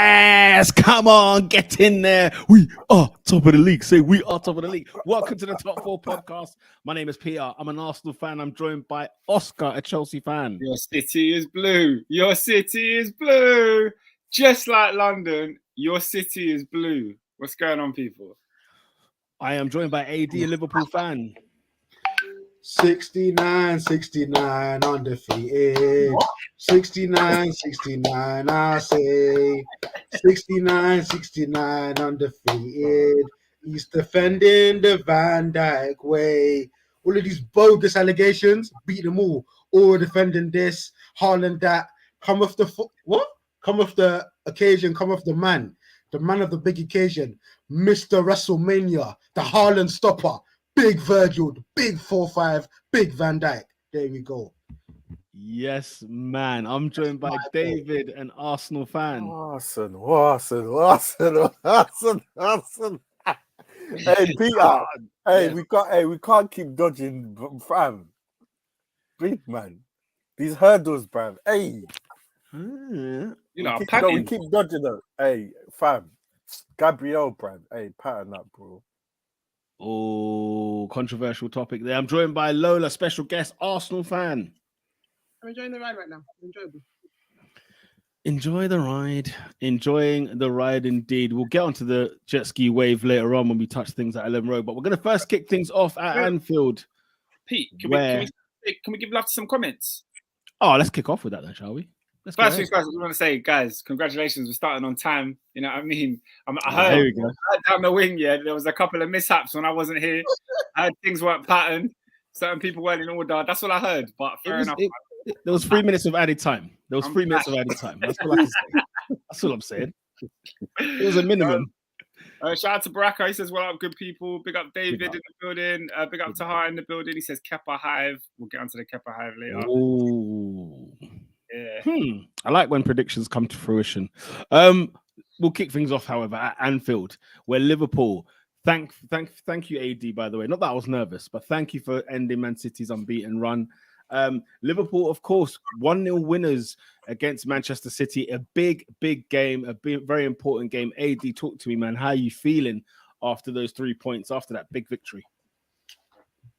Yes, come on, get in there. We are top of the league. Say we are top of the league. Welcome to the Top 4 podcast. My name is Peter. I'm an Arsenal fan. I'm joined by Oscar, a Chelsea fan. Your city is blue. Your city is blue. Just like London, your city is blue. What's going on, people? I am joined by AD, a Liverpool fan. 69, undefeated. 69, I say. 69, undefeated. He's defending the Van Dijk way. All of these bogus allegations, beat them all. All defending this, Haaland that. Come off the occasion, come off the man of the big occasion, Mr. WrestleMania, the Haaland stopper. Big Virgil, big 4-5, big Van Dijk. There we go. Yes, man. I'm joined by David, an Arsenal fan. Arsenal. Hey, Peter. Hey, we can't keep dodging, fam. Big man. These hurdles, bruv. Hey. We keep dodging them. Hey, fam. Gabriel, bruv. Hey, pattern up, bro. Oh, controversial topic there. I'm joined by Lola, special guest, Arsenal fan. I'm enjoying the ride right now. Enjoyable. Enjoy the ride. Enjoying the ride indeed. We'll get onto the jet ski wave later on when we touch things at Ellen Road, but we're going to first kick things off at Anfield. Pete, can we give love to some comments? Oh, let's kick off with that then, shall we? First things first, I just want to say, guys, congratulations. We're starting on time. You know what I mean? I heard down the wing, there was a couple of mishaps when I wasn't here. I heard things weren't patterned. Certain people weren't in order. That's what I heard, but fair enough. There was 3 minutes of added time. That's all I can say. That's all I'm saying. It was a minimum. Shout out to Baraka. He says, "Well up, good people. Big up David in the building. Big up Taha in the building." He says, "Kepa Hive." We'll get onto the Kepa Hive later. Ooh. Yeah. I like when predictions come to fruition. We'll kick things off, however, at Anfield, where Liverpool. Thank you, AD, by the way. Not that I was nervous, but thank you for ending Man City's unbeaten run. Liverpool, of course, 1-0 winners against Manchester City. A big game, very important game. AD, talk to me, man. How are you feeling after those 3 points, after that big victory?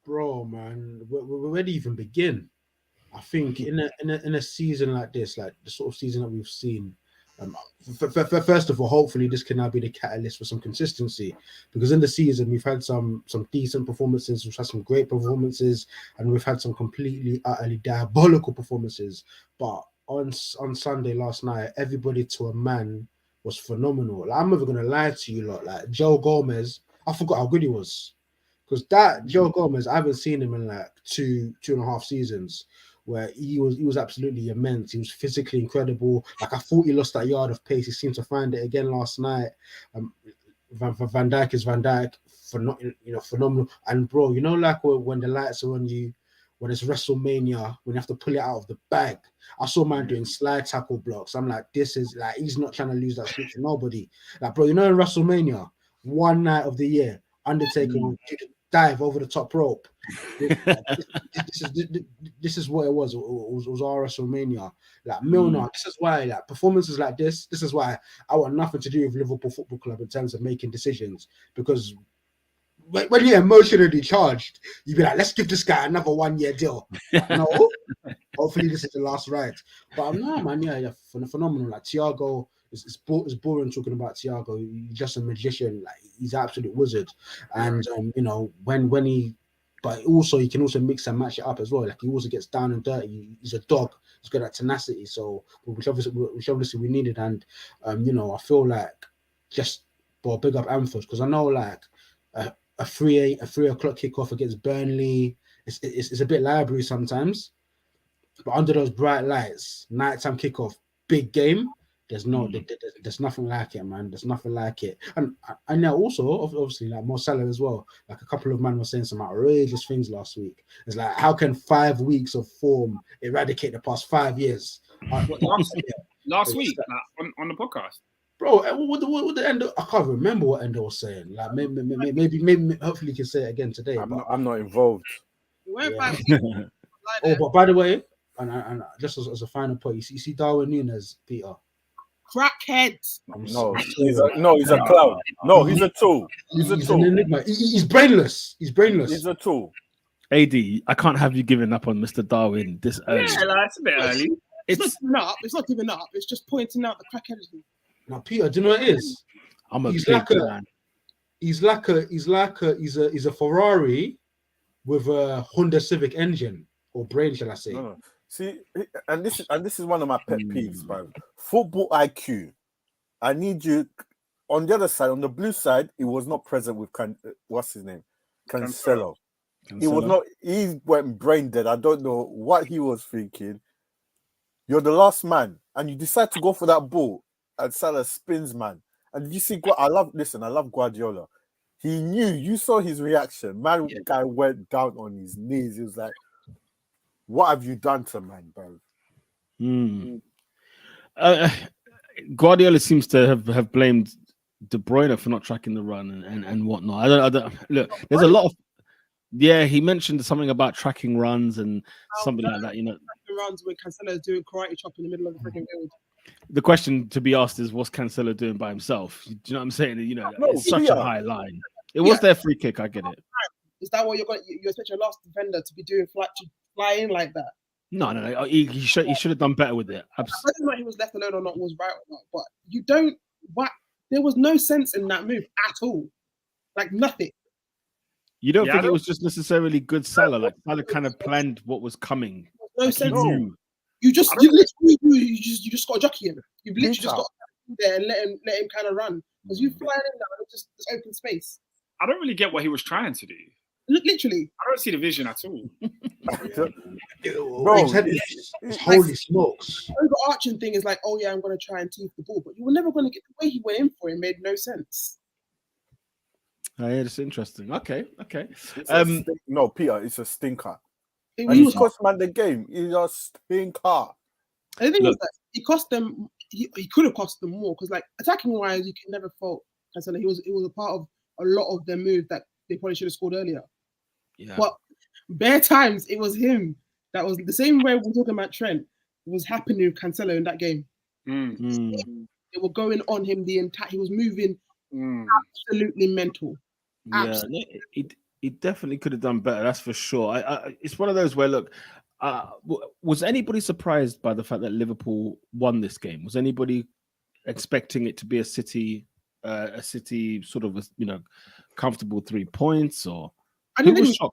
Bro, man, where do you even begin? I think in a season like this, like the sort of season that we've seen, first of all, hopefully this can now be the catalyst for some consistency, because in the season we've had some decent performances, we've had some great performances, and we've had some completely utterly diabolical performances. But on Sunday last night, everybody to a man was phenomenal. Like, I'm never gonna lie to you lot. Like Joe Gomez, I forgot how good he was, because that Joe Gomez, I haven't seen him in like two and a half seasons, where he was absolutely immense. He was physically incredible. Like, I thought he lost that yard of pace. He seemed to find it again last night. Van Dijk is Van Dijk, phenomenal. And bro, like when the lights are on you, when it's WrestleMania, when you have to pull it out of the bag. I saw man doing slide tackle blocks. I'm like, this is like, he's not trying to lose that switch to nobody. Like, bro, in WrestleMania, one night of the year, Undertaker will dive over the top rope. This is what it was. It was our WrestleMania. Like Milner. This is why, like, performances like this. This is why I want nothing to do with Liverpool Football Club in terms of making decisions. Because when you're emotionally charged, you be like, let's give this guy another 1-year deal. No, hopefully this is the last ride. But no, man, phenomenal. Like Thiago. It's boring talking about Thiago. He's just a magician. Like, he's an absolute wizard. And when he, but also he can also mix and match it up as well. Like, he also gets down and dirty. He's a dog. He's got that tenacity. So which obviously we needed. And I feel like just big up Anfield, because I know like a 3 o'clock kickoff against Burnley. It's a bit library sometimes, but under those bright lights, nighttime kickoff, big game. There's nothing like it, man. There's nothing like it. And now also, obviously, like Mo Salah as well. Like, a couple of men were saying some outrageous things last week. It's like, how can 5 weeks of form eradicate the past 5 years? Last week, on the podcast. Bro, what the end? I can't remember what Endo was saying. Like, maybe hopefully you can say it again today. I'm not involved. But by the way, and just as a final point, you see Darwin Nunez, Peter. crackhead. No, he's a clown. No, he's a tool. He's a an tool. enigma. He's brainless. He's brainless. He's a tool. AD, I can't have you giving up on Mr. Darwin this early. Yeah, like, it's a bit early. It's not giving up. It's not giving up. It's just pointing out the crackhead. Now, Peter, do you know what it is? I'm a He's big like a- man. He's a Ferrari with a Honda Civic engine or brain, shall I say? No. See, and this is one of my pet peeves, bro. Football IQ. I need you on the other side, on the blue side. He was not present with what's his name, Cancelo. He was not. He went brain dead. I don't know what he was thinking. You're the last man, and you decide to go for that ball, and Salah spins, man. And did you see? I love Guardiola. He knew. You saw his reaction. Man, guy went down on his knees. He was like, "What have you done to man, bro?" Guardiola seems to have blamed De Bruyne for not tracking the run and whatnot. I don't look. There's a lot of. Yeah, he mentioned something about tracking runs and something like that. You know, runs when Cancelo is doing karate chop in the middle of the freaking field. The question to be asked is, what's Cancelo doing by himself? Do you know what I'm saying? You know, it's such a high line. It was their free kick. I get it. Is that what you expect your last defender to be doing? Fly in like that? No. He should have done better with it. Whether or not he was left alone or not was right or not, but you don't. There was no sense in that move at all. Like nothing. You don't think it was just necessarily good Salah? Like Salah kind of planned what was coming. No like sense. You just got to jockey him. You've literally just got to there and let him kind of run because you fly in now. It's just open space. I don't really get what he was trying to do. Literally, I don't see the vision at all. Bro, holy smokes! The overarching thing is like, oh yeah, I'm going to try and teeth the ball, but you were never going to get the way he went in for it. Made no sense. Yeah, it's interesting. Okay. No, Peter, it's a stinker. He cost man the game. He's a stinker. And the thing is that he cost them. He could have cost them more because, like, attacking wise, you can never fault Cancelo. He was a part of a lot of their moves that they probably should have scored earlier. Yeah. But bare times it was him that was the same way we're talking about Trent. It was happening with Cancelo in that game. They were going on him the entire. He was moving absolutely mental. Absolutely. Yeah, he definitely could have done better. That's for sure. It's one of those where look. Was anybody surprised by the fact that Liverpool won this game? Was anybody expecting it to be a City sort of comfortable 3 points? Or I didn't think it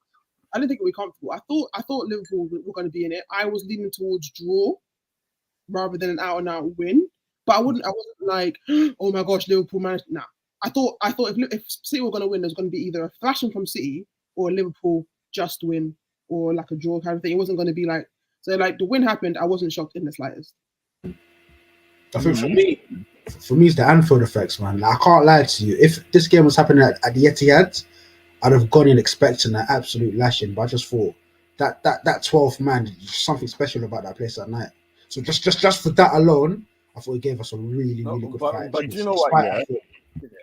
would be comfortable. I thought Liverpool were going to be in it. I was leaning towards draw rather than an out and out win. But I wasn't like, oh my gosh, Liverpool managed. Nah. I thought if City were going to win, there's going to be either a thrashing from City or a Liverpool just win or like a draw kind of thing. It wasn't going to be like so. Like the win happened, I wasn't shocked in the slightest. I think for me, it's the Anfield effects, man. Like, I can't lie to you. If this game was happening at the Etihad, I'd have gone in expecting an absolute lashing. But I just thought that 12th man, something special about that place that night. So just for that alone, I thought it gave us a really good fight. But do you know what?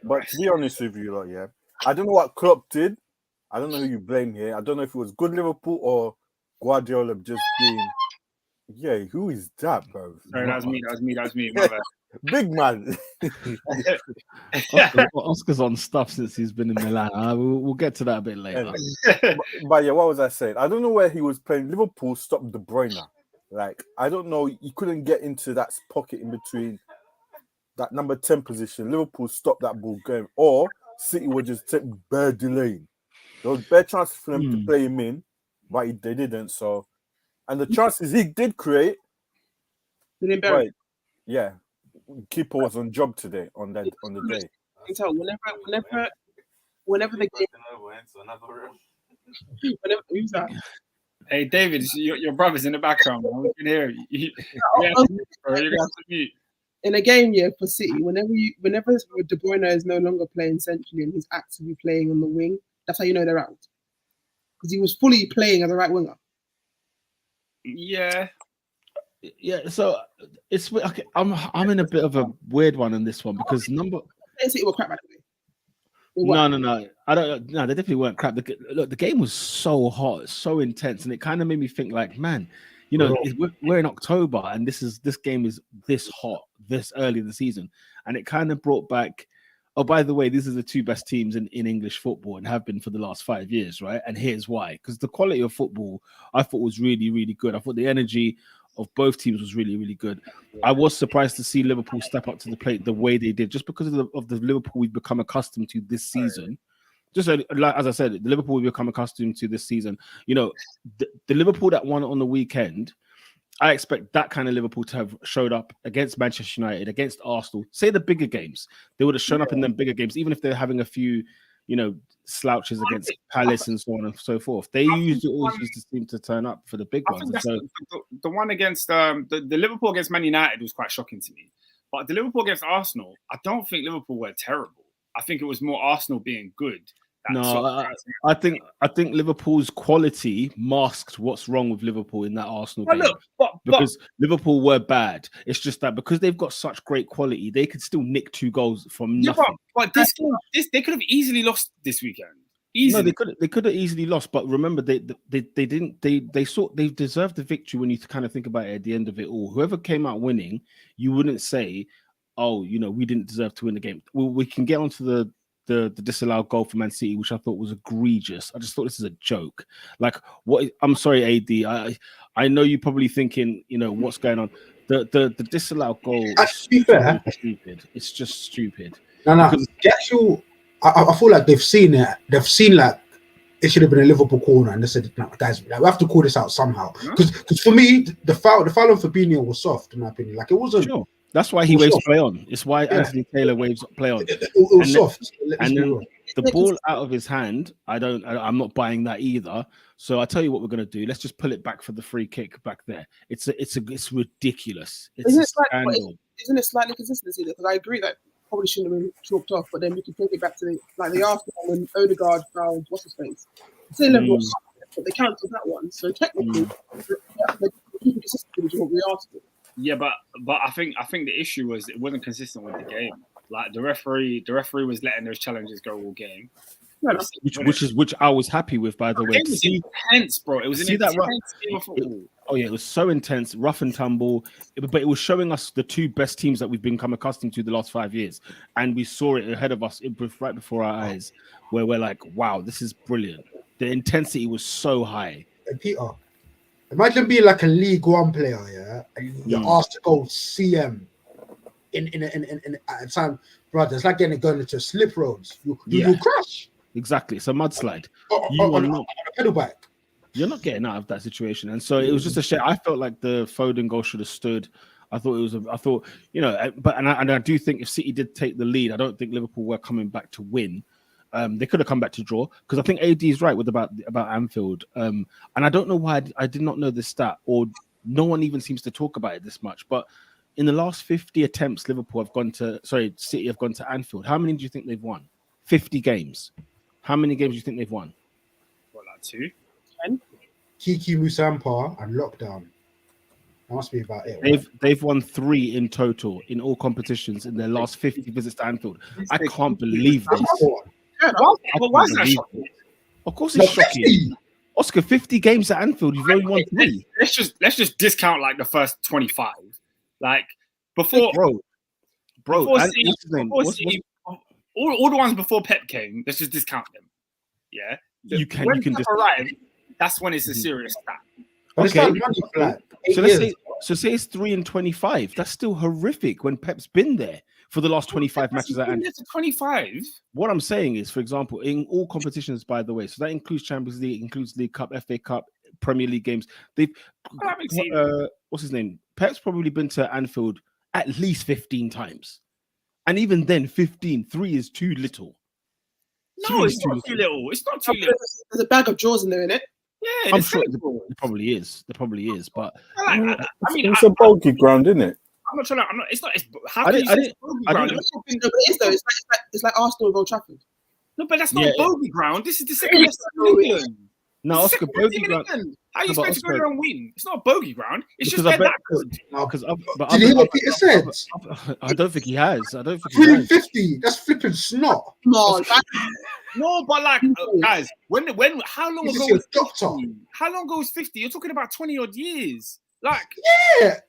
But to be honest with you, I don't know what Klopp did. I don't know who you blame here. I don't know if it was good Liverpool or Guardiola just being. Yeah, who is that, bro? Sorry, that was me. My bad. Big man. Oscar's on stuff since he's been in Milan. We'll get to that a bit later. But yeah, what was I saying? I don't know where he was playing. Liverpool stopped De Bruyne. Like, I don't know. He couldn't get into that pocket in between that number 10 position. Liverpool stopped that ball going. Or City were just bare delaying. There was bare chances for them to play him in, but they didn't. So, and the chances he did create, right? Yeah, keeper was on job today on the day. You can tell whenever the game. Who's that? Hey David, your brother's in the background. Man. We can hear you. You have to mute. In a game, for City, whenever De Bruyne is no longer playing centrally and he's actively playing on the wing, that's how you know they're out. Because he was fully playing as a right winger. Yeah. So it's okay. I'm in a bit of a weird one in this one because City were crap, by the way. No. I don't. No, they definitely weren't crap. The game was so hot, so intense, and it kind of made me think, like, man, You know, we're in October, and this game is this hot, this early in the season, and it kind of brought back. Oh, by the way, these are the two best teams in English football and have been for the last 5 years, right? And here's why. Because the quality of football, I thought, was really, really good. I thought the energy of both teams was really, really good. I was surprised to see Liverpool step up to the plate the way they did, just because of the Liverpool we've become accustomed to this season. Just like, as I said, the Liverpool we've become accustomed to this season. You know, the Liverpool that won on the weekend, I expect that kind of Liverpool to have showed up against Manchester United, against Arsenal. Say the bigger games, they would have shown up in them bigger games, even if they're having a few, you know, slouches against Palace and so on and so forth. They always used to seem to turn up for the big ones. So, the one against the Liverpool against Man United was quite shocking to me. But the Liverpool against Arsenal, I don't think Liverpool were terrible. I think it was more Arsenal being good. I think Liverpool's quality masked what's wrong with Liverpool in that Arsenal game. Because Liverpool were bad. It's just that because they've got such great quality, they could still nick 2 goals from nothing. But this game, they could have easily lost this weekend. Easily. No, they could have easily lost. But remember, they didn't. They deserved the victory when you kind of think about it at the end of it all. Whoever came out winning, you wouldn't say, "Oh, you know, we didn't deserve to win the game." We can get onto the disallowed goal for Man City, which I thought was egregious. I just thought this is a joke. Like, what? I'm sorry, AD. I know you're probably thinking, you know, what's going on. The disallowed goal is stupid. It's just stupid. No. The actual, I feel like they've seen it. They've seen like it should have been a Liverpool corner, and they said, "No, guys, we have to call this out somehow." Because for me, the foul on Fabinho was soft, in my opinion. Like, it wasn't. Sure. That's why he waves play on. It's why Anthony Taylor waves play on. It was soft. And then the ball out of his hand, I'm not buying that either. So I tell you what we're gonna do. Let's just pull it back for the free kick back there. It's ridiculous. It's a scandal. Isn't it slightly consistency there? Because I agree that probably shouldn't have been chalked off, but then we can take it back to the Arsenal when Odegaard fouled what's his face. Same level, but they cancelled that one. So technically, they're keeping consistency, which is what we asked for. Yeah, but I think the issue was it wasn't consistent with the game. Like the referee was letting those challenges go all game. Which I was happy with, by the way. It was intense, bro. It was an intense game of football. It was so intense, rough and tumble. But it was showing us the 2 best teams that we've become accustomed to the last 5 years, and we saw it ahead of us, right before our eyes, where we're like, "Wow, this is brilliant." The intensity was so high. And Peter, imagine being like a League One player, and you're asked to go CM in at a time, brother. It's like going into slip roads. You crash. Exactly, it's a mudslide. On a pedal bike. You're not getting out of that situation, and so it was just a shame. I felt like the Foden goal should have stood. I thought, you know, but I do think if City did take the lead, I don't think Liverpool were coming back to win. They could have come back to draw, because I think AD is right about Anfield. And I don't know why I did not know this stat, or no one even seems to talk about it this much. But in the last 50 attempts, City have gone to Anfield. How many do you think they've won? 50 games. How many games do you think they've won? What, like 2? 10? Kiki Musampa and Lockdown. That must be about it. Right? They've won 3 in total in all competitions in their last 50 visits to Anfield. I can't believe this. Why is that shocking? Of course it's shocking. Oscar, 50 games at Anfield, you've only won 3. Let's just discount like the first 25. Like before, bro. All the ones before Pep came, let's just discount them. Yeah, when Pep arrived, that's when it's a serious stat. Okay, so say it's 3 in 25. That's still horrific when Pep's been there for the last 25 matches at Anfield. 25. What I'm saying is, for example, in all competitions, by the way, so that includes Champions League, includes League Cup, FA Cup, Premier League games. What's his name? Pep's probably been to Anfield at least 15 times. And even then, 15, 3 is too little. No, it's not too little. It's not too little. There's a bag of jaws in there, innit? Yeah, I'm sure there probably is. But I mean, it's a bogey ground, isn't it? I'm not trying to. It's not. How I can didn't- you say it's bogey ground? No, but it is though. It's like Arsenal with Old Trafford. No, but that's not bogey ground. This is the second best team in England. no, Oscar, bogey ground. How are you supposed to go there and win? It's not a bogey ground. It's Because just I bet- that good. Did you hear what Peter said? I don't think he has. 350. That's flipping snot. Come on, No, but like guys, how long ago was 50? How long ago was 50? You're talking about 20 odd years. Like, yeah.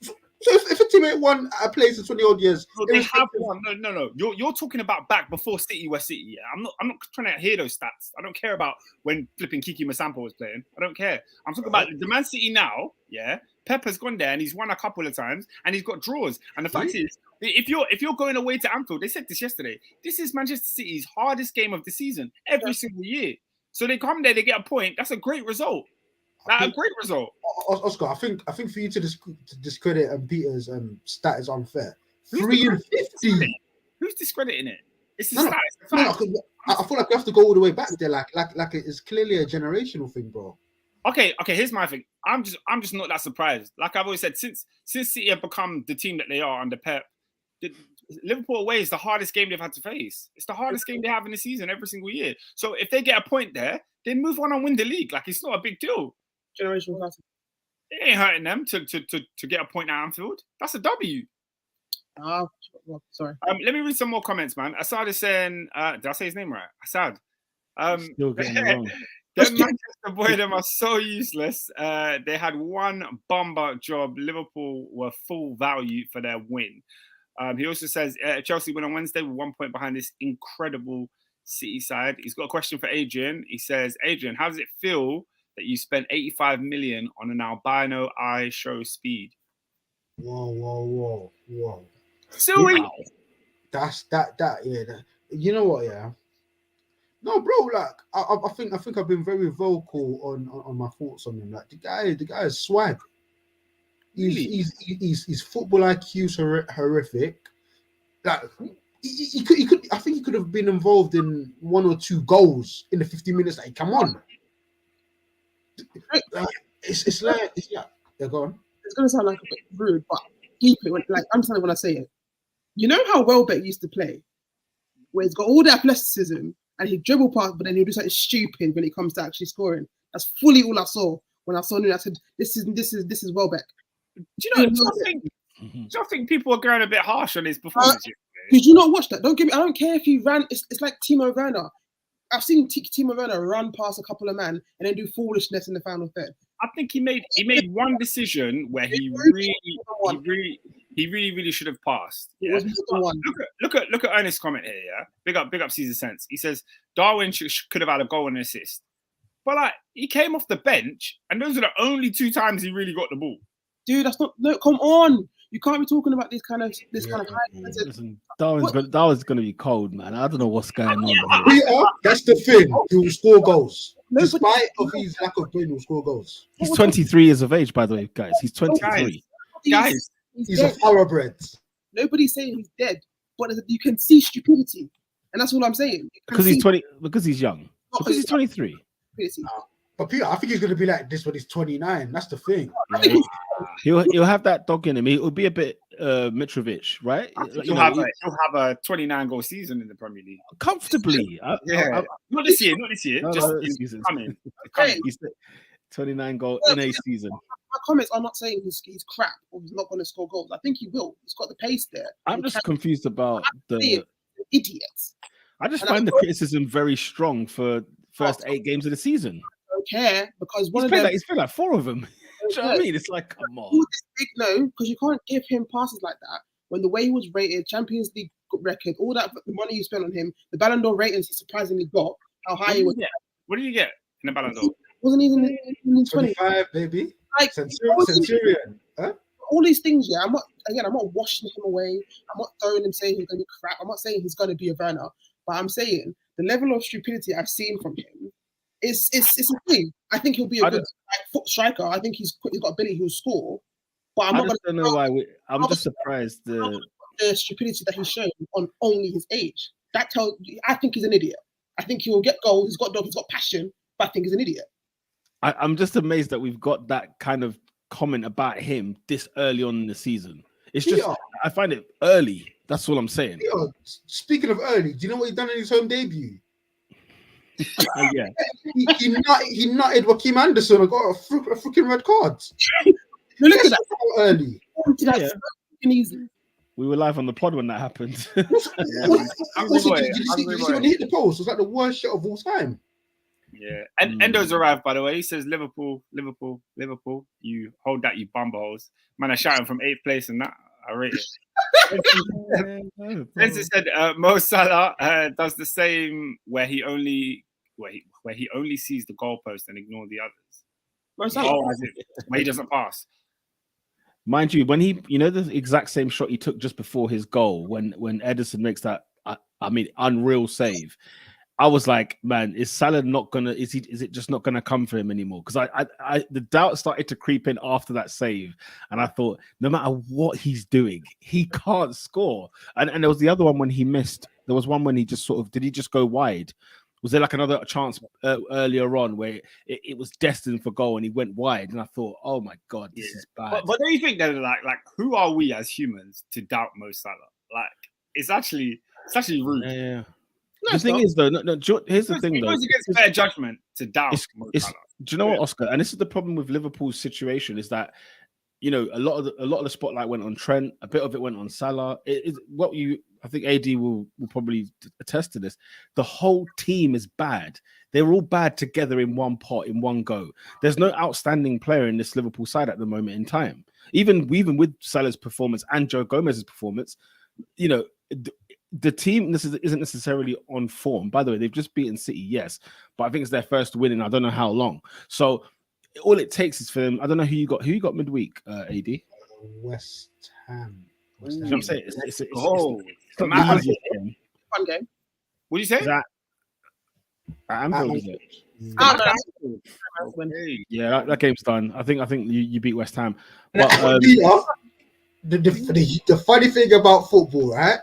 So if a teammate won a place in 20-odd years, no, they have won. No. You're talking about back before City were City. Yeah? I'm not trying to hear those stats. I don't care about when flipping Kiki Masampa was playing. I don't care. I'm talking about the Man City now. Yeah, Pep has gone there and he's won a couple of times and he's got draws. And the fact is, if you're going away to Anfield, they said this yesterday. This is Manchester City's hardest game of the season every single year. So they come there, they get a point. That's a great result. A great result. Oscar, I think for you to discredit Peter's stat is unfair. 3 and 50. Who's discrediting it? It's the No, stat. I feel like we have to go all the way back there. Like it's clearly a generational thing, bro. Okay. Here's my thing. I'm just not that surprised. Like I've always said, since City have become the team that they are under Pep, Liverpool away is the hardest game they've had to face. It's the hardest game they have in the season every single year. So if they get a point there, they move on and win the league. Like it's not a big deal. Generational classic. It ain't hurting them to get a point at Anfield. That's a W. Well, sorry. Let me read some more comments, man. Assad is saying, did I say his name right? Assad. Still getting it wrong. The Manchester boy, them are so useless. They had one bomber job. Liverpool were full value for their win. He also says Chelsea win on Wednesday with 1 point behind this incredible City side. He's got a question for Adrian. He says, Adrian, how does it feel that you spent 85 million on an albino eye show speed? Whoa. Silly. Wow. That's that. Yeah. You know what? Yeah. No, bro. Like, I think I've been very vocal on my thoughts on him. Like, the guy is swag. He's football IQ's horrific. Like, he could. I think he could have been involved in 1 or 2 goals in the 50 minutes that he come on. It's like they're gone. It's gonna sound like a bit rude, but keep it. Like I'm saying when I say it. You know how Welbeck used to play, where he's got all the athleticism and he dribble past, but then he'll do something stupid when it comes to actually scoring. That's fully all I saw when I saw Nunez. I said, "This is Welbeck." Do you think people are going a bit harsh on his performance? Did you not watch that? I don't care if he ran. It's like Timo Werner. I've seen Timo Werner run past a couple of men and then do foolishness in the final third. I think he made one decision where he really should have passed. Yeah. Look at Ernest's comment here. Yeah, big up Caesar Sense. He says Darwin could have had a goal and an assist, but like he came off the bench, and those are the only 2 times he really got the ball. Dude, that's not. No, come on. You can't be talking about this kind of high. Listen, Darwin's gonna be cold, man. I don't know what's going on. Peter, that's the thing. He will score goals. Despite of his lack of brain, he will score goals. He's 23 years of age, by the way, guys. He's 23. Guys, he's a thoroughbred. Nobody's saying he's dead, but you can see stupidity, and that's all I'm saying. Because he's 20. Because he's young. Because he's 23. But Peter, I think he's gonna be like this when he's 29. That's the thing. Yeah. He'll have that dog in him. He'll be a bit Mitrovic, right? He'll have a 29-goal season in the Premier League comfortably. Not this year. Just this season. Coming. He's 29-goal in a season. My comments are not saying he's crap or he's not going to score goals. I think he will. He's got the pace there. I'm just confused about the idiots. I just find the criticism very strong for first 8 games of the season. I don't care because he's played like 4 of them. Do you know what I mean? It's like, come on. No, because you can't give him passes like that when the way he was rated, Champions League record, all that the money you spent on him, the Ballon d'Or ratings he surprisingly got, how high he was. What did you get in the Ballon d'Or? Wasn't even in 25, baby. Like Centurion. Huh? All these things, yeah. I'm not washing him away. I'm not throwing him saying he's gonna be crap. I'm not saying he's gonna be a Werner, but I'm saying the level of stupidity I've seen from him is a thing. I think he'll be a good foot striker. I think he's got ability. He'll score. But I'm not don't know why. I'm just surprised the stupidity that he's shown on only his age. I think he's an idiot. I think he will get goals. He's got dog. He's got passion. But I think he's an idiot. I'm just amazed that we've got that kind of comment about him this early on in the season. It's just I find it early. That's all I'm saying. Speaking of early, do you know what he done in his home debut? Yeah, he nutted Joachim Anderson and got a freaking red card. Look at that early. Easy. We were live on the pod when that happened. Also, did you see when he hit the post? It was like the worst shot of all time. Yeah, and Endo's arrived, by the way. He says Liverpool, Liverpool, Liverpool. You hold that, you bumballs. Man, I shouting from 8th place, and that I rate it. Spencer said Mo Salah does the same, where he only sees the goalpost and ignore the others. Mo Salah, where he doesn't pass. Mind you, when he, the exact same shot he took just before his goal, when Ederson makes that, unreal save. I was like, man, is Salah not gonna? Is it just not gonna come for him anymore? Because the doubt started to creep in after that save, and I thought, no matter what he's doing, he can't score. And there was the other one when he missed. There was one when he just did he just go wide? Was there like another chance earlier on where it was destined for goal and he went wide? And I thought, oh my god, this is bad. But don't you think that like who are we as humans to doubt Mo Salah? Like it's actually rude. Yeah. The thing is, though, here's the thing, though. It goes against fair judgment to doubt. Do you know what, Oscar? And this is the problem with Liverpool's situation: is that a lot of the spotlight went on Trent, a bit of it went on Salah. I think AD will probably attest to this. The whole team is bad. They're all bad together in one pot, in one go. There's no outstanding player in this Liverpool side at the moment in time. Even with Salah's performance and Joe Gomez's performance, the team isn't necessarily on form. By the way, they've just beaten City, yes, but I think it's their first win in I don't know how long. So all it takes is for them. I don't know who you got midweek, AD. West Ham. You know what I'm saying? It's fun game. What do you say? At Anfield, is it? Yeah, that game's done. I think you beat West Ham. But the funny thing about football, right?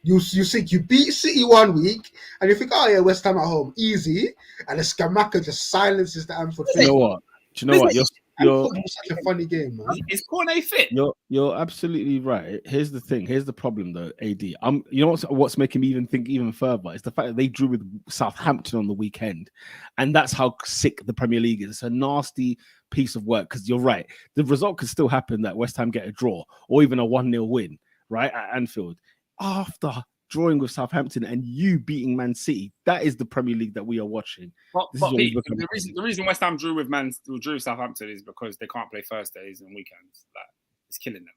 You think you beat City one week, and you think, oh yeah, West Ham at home, easy, and the Skamaka just silences the Anfield. Do you know what? You're such a funny game, man. Is Cornet fit? You're absolutely right. Here's the thing. Here's the problem, though. AD. You know what's making me even think even further is the fact that they drew with Southampton on the weekend, and that's how sick the Premier League is. It's a nasty piece of work because you're right. The result could still happen that West Ham get a draw or even a 1-0 win, right, at Anfield. After drawing with Southampton and you beating Man City, that is the Premier League that we are watching. The reason West Ham drew with Southampton is because they can't play Thursdays and weekends. Like, it's killing them.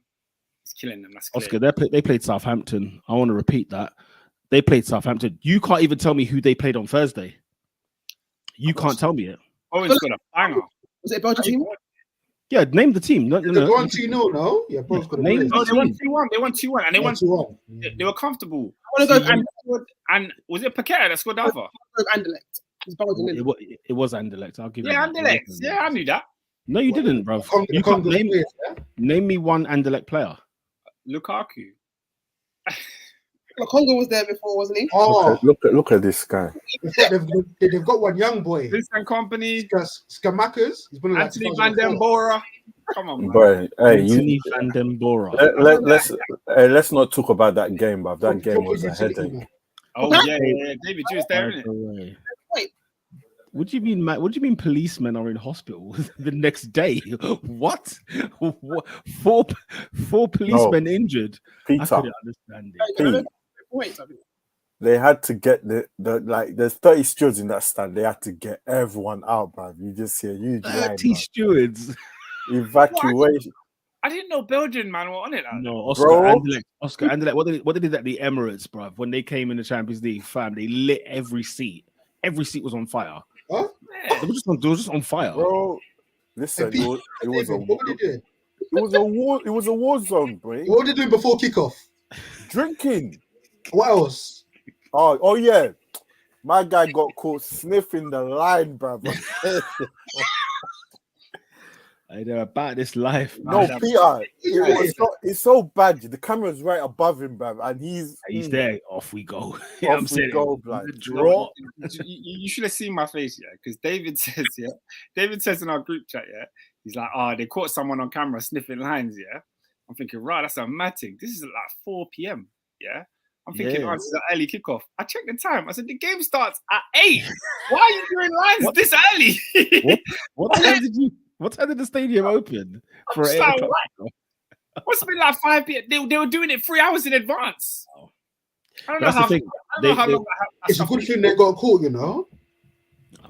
That's clear. Oscar, they played Southampton. I want to repeat that. They played Southampton. You can't even tell me who they played on Thursday. You can't tell me it. Owen's got a banger. Was it a Belgian team? Yeah, name the team. No. They won 2-0, no? Yeah, both got they won 2-1. They won 2-1, and they won 2-1. They were comfortable. I want to go and was it Paqueta that scored Alva? It was Anderlecht. I'll give you. Yeah, Anderlecht. Yeah, I knew that. No, you didn't, bro. You can't name me one Anderlecht player. Lukaku. Congo was there before, wasn't he? Oh, look at this guy. They've got one young boy. Vincent Kompany. Skamakas. Anthony Van Den Bora. Come on, man. Boy, Anthony Van Den Bora. Let's not talk about that game, but that game was a headache. Oh yeah. David Drew's there, isn't it? Wait. What do you mean, Matt? What do you mean policemen are in hospital the next day? What? Four policemen injured. Peter. I couldn't understand it. They had to get the there's 30 stewards in that stand. They had to get everyone out, bro. You just see a huge 30 stewards. Evacuation. I didn't know Belgian man were on it. No, Oscar Anderlecht. What they did at the Emirates, bro, when they came in the Champions League, fam, they lit every seat. Every seat was on fire. Huh? They were just on fire. Bro, listen, it was a war zone, bro. What were they doing before kickoff? Drinking. What else? Oh yeah. My guy got caught sniffing the line, brother. I know about this life. No, Peter, it's so bad. The camera's right above him, bruv, and he's there. Off we go. Off we go, blood. Draw. You should have seen my face, yeah, because David says in our group chat, yeah, he's like, they caught someone on camera sniffing lines, yeah. I'm thinking, right, that's a mad thing. This is at like 4 p.m. Yeah. I'm thinking, this is an early kickoff. I checked the time. I said, the game starts at 8. Why are you doing lines this early? What time did the stadium open? For 8 o'clock? What's it been like 5 p.m.? They were doing it 3 hours in advance. I don't know how long. It's a good thing they got caught, you know.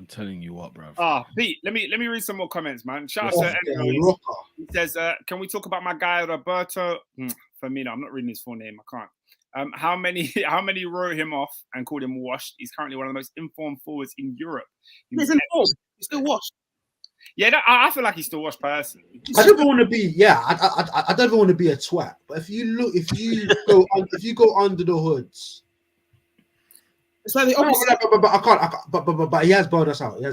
I'm telling you what, bro. Pete, let me read some more comments, man. Shout out to Rocker. He says, can we talk about my guy Roberto Firmino? I'm not reading his full name. I can't. How many wrote him off and called him washed? He's currently one of the most informed forwards in Europe. He's informed. He's still washed. Yeah, I feel like he's still washed personally. I don't even want to be. Yeah, I don't even want to be a twat. But if you go under the hoods. It's like the opposite. But I can't. But he has bailed us out. Yeah,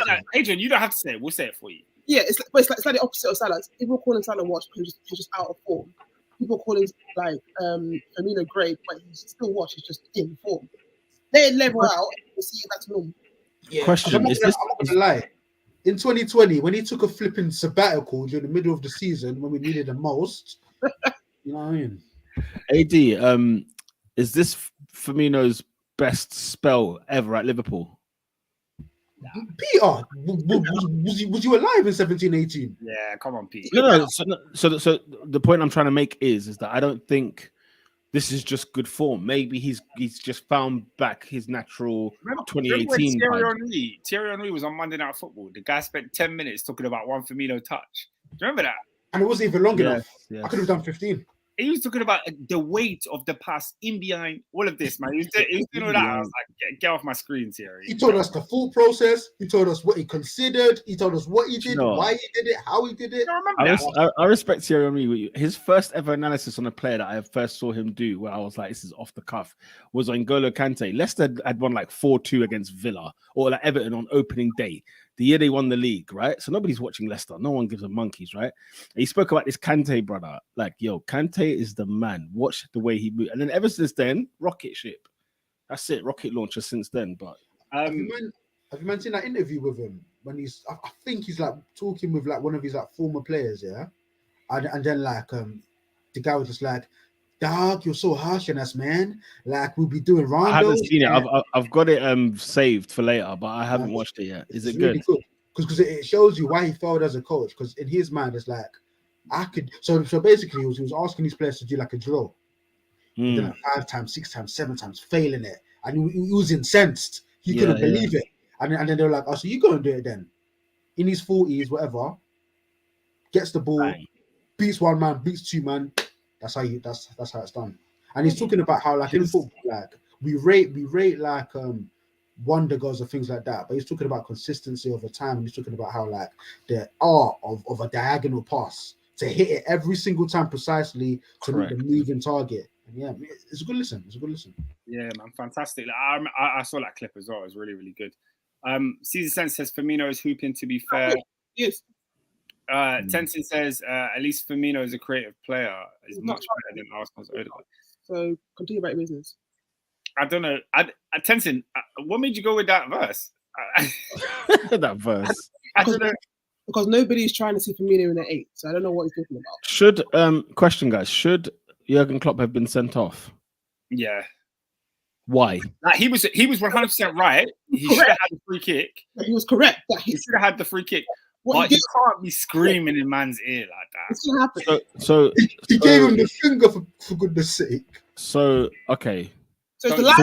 like, Adrian, you don't have to say it. We'll say it for you. Yeah, it's like the opposite of Salah. People call him Salah washed because he's just out of form. People call him like Firmino great, but he's still washed. He's just in form. They level out. You see, that's normal. Yeah. Question: I'm not gonna lie. In 2020, when he took a flipping sabbatical during the middle of the season when we needed the most, you know what I mean? AD, is this Firmino's best spell ever at Liverpool? Peter, was you alive in 17-18? Yeah, come on, Pete. No. So the point I'm trying to make is that I don't think this is just good form. Maybe he's just found back his natural 2018 vibe. Thierry Henry was on Monday Night Football. The guy spent 10 minutes talking about one Firmino touch. Do you remember that? And it wasn't even long enough. Yes. I could have done 15. He was talking about the weight of the pass in behind all of this, man. He was doing all that. I was like, get off my screen, Thierry. He told us the full process. He told us what he considered. He told us what he did, why he did it, how he did it. I respect Thierry Henry. His first ever analysis on a player that I first saw him do, where I was like, this is off the cuff, was on N'Golo Kante. Leicester had won like 4-2 against Villa, or like Everton on opening day, the year they won the league, right? So nobody's watching Leicester. No one gives a monkeys, right? And he spoke about this Kante brother. Like, yo, Kante is the man. Watch the way he moves. And then ever since then, rocket ship. That's it. Rocket launcher since then. But have you seen that interview with him when I think he's like talking with like one of his like former players, yeah? And then like the guy was just like, dog, you're so harsh on us, man. Like we'll be doing rondos. I haven't seen it. I've got it saved for later, but I haven't watched it yet. Is it good? Really good? Because it shows you why he failed as a coach. Because in his mind, it's like I could. So basically, he was asking these players to do like a drill. Then like 5 times, 6 times, 7 times, failing it, and he was incensed. He couldn't believe it. And then they were like, "Oh, so you go and do it then?" In his 40s, whatever, gets the ball, beats one man, beats 2 man. That's how it's done. And he's talking about how like in football, like we rate like wonder goals and things like that. But he's talking about consistency over time. And he's talking about how like the art of a diagonal pass to hit it every single time precisely to meet the moving target. And yeah, it's a good listen. Yeah, man, fantastic. Like, I saw that clip as well. It was really, really good. Caesar Sense says Firmino is hooping. To be fair, yes. Tenzin says at least Firmino is a creative player. Is much better than Arsenal's Odegaard. So continue about your business. I don't know. Tenzin, what made you go with that verse? That verse. I don't know. Because nobody's trying to see Firmino in the 8, so I don't know what he's talking about. Should question, guys? Should Jurgen Klopp have been sent off? Yeah. Why? Like, he was 100% right. He should have had the free kick. He was correct. He should have had the free kick. But you can't be screaming in man's ear like that. It's gonna happen. So he gave him the finger for goodness sake. So okay. So the last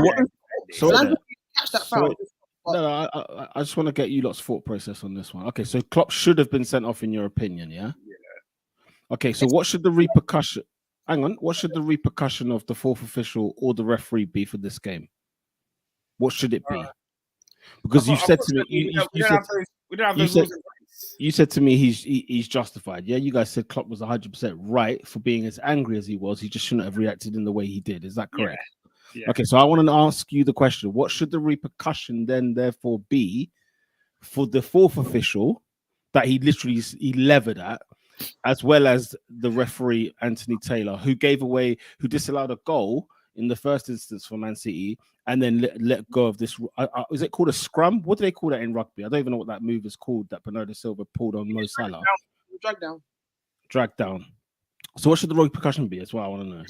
catch that foul. No, I just want to get you lot's thought process on this one. Okay, so Klopp should have been sent off in your opinion, yeah? Yeah. Okay, so what should the repercussion? Hang on, what should the repercussion of the 4th official or the referee be for this game? What should it be? Because you said to me, you said to me he's justified. Yeah, you guys said Klopp was 100% right for being as angry as he was. He just shouldn't have reacted in the way he did. Is that correct? Yeah. Okay, so I want to ask you the question: what should the repercussion then therefore be for the 4th official that he levered at, as well as the referee Anthony Taylor, who disallowed a goal in the first instance for Man City, and then let go of this? Is it called a scrum? What do they call that in rugby? I don't even know what that move is called that Bernardo Silva pulled on Mo Salah. Drag down. So what should the repercussion be? That's what I want to know.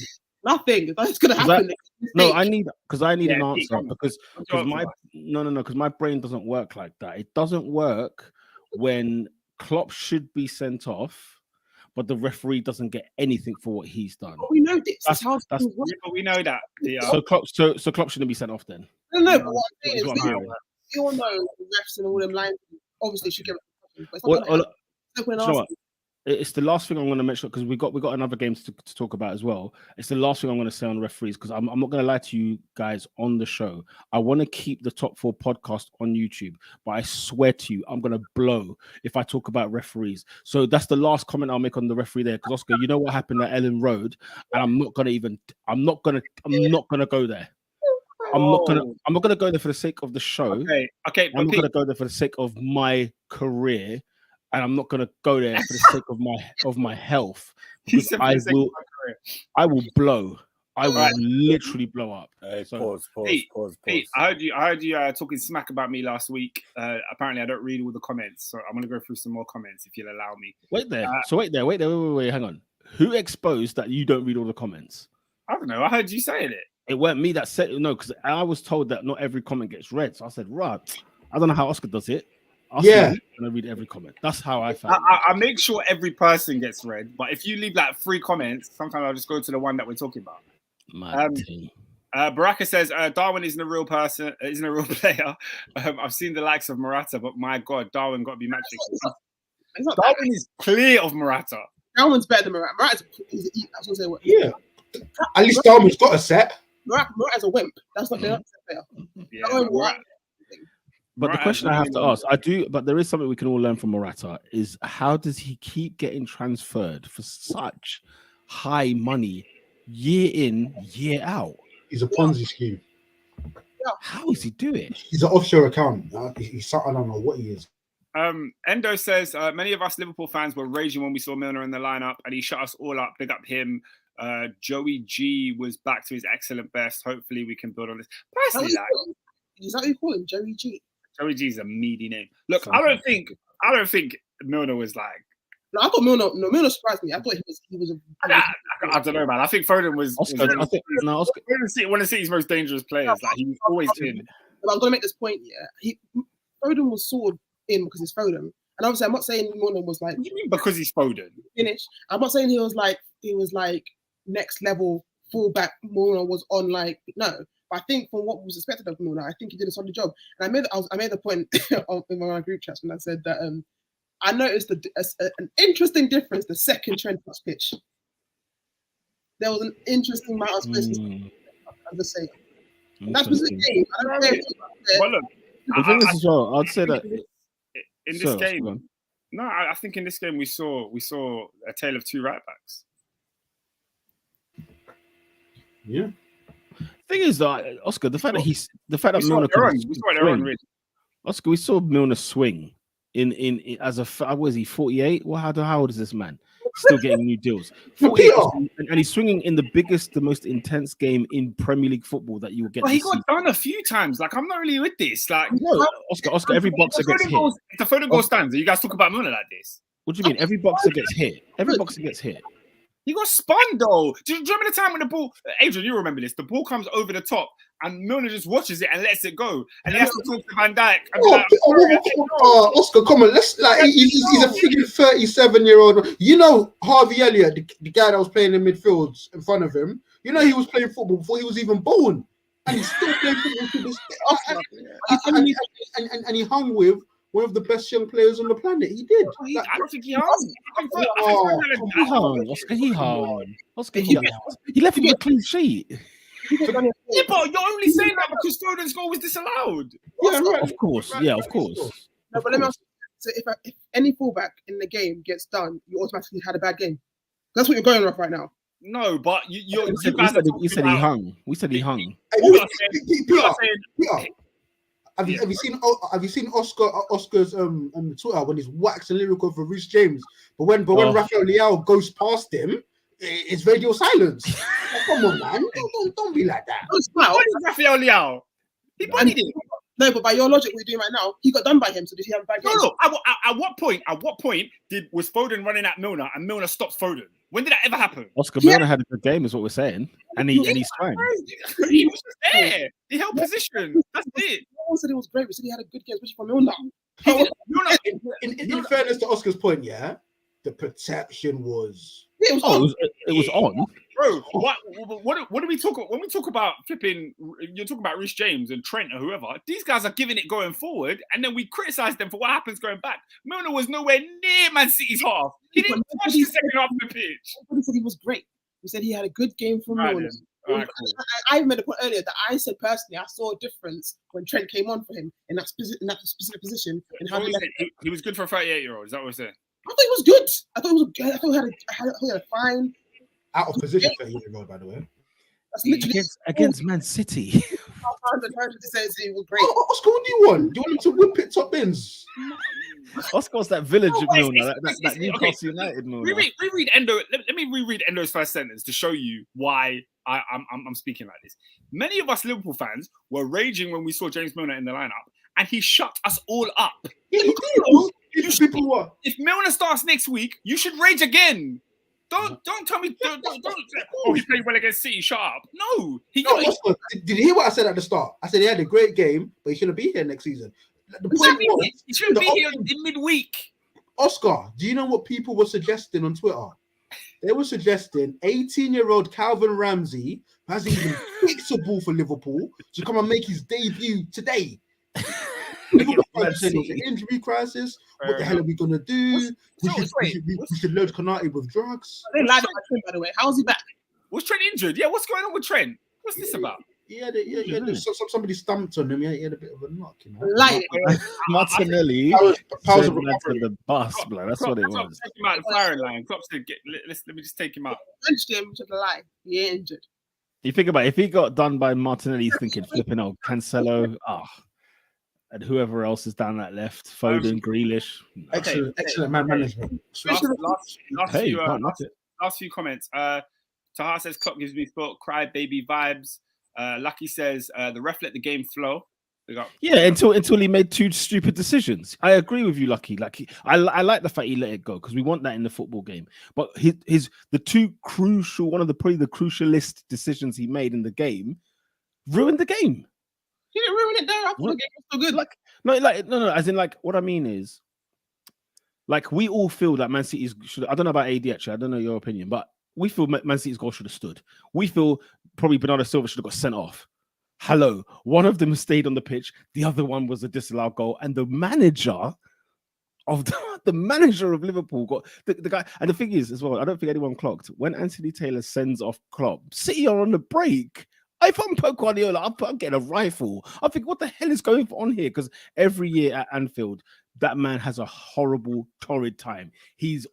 Nothing. That's going to happen. I need an answer because my brain doesn't work like that. It doesn't work when Klopp should be sent off, but the referee doesn't get anything for what he's done. But we know this. We know that. Yeah. So Klopp shouldn't be sent off then. No. But what I'm saying is, all know the refs and all them lines obviously should get. But it's Well, not well, gonna happen. you know what? It's the last thing I'm going to mention because we got another game to talk about as well. It's the last thing I'm going to say on referees because I'm not going to lie to you guys on the show. I want to keep the Top 4 podcast on YouTube, but I swear to you, I'm going to blow if I talk about referees. So that's the last comment I'll make on the referee there. Because Oscar, you know what happened at Ellen Road, and I'm not going to go there. I'm not gonna go there for the sake of the show. Okay. I'm not gonna go there for the sake of my career. And I'm not gonna go there for the sake of my health. I will blow. I will literally blow up. Pause. Pete, I heard you talking smack about me last week. Apparently, I don't read all the comments, so I'm gonna go through some more comments if you'll allow me. Wait there. Wait. Hang on. Who exposed that you don't read all the comments? I don't know. I heard you saying it. It weren't me that said no, because I was told that not every comment gets read. So I said, right. I don't know how Oscar does it. I'm gonna read every comment. That's how I found it. I make sure every person gets read, but if you leave like 3 comments, sometimes I'll just go to the one that we're talking about. Baraka says Darwin isn't a real person, isn't a real player. I've seen the likes of Morata, but my God, Darwin got to be matching. Darwin is clear of Morata. Darwin's better than Morata. I was gonna say what? Yeah, at least Darwin's got a set. Morata's a wimp. That's not fair. Yeah, But the question I have to ask, but there is something we can all learn from Morata, is how does he keep getting transferred for such high money year in, year out? He's a Ponzi scheme. How is he doing it? He's an offshore account. I don't know what he is. Endo says, many of us Liverpool fans were raging when we saw Milner in the lineup and he shut us all up. Big up him. Joey G was back to his excellent best. Hopefully we can build on this. Personally, is that who you call him? Joey G? Joey G is a meaty name. Look, I don't think Milner was like. No, I thought Milner surprised me. I thought he was I don't know, man. I think Foden was Oscar. one of City's most dangerous players. Like he was always in. I'm going to make this point. Yeah, Foden was sort of in because he's Foden, and obviously I'm not saying Milner was like. What do you mean because he's Foden? Finish. I'm not saying he was like next level fullback. Milner was on like no. But I think from what was expected of Milner, I think he did a solid job. And I made the point in my group chats when I said that I noticed an interesting difference the second Trent touch pitch. There was an interesting amount of space. I'm just saying. That was the game. I don't care. Well, look, the thing is as well, I'd say that in this game. No, I think in this game we saw a tale of 2 right backs. Yeah. Thing is that Oscar, the fact that Milner Oscar, we saw Milner swing in as was he 48? Well, how old is this man? Still getting new deals. 48, and he's swinging in the most intense game in Premier League football that you will get. But he got done a few times. Like I'm not really with this. Like no, Oscar, every boxer gets hit. If the Foden goal stands, you guys talk about Milner like this. What do you mean? Every boxer gets hit. Every boxer gets hit. He got spun though. Do you remember the time when the ball, Adrian, you remember this? The ball comes over the top and Milner just watches it and lets it go. And he has to talk to Van Dijk. Oscar, come on, let's he's a freaking 37-year-old. You know Harvey Elliott, the guy that was playing in midfield in front of him. You know he was playing football before he was even born. And he's still playing football to this day. And he hung with one of the best young players on the planet. He did. I don't think he hung. He hung. He left him with a clean sheet. Yeah, but you're only saying that because Foden's goal was disallowed. Yeah, right. Of course. No, but let me ask you, so if any fullback in the game gets done, you automatically had a bad game. That's what you're going off right now. No, but you said he hung. We said he hung. Have you seen Oscar's Twitter when he's waxing lyrical for Reece James? But when Rafael Leao goes past him, it's radio silence. Come on, man! Don't be like that. What is Rafael Leao? He bodied him. No, but by your logic, what you're doing right now, he got done by him. So did he have a bad game? No. At what point was Foden running at Milner and Milner stopped Foden? When did that ever happen? Oscar Milner had a good game, is what we're saying, and he's fine. He was just there. He held position. That's it. No one said it was great. We said he had a good game, especially for Milner. In fairness to Oscar's point, yeah, the perception was. Yeah, it was on. Bro, what do we talk when we talk about flipping? You're talking about Reece James and Trent or whoever. These guys are giving it going forward, and then we criticize them for what happens going back. Milner was nowhere near Man City's half. He didn't touch the second half of the pitch. Everybody said he was great. We said he had a good game from Milner. Right, cool. I made a point earlier that I said personally I saw a difference when Trent came on for him in that specific position. And how he was good for a 38-year-old. Is that what we're saying? I thought he was good. I thought he had a fine. Out of position 38-year-old, by the way. That's literally against Man City. says he was great. Oscar, what do you want? Do you want him to whip it top bins? Oscar's that village Milner, that Newcastle United Milner. Reread Endo. Let me reread Endo's first sentence to show you why I'm speaking like this. Many of us Liverpool fans were raging when we saw James Milner in the lineup, and he shut us all up. Yeah, if Milner starts next week, you should rage again. Don't tell me. Don't. Oh, he played well against City. Shut up. No. Oscar, did you hear what I said at the start? I said he had a great game, but he shouldn't be here next season. The point was, he shouldn't be here in midweek. Oscar, do you know what people were suggesting on Twitter? They were suggesting 18-year-old Calvin Ramsey, who hasn't even kicked a ball for Liverpool, to come and make his debut today. Liverpool fans saying it was an injury crisis. What the hell are we gonna do? We should load Konate with drugs. They lied about Trent, by the way. How is he back? Was Trent injured? Yeah, what's going on with Trent? What's this about? Yeah. Somebody stumped on him. He had a bit of a knock, you know. Martinelli Powers the bus, bro. That's what it was. Take him out of the firing line. Klopp said, let me just take him out. Benched him to the lie. He ain't injured. You think about it, if he got done by Martinelli, he's thinking flipping out Cancelo, and whoever else is down that left, Foden, Grealish. Excellent man management. Last few comments. Taha says Klopp gives me sport cry baby vibes. Lucky says the ref let the game flow. Until he made two stupid decisions. I agree with you, Lucky. I like the fact he let it go because we want that in the football game. But the two crucial, probably the crucialist decisions he made in the game ruined the game. He didn't ruin it though. I thought the game was still good. No. As in, what I mean is, we all feel that Man City should. I don't know about AD actually. I don't know your opinion, but we feel Man City's goal should have stood. We feel probably Bernardo Silva should have got sent off. Hello, one of them stayed on the pitch. The other one was a disallowed goal, and the manager of Liverpool got the guy. And the thing is, as well, I don't think anyone clocked when Anthony Taylor sends off Klopp. City are on the break. If I'm Pep Guardiola, I'm getting a rifle. I think, what the hell is going on here? Because every year at Anfield, that man has a horrible, torrid time. He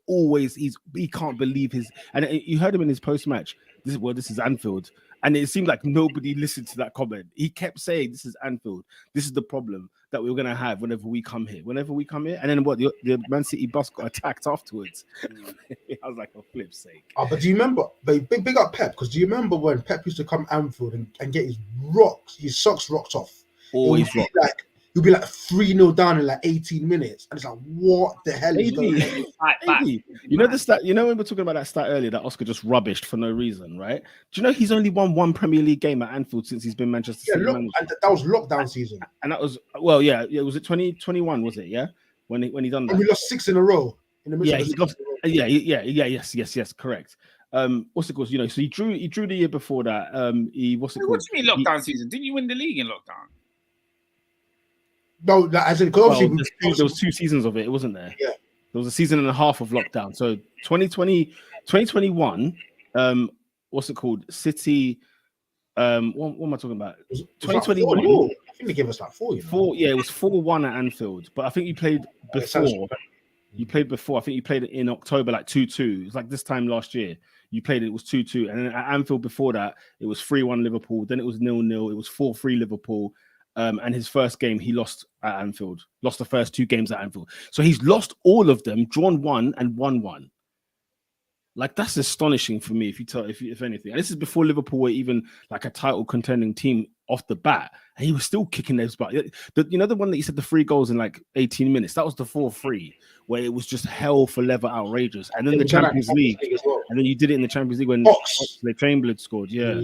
can't believe and you heard him in his post-match. This is Anfield. And it seemed like nobody listened to that comment. He kept saying, this is Anfield. This is the problem that we're going to have whenever we come here. And then what? The Man City bus got attacked afterwards. I was like, for flip's sake. But do you remember? Big up Pep, because do you remember when Pep used to come Anfield and get his socks rocked off? Always rocked. He'll be like 3-0 down in 18 minutes. And it's like, what the hell is going on? You know the stat, when we were talking about that stat earlier that Oscar just rubbished for no reason, right? Do you know he's only won one Premier League game at Anfield since he's been Manchester City manager? And that was lockdown season. And that was, was it 2021, was it, yeah? When he done that. And we lost 6 in a row. Yes, correct. What's it called? So he drew the year before that. What do you mean lockdown season? Didn't you win the league in lockdown? No, as in, because obviously there was 2 seasons of it, wasn't there? Yeah. There was a season and a half of lockdown. So 2021, what's it called? City, what am I talking about? 2021. I think they gave us 4. 4, yeah, it was 4-1 at Anfield. But I think you played before. I think you played it in October, 2-2. It's like this time last year. You played it was 2-2. And then at Anfield before that, it was 3-1 Liverpool. Then it was 0-0. It was 4-3 Liverpool. And his first game, he lost at Anfield. Lost the first 2 games at Anfield. So he's lost all of them, drawn 1 and won 1. That's astonishing for me, if anything. And this is before Liverpool were even a title contending team off the bat. And he was still kicking those butt. The one that you said the 3 goals in 18 minutes, that was the 4-3, where it was just hell for leather outrageous. And then the Champions League. And then you did it in the Champions League when Oxlade-Chamberlain scored. Yeah.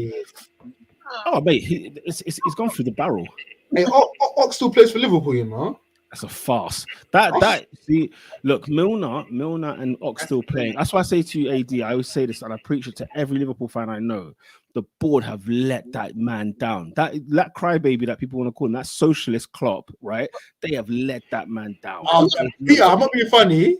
Oh, mate, he's gone through the barrel. Hey, Ox still plays for Liverpool, you know? That's a farce. That see, look, Milner and Ox still playing. That's why I say to you, AD, I always say this, and I preach it to every Liverpool fan I know. The board have let that man down. That crybaby that people want to call him, that socialist Klopp, right? They have let that man down. Peter, I'm not being funny.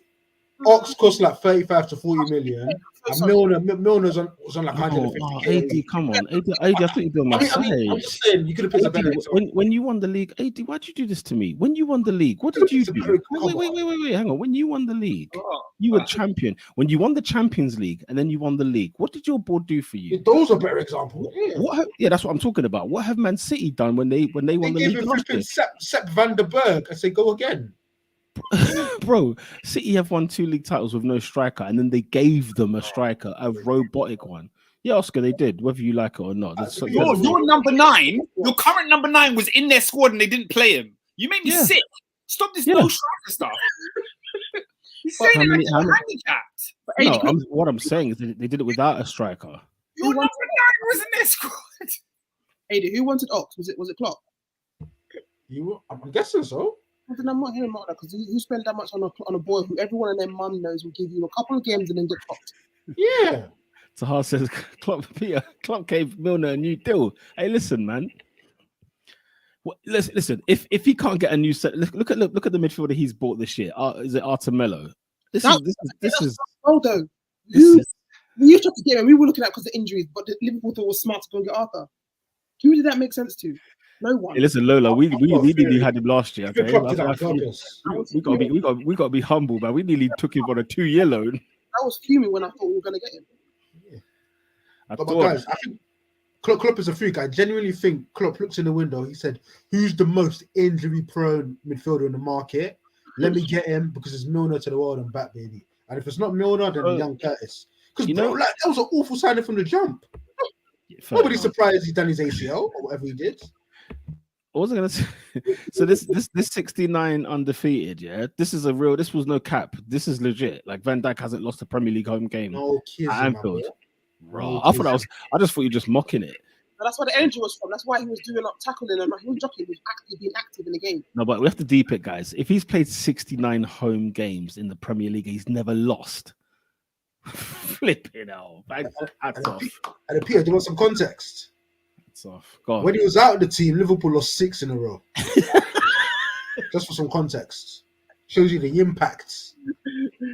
Ox cost like 35 to 40 million. And Milner's was on like 150. AD, come on. AD, I thought you'd be on my side. I'm just saying, you could have picked a better. When you won the league, AD, why'd you do this to me? When you won the league, what did you do? Wait, hang on. When you won the league, you were champion. When you won the Champions League and then you won the league, what did your board do for you? Those are better examples. Yeah, that's what I'm talking about. What have Man City done when they won the league? They gave Sepp van der Berg and say, go again. Bro, City have won 2 league titles with no striker, and then they gave them a striker, a robotic one. Yeah, Oscar, they did, whether you like it or not. Your number 9, your current number 9 was in their squad and they didn't play him. You made me sick. Stop this no striker stuff. You're saying it like handicapped. No, what I'm saying is they did it without a striker. Your number 9 was in their squad. Ada, who wanted Ox? Was it Klopp? I'm guessing so. I'm not hearing about that because you spend that much on a boy who everyone and their mum knows will give you a couple of games and then get popped. Yeah. Tahar says Klopp gave Milner a new deal. Hey, listen, man. Listen. If he can't get a new set, look at the midfielder he's bought this year. Is it Artemelo? This is. Although you tried to get him, we were looking at because of injuries, but Liverpool thought it was smart to go and get Arthur. Who did that make sense to? No one. Hey, listen, Lola, we nearly had him last year. Okay? We got to be humble, man. We nearly took him on a 2-year loan. I was fuming when I thought we were going to get him. Yeah. But guys, I think Klopp is a freak. I genuinely think Klopp looks in the window. He said, "Who's the most injury-prone midfielder in the market? Let me get him because it's Milner to the world and back, baby. And if it's not Milner, then young Curtis. Because that was an awful signing from the jump. Nobody's surprised he's done his ACL or whatever he did." What was I gonna say? So this 69 undefeated, yeah. This was no cap. This is legit. Like Van Dijk hasn't lost a Premier League home game at Anfield. I just thought you were just mocking it. But that's where the energy was from. That's why he was doing up tackling and he was jockeying. He was being active in the game. No, but we have to deep it, guys. If he's played 69 home games in the Premier League, he's never lost. Flipping hell. Hats off. And Peter, do you want some context? Off. Go on. When he was out of the team, Liverpool lost 6 in a row. Just for some context. Shows you the impact.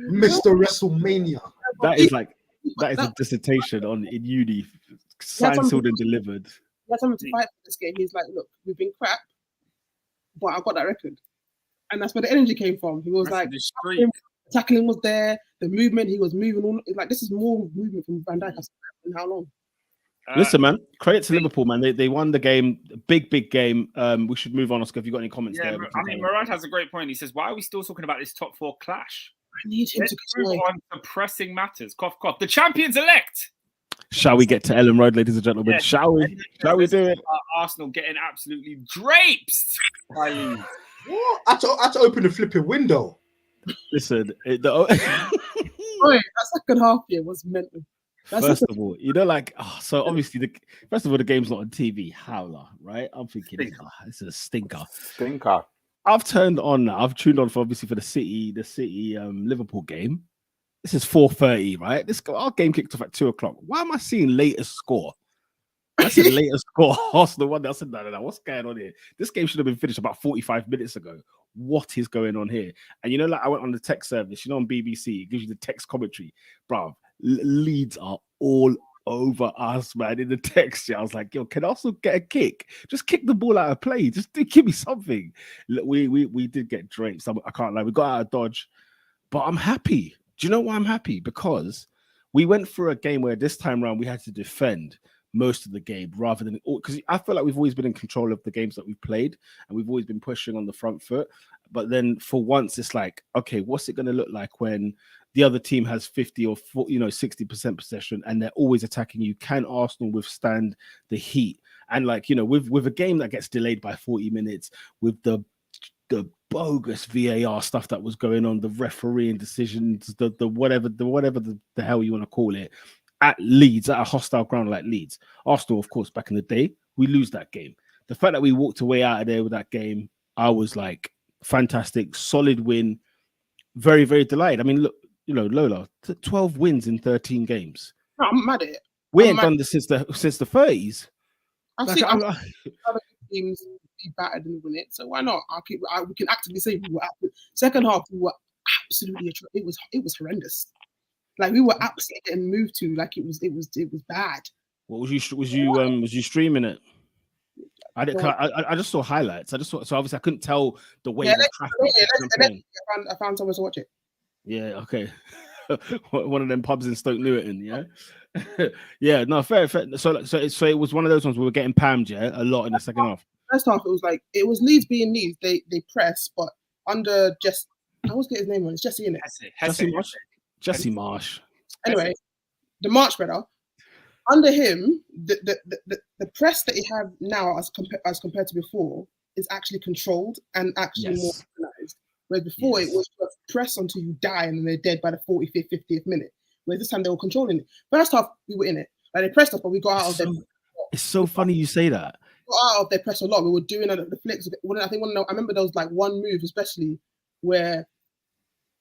Mr. WrestleMania. That is a dissertation in uni. Signed, sealed, and delivered. He had something to fight for this game. He's like, look, we've been crap, but I got that record. And that's where the energy came from. He was like, tackling was there, the movement, he was moving on. Like, this is more movement from Van Dijk in how long? Listen, man, credit to Liverpool, man. They won the game, big game. We should move on, Oscar. Have you got any comments there? I mean, Murad has a great point. He says, why are we still talking about this top 4 clash? I need him to move on to pressing matters. Cough, cough. The champions elect. Shall we get to Ellen Road, ladies and gentlemen? Yeah. Shall we? Shall we do it? Arsenal getting absolutely draped by Leeds. What? I had to open the flipping window. Listen, that second half here was mental. First of all, so obviously, the game's not on TV. Howler, right? I'm thinking it's a stinker. I've tuned on for the City Liverpool game. This is 4:30, right? Our game kicked off at 2:00. Why am I seeing latest score? I said latest score. Arsenal won. I said no. What's going on here? This game should have been finished about 45 minutes ago. What is going on here? And I went on the text service. On BBC, it gives you the text commentary, bro. Leeds are all over us, man. In the text, I was like, "Yo, can Arsenal get a kick? Just kick the ball out of play. Just give me something." Look, we did get draped. I can't lie. We got out of dodge, but I'm happy. Do you know why I'm happy? Because we went through a game where this time around we had to defend most of the game rather than because I feel like we've always been in control of the games that we've played and we've always been pushing on the front foot. But then for once, it's like, okay, what's it going to look like when the other team has 50 or 60% possession and they're always attacking you? Can Arsenal withstand the heat? And with a game that gets delayed by 40 minutes, with the bogus VAR stuff that was going on, the refereeing decisions, the whatever the hell you want to call it, at Leeds, at a hostile ground like Leeds. Arsenal, of course, back in the day, we lose that game. The fact that we walked away out of there with that game, I was like, fantastic, solid win. Very, very delighted. I mean, look, Lola, 12 wins in 13 games. No, I'm mad at it. We ain't done this since the 30s. I've seen other teams be battered and win it, so why not? We can actively say we were second half. We were absolutely it was horrendous. Like we were absolutely getting moved to. Like it was bad. What was you streaming it? I just saw highlights. So obviously I couldn't tell the way. I found somewhere to watch it. Yeah, okay. One of them pubs in Stoke Newton, yeah. Yeah, no, fair. So it was one of those ones we were getting pammed, a lot in the second half. First half, it was Leeds being Leeds. They press, but under I always get his name on. It's Jesse, innit? Jesse Marsh. Anyway, the March better. Under him, the press that he have now as compared to before is actually controlled and actually more organized. Whereas before it was just press until you die and then they're dead by the 45th, 50th minute. Whereas this time they were controlling it. First half we were in it. Like they pressed us, but we got out of them. It's so funny you say that. We got out of their press a lot. We were doing the flicks. I remember there was like one move especially where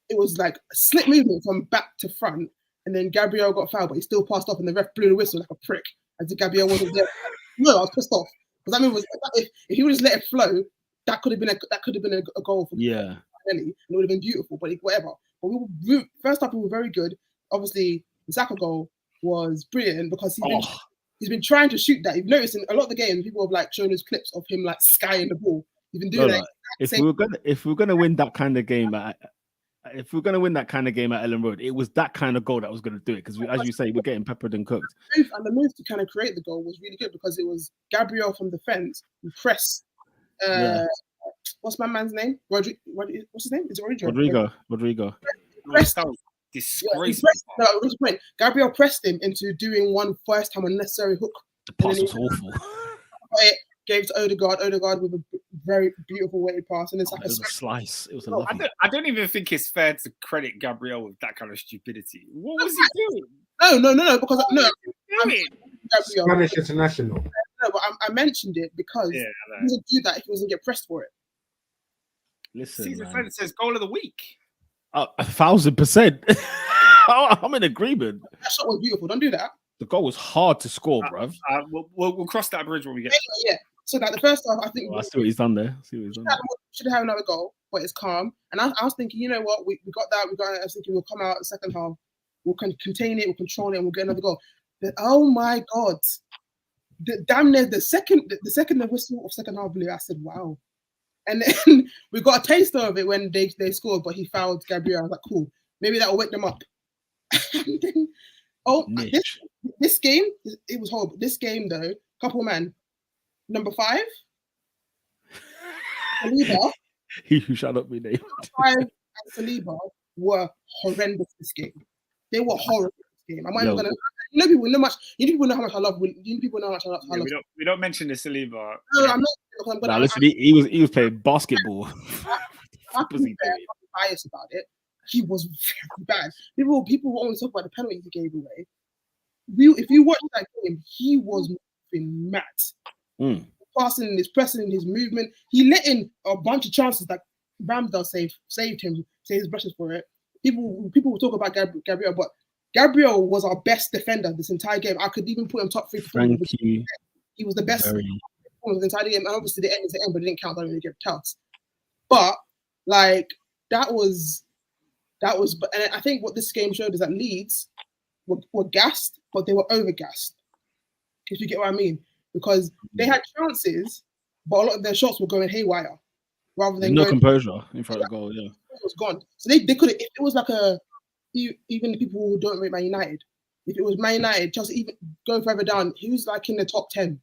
it was like a slip movement from back to front. And then Gabriel got fouled, but he still passed off, and the ref blew the whistle like a prick, as if Gabriel wasn't there. No, I was pissed off because if he would just let it flow, that could have been a goal for Kelly, and it would have been beautiful. But whatever. But first half we were very good. Obviously, the Saka goal was brilliant because he's been trying to shoot that. You've noticed in a lot of the games, people have like shown us clips of him like skying the ball. He's been doing that. If we're gonna win that kind of game if we're going to win that kind of game at Ellen Road, it was that kind of goal that was going to do it. Because, as you say, we're getting peppered and cooked. And the move to kind of create the goal was really good because it was Gabriel from defence who pressed. What's my man's name? What's his name? Is it Rodrigo. Disgraceful. Gabriel pressed him into doing one first time unnecessary hook. The pass was awful. Gave to Odegaard with a very beautiful weighted pass, and it's like a slice. It was I don't even think it's fair to credit Gabriel with that kind of stupidity. What was he doing? No, because Spanish international. No, but I mentioned it because he doesn't do that if he doesn't get pressed for it. Listen, Season friend says goal of the week. 1,000%. I'm in agreement. That shot was beautiful. Don't do that. The goal was hard to score, bruv. We'll cross that bridge when we get. Yeah. So like the first half, I think I see what he's done there. Should have another goal, but it's calm. And I was thinking, you know what, we got that. I was thinking we'll come out the second half, we'll contain it, we'll control it, and we'll get another goal. But oh my god, damn near the second the whistle of second half blew, I said wow. And then we got a taster of it when they scored, but he fouled Gabriel. I was like, cool, maybe that will wake them up. This game, it was horrible. This game though, couple man. Number 5, Saliba. He who shall not be named. 5 and Saliba were horrendous this game. They were horrible this game. I'm not even gonna. People know much. People know how much I love. People know how much I love. We don't mention the Saliba. No, I'm not. Listen, he was playing basketball. I'm biased about it. He was very bad. People always talk about the penalty he gave away. If you watch that game, he was mad. Passing, his pressing, his movement. He let in a bunch of chances that Ramsdale saved him, saved his brushes for it. People will talk about Gabriel, but Gabriel was our best defender this entire game. I could even put him top 3. Thank you. He was the best performer the entire game. And obviously the end is the end, but it didn't count. I don't really give counts. But like that was. And I think what this game showed is that Leeds were gassed, but they were over-gassed. If you get what I mean. Because they had chances, but a lot of their shots were going haywire. Rather than composure in front of the goal, It was gone. So they could have, if it was like even the people who don't rate Man United, if it was Man United, just even go further down, who's like in the top 10?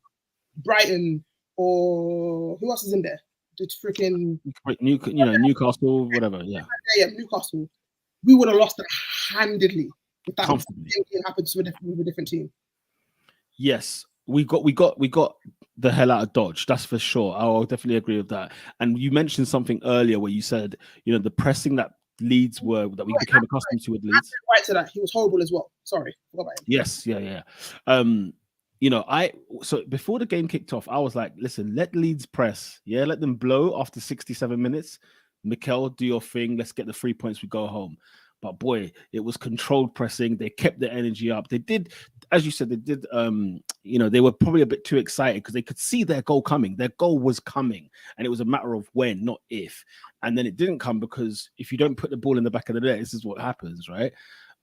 Brighton, or who else is in there? The freaking Newcastle, whatever, Yeah, Newcastle. We would have lost it handedly if that happened with a different team. Yes. We got the hell out of Dodge. That's for sure. I'll definitely agree with that. And you mentioned something earlier where you said, the pressing that Leeds were that we became accustomed to with Leeds. Right to that, he was horrible as well. Sorry, forgot about him. Yes, yeah. So before the game kicked off, I was like, listen, let Leeds press. Yeah, let them blow after 67 minutes. Mikel, do your thing. Let's get the 3 points. We go home. But boy, it was controlled pressing. They kept the energy up. They did, as you said, they did. They were probably a bit too excited because they could see their goal coming. Their goal was coming, and it was a matter of when, not if. And then it didn't come because if you don't put the ball in the back of the net, this is what happens, right?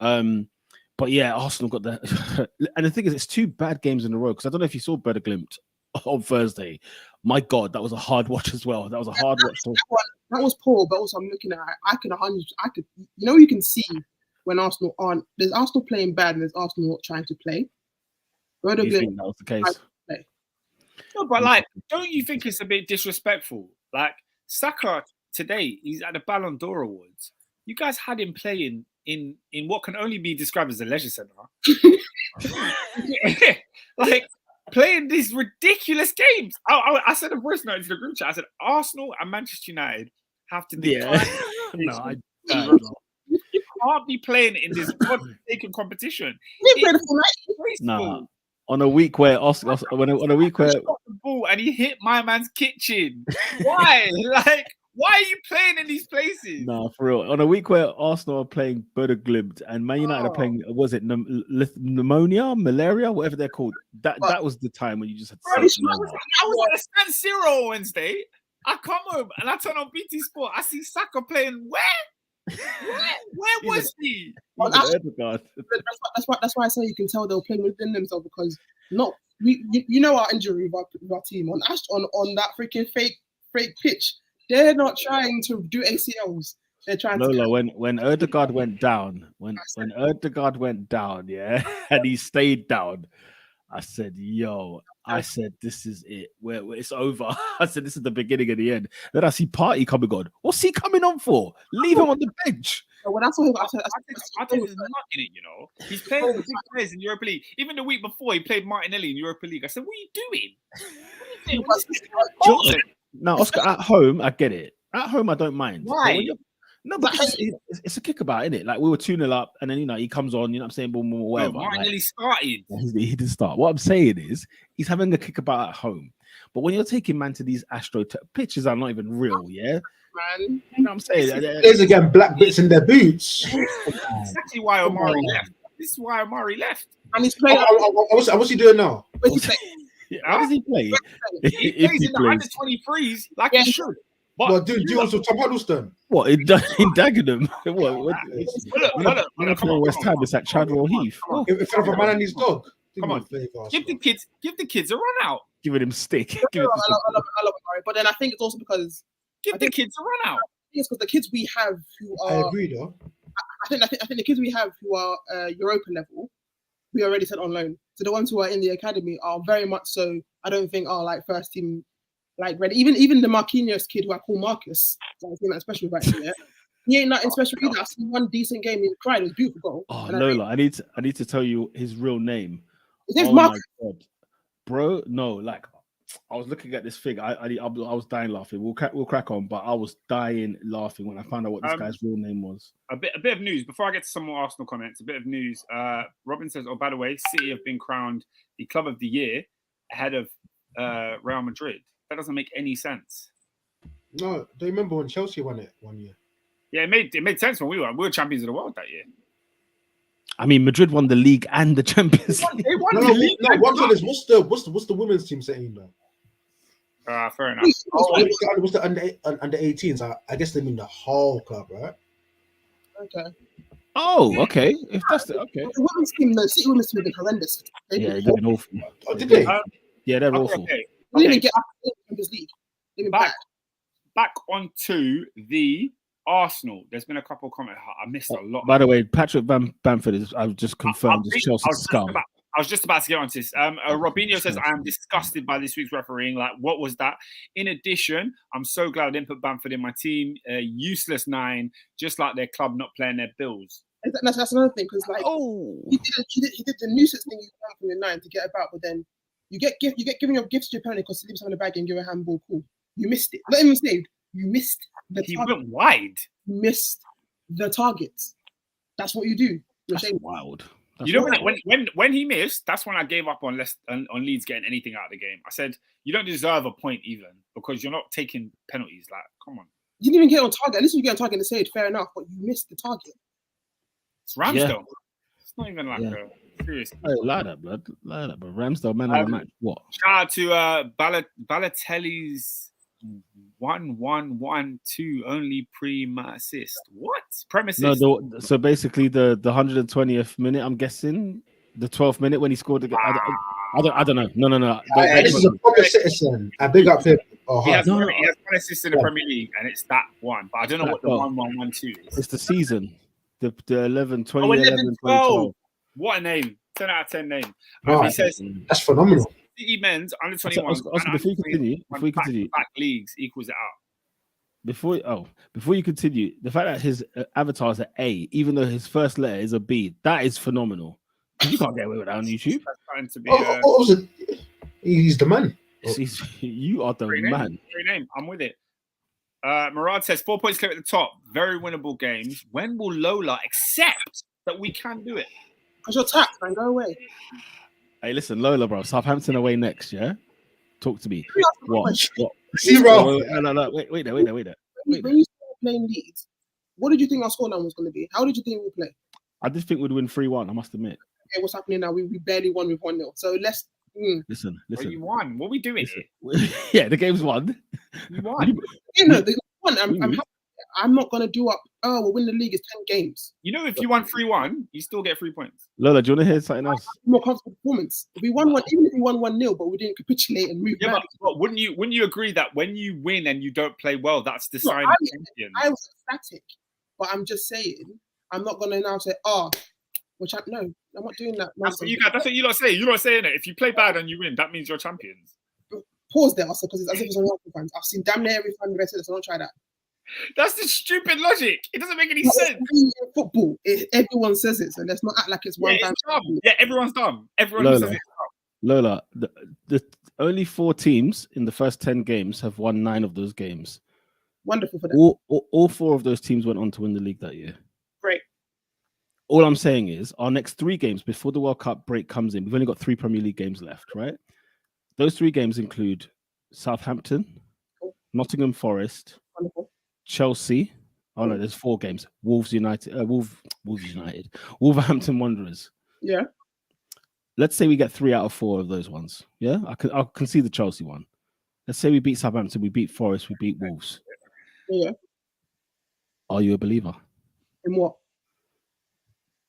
But yeah, Arsenal got the. And the thing is, it's 2 bad games in a row because I don't know if you saw Better Glimpse on Thursday. My God, that was a hard watch as well. That was a hard watch. That was poor, but also I'm looking at it. You can see when Arsenal aren't. There's Arsenal playing bad and there's Arsenal not trying to play. Do you think that was the case? No, but like, don't you think it's a bit disrespectful? Like Saka today, he's at the Ballon d'Or Awards. You guys had him playing in what can only be described as a leisure centre. Like playing these ridiculous games. I said a voice note to the group chat. I said Arsenal and Manchester United have to decline. You can't be playing in this God-taken competition. Nah. On a week where the ball and he hit my man's kitchen. Why? Like, why are you playing in these places? No, for real. On a week where Arsenal are playing Bodo Glimt and Man United are playing, was it pneumonia, malaria, whatever they're called? That was the time when you just had to I was at a San Siro on Wednesday. I come home and I turn on BT Sport. I see Saka playing where? Where was he? Well, that's why I say you can tell they were playing within themselves because our injury with our team on that freaking fake pitch. They're not trying to do ACLs. They're trying to. When Ødegaard went down, when Ødegaard went down, yeah, and he stayed down, I said, this is it. Where it's over. I said, this is the beginning of the end. Then I see Partey coming on. What's he coming on for? Leave him on the bench. When I saw him, I think he's not in it, you know. He's playing with big players in Europa League. Even the week before, he played Martinelli in Europa League. I said, what are you doing? Now, Oscar, at home, I get it. At home, I don't mind. Why? Because it's a kick-about, isn't it? Like, we were 2-0 up, and then, he comes on, you know what I'm saying, boom, whatever. No, Martinelli started. He didn't start. What I'm saying is, he's having a kick-about at home. But when you're taking man to these pitches are not even real, yeah? Man. You know what I'm saying? There's again black bits in their boots. That's exactly why Omari left. This is why Omari left. And he's playing. What's he doing now? How does he play? He plays in the under-23s like he should. But do you also Tom Huddleston? What in Dagenham? What? West Ham is at Chadwell Heath. In front of a man and his dog. Come on, give the kids a run out. Giving him stick. I love Omari, but then I think it's also because give the kids a run out. It's because the kids we have who are. I agree, though. I think the kids we have who are Europa level, we already sent on loan. So the ones who are in the academy are very much so. I don't think are like first team, like ready. Even the Marquinhos kid who I call Marcus, like he's not special right here. He ain't nothing special either. I seen one decent game. He cried. It was a beautiful goal. Oh, Lola, I need to tell you his real name. His name's Marcus. My God. Bro, no, like I was looking at this thing. I was dying laughing. We'll crack on, but I was dying laughing when I found out what this guy's real name was. A bit of news before I get to some more Arsenal comments. A bit of news. Robin says, "Oh, by the way, City have been crowned the club of the year ahead of Real Madrid." That doesn't make any sense. No, do you remember when Chelsea won it one year? Yeah, it made sense when we were champions of the world that year. I mean, Madrid won the league and the Champions League. They won the league. No, what's the women's team saying though? Fair enough. What's the under 18s? I guess they mean the whole club, right? Okay. Oh, okay. If that's okay. The women's team, the City women's team, have been horrendous. Yeah, they've been awful. Oh, did they? Yeah, they're awful. Okay. They didn't even get up to the Champions League. They've been bad. Back onto the Arsenal. There's been a couple of comments. I missed a lot. By the way, Patrick Bamford is. I've just confirmed is Chelsea's scum. I was just about to get onto this. Robinho says, I am disgusted by this week's refereeing. Like, what was that? In addition, I'm so glad I didn't put Bamford in my team. Useless 9, just like their club not playing their bills. That's another thing, because like he did the nuisance thing from the 9 to get about, but then you get giving your gifts to your opponent because he leaves something in the bag and give a handball. Cool. You missed it. Not even saved. You missed the target. He went wide. You missed the targets. That's what you do. That's wild. You know, when he missed, that's when I gave up on Leeds getting anything out of the game. I said, you don't deserve a point even because you're not taking penalties. Like, come on. You didn't even get on target. At least you get on target and say it, fair enough, but you missed the target. It's Ramsdale. It's not even like a serious. Hey, lie that, blood. Lie that, bro. Ramsdale, man of the match. What? Shout out to Balotelli's 1-1-1-2 only assist. What? Premises? No, so basically the 120th minute, I'm guessing, the 12th minute when he scored again. I don't know. No. This is a proper citizen. I big up him. He has one assist in the Premier League, and it's that one. But I don't know what the 1-1-1-2 is. It's the season. The 11, 20, 11, 12. What a name. 10 out of 10 name. He says, that's phenomenal. City men's under 21 before you continue, back leagues equals it out. Before you continue, the fact that his avatar is an A, even though his first letter is a B, that is phenomenal. You can't get away with that on YouTube. That's trying to be, he's the man. You are the man. Great name. I'm with it. Murad says 4 points clear at the top. Very winnable games. When will Lola accept that we can do it? Because you're tapped, man. Go away. Hey, listen, Lola, bro. Southampton away next, yeah? Talk to me. What? See, bro. No. Wait there. When you started playing Leeds, what did you think our scoreline was going to be? How did you think we'd play? I did think we'd win 3-1, I must admit. Okay, what's happening now? We barely won with 1-0. So let's... Listen. Well, you won. What are we doing here? Yeah, the game's won. You won. They won. I'm happy. I'm not going to do up, we'll win the league. It's 10 games. You know, if you won 3-1, you still get 3 points. Lola, do you want to hear something else? More comfortable performance. If we won one, even if we won 1-0, but we didn't capitulate and move back. But wouldn't you agree that when you win and you don't play well, that's the sign of champion? I was ecstatic, but I'm just saying, I'm not going to now say, no, I'm not doing that. That's what you lot say. You're not saying it. If you play bad and you win, that means you're champions. Pause there also, because it's as if it's on Liverpool fans. I've seen damn near every fan the rest of it, so don't try that. That's the stupid logic. It doesn't make any sense. Football, everyone says it, so let's not act like it's one fan. Yeah, everyone's dumb. Everyone says it. Lola, the only 4 teams in the first 10 games have won 9 of those games. Wonderful for them. All 4 of those teams went on to win the league that year. Great. All I'm saying is our next 3 games before the World Cup break comes in, we've only got 3 Premier League games left, right? Those 3 games include Southampton, Nottingham Forest, wonderful, Chelsea. Oh no, there's 4 games. Wolves United, Wolverhampton Wanderers. Yeah. Let's say we get 3 out of 4 of those ones. Yeah, I'll concede the Chelsea one. Let's say we beat Southampton, we beat Forest, we beat Wolves. Yeah. Are you a believer? In what?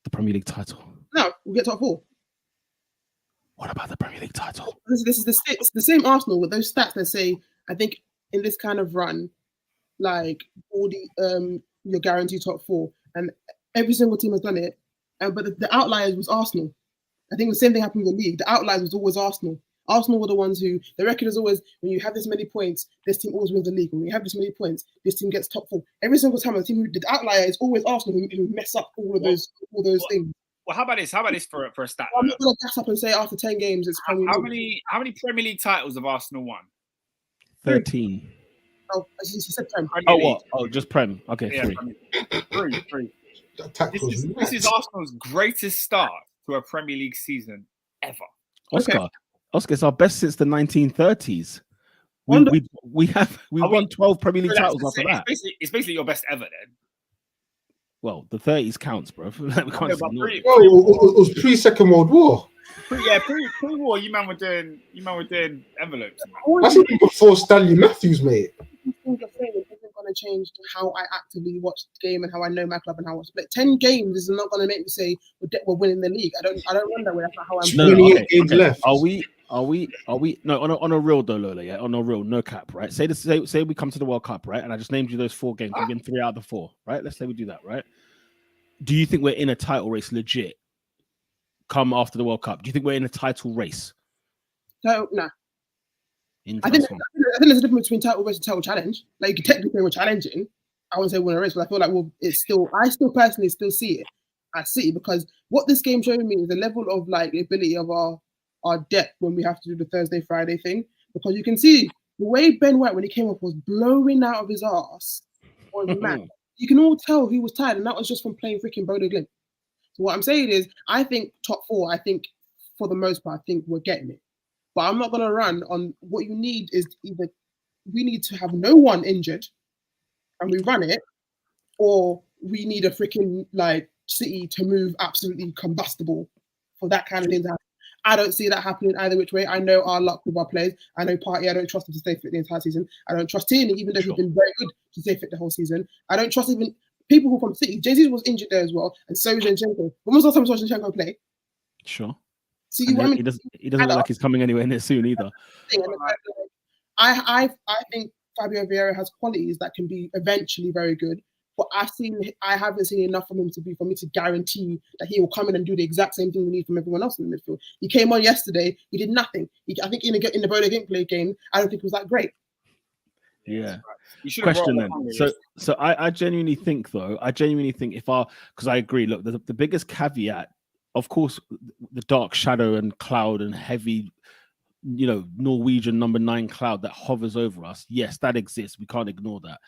The Premier League title. No, we'll get top 4. What about the Premier League title? This is the same Arsenal with those stats that say, I think in this kind of run, like all the your guaranteed top 4, and every single team has done it. But the outliers was Arsenal. I think the same thing happened with the league. The outliers was always Arsenal. Arsenal were the ones who, the record is always, when you have this many points, this team always wins the league. When you have this many points, this team gets top 4. Every single time, the outlier is always Arsenal who mess up all those things. Well, how about this? How about this for a stat? I'm not going to gas up and say after 10 games, it's how many Premier League titles have Arsenal won? 13. Oh, he said Prem. Oh, what? Oh, just Prem. Okay, yeah, 3. This is Arsenal's greatest start to a Premier League season ever. Oscar, it's our best since the 1930s. We won 12 Premier League titles after that. It's basically your best ever then. Well, the 30s counts, bro. It was pre-Second World War. Pre-war, you man were doing envelopes. That's even before Stanley Matthews, mate. Things are saying it isn't going to change how I actively watch the game and how I know my club and how I watch. But 10 games is not going to make me say we're winning the league. I don't run that way. That's not how I'm. 28 games left. Are we? No, on a real though, Lola. Yeah, on a real, no cap, right? Say we come to the World Cup, right? And I just named you those 4 games. We win 3 out of the 4, right? Let's say we do that, right? Do you think we're in a title race legit? Come after the World Cup, do you think we're in a title race? No. I think there's a difference between title race and title challenge. Like, you can technically say we're challenging. I wouldn't say we're in a race, but I feel like I still personally see it. I see it because what this game showed me is the level of like the ability of our depth when we have to do the Thursday, Friday thing. Because you can see the way Ben White, when he came up, was blowing out of his ass on the mat. You can all tell he was tired, and that was just from playing freaking Bodo Glimt. So what I'm saying is, I think top 4, I think for the most part, I think we're getting it. But I'm not going to run on what you need is either we need to have no one injured and we run it, or we need a freaking like City to move absolutely combustible for that kind of thing to happen. I don't see that happening either which way. I know our luck with our players. I know Partey, I don't trust him to stay fit the entire season. I don't trust Tierney, even though he's been very good to stay fit the whole season. I don't trust even people who from City. Jesus was injured there as well, and so is Zinchenko. When was the last time we saw Zinchenko play? Sure. See, he doesn't look like he's coming anywhere near soon either. I think Fabio Vieira has qualities that can be eventually very good. But I haven't seen enough from him for me to guarantee that he will come in and do the exact same thing we need from everyone else in the midfield. He came on yesterday, he did nothing. I think in the Bodo Gateway game, I don't think it was that great. Yeah. Question then. So I genuinely think because I agree. Look, the biggest caveat, of course, the dark shadow and cloud and heavy, Norwegian number 9 cloud that hovers over us. Yes, that exists. We can't ignore that.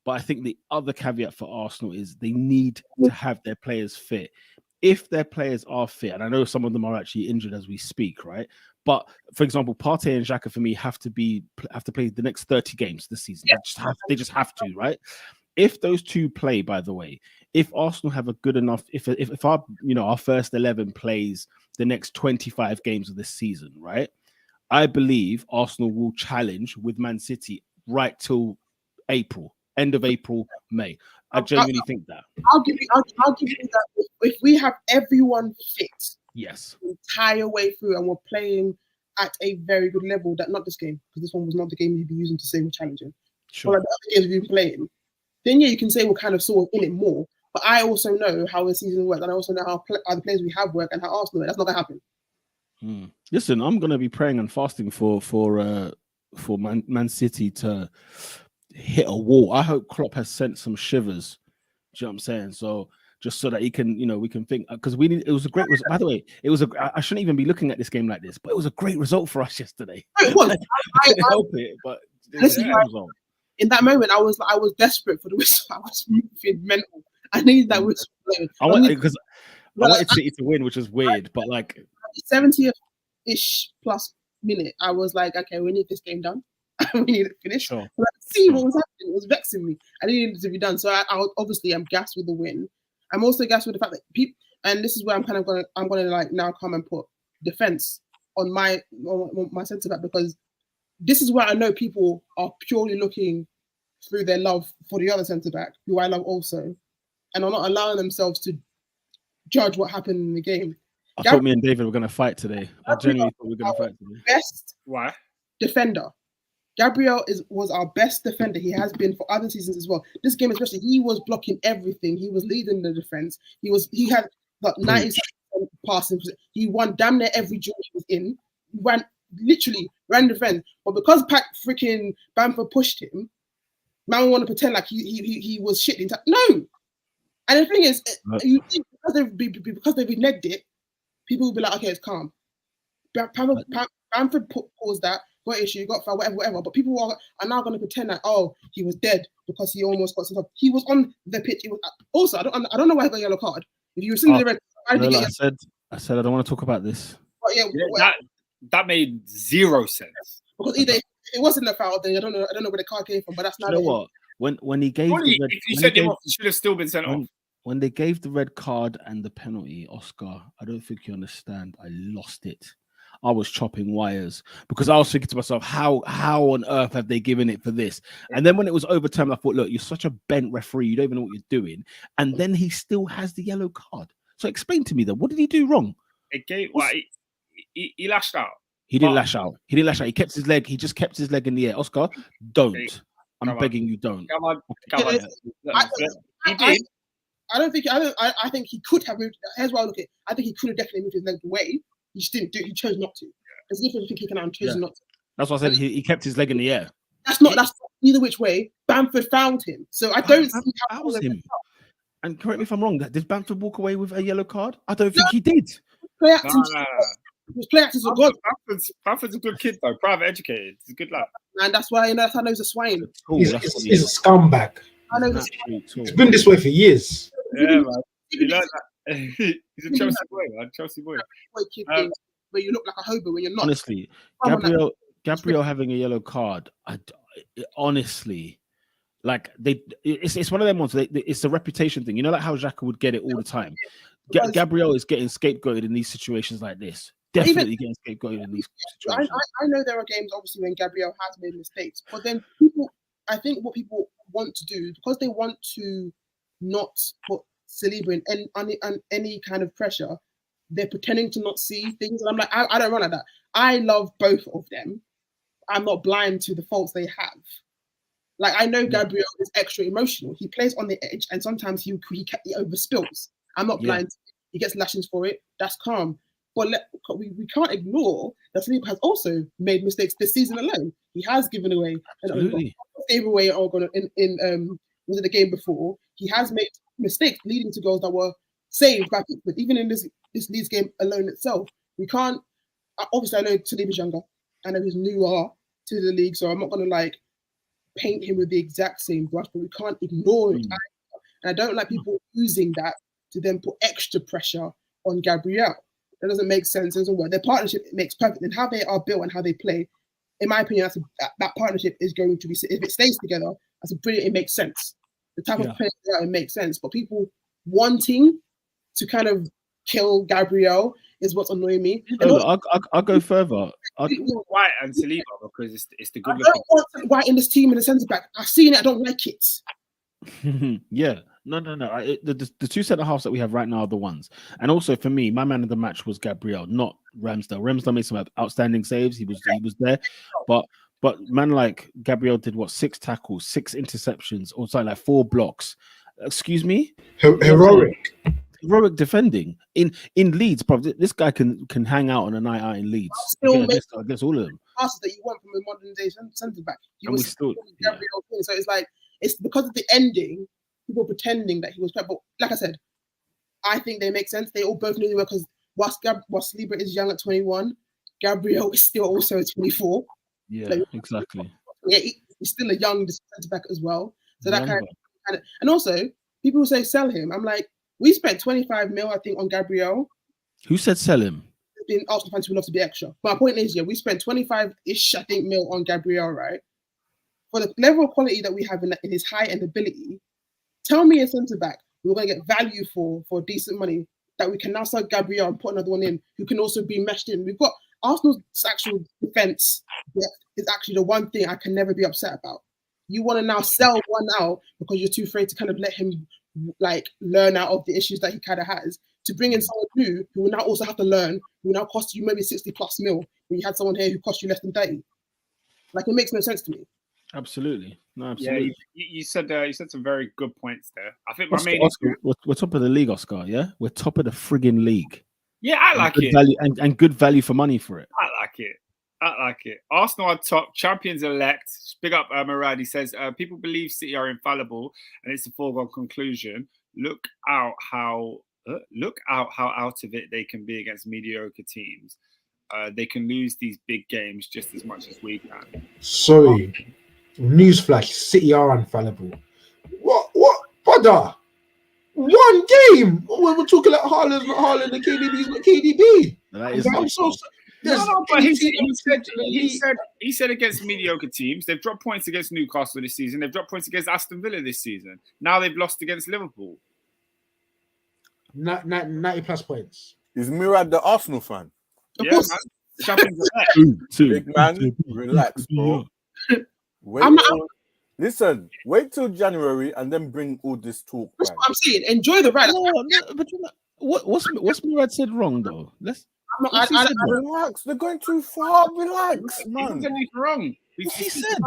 But I think the other caveat for Arsenal is they need to have their players fit. If their players are fit, and I know some of them are actually injured as we speak, right? But for example, Partey and Xhaka for me have to play the next 30 games this season. Yeah. They just have to, right? If those two play, by the way, if Arsenal have a good enough, if our first 11 plays the next 25 games of this season, right? I believe Arsenal will challenge with Man City right till April. End of April, May. I genuinely think that. I'll give you that. If we have everyone fit, yes, the entire way through, and we're playing at a very good level, that not this game, because this one was not the game you'd be using to say we're challenging. Sure. But like the other games we've been playing, then yeah, you can say we're kind of sort of in it more. But I also know how the season works, and I also know how the players we have work and how Arsenal work. That's not gonna happen. Listen, I'm gonna be praying and fasting for Man City to hit a wall. I hope Klopp has sent some shivers. Do you know what I'm saying? So just so that he can, we can think, because it was a great result. By the way, I shouldn't even be looking at this game like this, but it was a great result for us yesterday. It was. I couldn't help it, but listen, in that moment, I was desperate for the whistle. I was moving mental. I needed that whistle. I wanted City to win, which was weird, but like 70th-ish plus minute, I was like, okay, we need this game done. We need it finished. Sure. So see what was happening. It was vexing me. I needed it to be done. So I'm gassed with the win. I'm also gassed with the fact that people, and this is where I'm gonna like now come and put defense on my centre back, because this is where I know people are purely looking through their love for the other centre back, who I love also, and are not allowing themselves to judge what happened in the game. I thought me and David were gonna fight today. I genuinely thought we were gonna fight today. Best defender. Gabriel was our best defender. He has been for other seasons as well. This game especially, he was blocking everything. He was leading the defense. He had like 90% passing. He won damn near every duel he was in. Ran defense. But because freaking Bamford pushed him, man want to pretend like he was shit. No. And the thing is, you think because they've reneged it, people will be like, okay, it's calm. Bamford paused that. Got issue, got foul, whatever. But people are now going to pretend that he was dead because he almost got sent off. He was on the pitch. It was also I don't know why he got a yellow card. If you were seeing the red, I said I don't want to talk about this. But that made zero sense. Because either if it wasn't a foul, then I don't know where the card came from. But that's not. You know what? When he gave the red, if you sent him off, he should have still been sent off. When they gave the red card and the penalty, Oscar, I don't think you understand. I lost it. I was chopping wires because I was thinking to myself, how on earth have they given it for this? And then when it was overturned, I thought, look, you're such a bent referee. You don't even know what you're doing. And then he still has the yellow card. So explain to me then, what did he do wrong? He lashed out. He didn't lash out. He kept his leg. He just kept his leg in the air. Oscar, don't. I'm begging you, don't. Come on. He did. I think he could have moved. Here's why I look at it. I think he could have definitely moved his leg away. He just didn't do it. He chose not to. There's a difference between kicking out and choosing not to. That's what I said. He kept his leg in the air. That's either which way. Bamford found him. So I don't see how that was him. And correct me if I'm wrong. Did Bamford walk away with a yellow card? I don't think he did. Play actors were good. Bamford's a good kid though. Private educated. He's a good lad. And that's why I know he's a swine. He's a scumbag. I know it's been this way for years. Yeah, man. You like that? He's a Chelsea boy, man. Chelsea boy. Where you look like a hobo when you're not. Honestly, Gabriel having a yellow card, honestly, Like it's one of them ones. It's a reputation thing. You know, like how Xhaka would get it all the time. Gabriel is getting scapegoated in these situations like this. Definitely getting scapegoated in these situations. I know there are games, obviously, when Gabriel has made mistakes, but then I think what people want to do, because they want to not put Saliba in any kind of pressure, they're pretending to not see things. And I'm like, I don't run like that. I love both of them. I'm not blind to the faults they have. Like, I know Gabriel is extra emotional. He plays on the edge, and sometimes he overspills. I'm not blind. He gets lashings for it. That's calm. But we can't ignore that Saliba has also made mistakes this season alone. He has given away gave away in was it the game before? He has made mistakes leading to goals that were saved by Pickford. Even in this Leeds game alone itself, we can't. Obviously, I know Saliba's younger. I know he's newer to the league, so I'm not going to paint him with the exact same brush. But we can't ignore it. And I don't like people using that to then put extra pressure on Gabriel. That doesn't make sense. It doesn't work. Their partnership makes perfect. And how they are built and how they play, in my opinion, that partnership is going to be, if it stays together, that's brilliant. It makes sense. The type of player it makes sense. But people wanting to kind of kill Gabriel is what's annoying me. I'll go further. White and Saliba, because it's the good. I don't want White in this team in the centre back. I've seen it. I don't like it. Yeah. No. The two centre halves that we have right now are the ones. And also for me, my man of the match was Gabriel, not Ramsdale. Ramsdale made some outstanding saves. He was there, but man like Gabriel did 6 tackles, 6 interceptions, or something like 4 blocks. Excuse me, heroic defending in Leeds, bro. This guy can hang out on a night out in Leeds against all of them. Passes that you want from a modern day centre back. So it's like it's because of the ending. People pretending that he was crap, but like I said, I think they make sense. They all both knew they were, because whilst Saliba is young at 21, Gabriel is still also 24. Yeah, exactly. Yeah, he's still a young centre back as well. So that kind of, and also people will say sell him. I'm like, we spent 25 mil, I think, on Gabriel. Who said sell him? Arsenal fans who love to be extra. My point is, we spent 25-ish, I think, mil on Gabriel, right? For the level of quality that we have in his height and ability. Tell me a centre back we're going to get value for decent money that we can now sell Gabriel and put another one in who can also be meshed in. We've got Arsenal's actual defence is actually the one thing I can never be upset about. You want to now sell one out because you're too afraid to kind of let him learn out of the issues that he kind of has, to bring in someone new who will now also have to learn, who will now cost you maybe 60+ mil when you had someone here who cost you less than 30. It makes no sense to me. Absolutely. No, absolutely. Yeah, you said some very good points there. I think Oscar, we're top of the league, Oscar. Yeah, we're top of the friggin' league. Yeah, I like it. Value, and good value for money for it. I like it. Arsenal are top, champions elect. Big up Murad. He says people believe City are infallible, and it's a foregone conclusion. Look out how out of it they can be against mediocre teams. They can lose these big games just as much as we can. Sorry. Newsflash, City are infallible. What, brother? One game. We're talking like Haaland's not Haaland, and KDB's not KDB. I'm so sorry. But he said against mediocre teams, they've dropped points against Newcastle this season. They've dropped points against Aston Villa this season. Now they've lost against Liverpool. 90+ points. Is Murad the Arsenal fan? Of course. Man. Champions elect. Big man, relax, bro. Listen, wait till January and then bring all this talk. That's what I'm saying. Enjoy the ride. But what's Murad said wrong though? Relax. They're going too far. Relax, man. He's anything wrong. He said.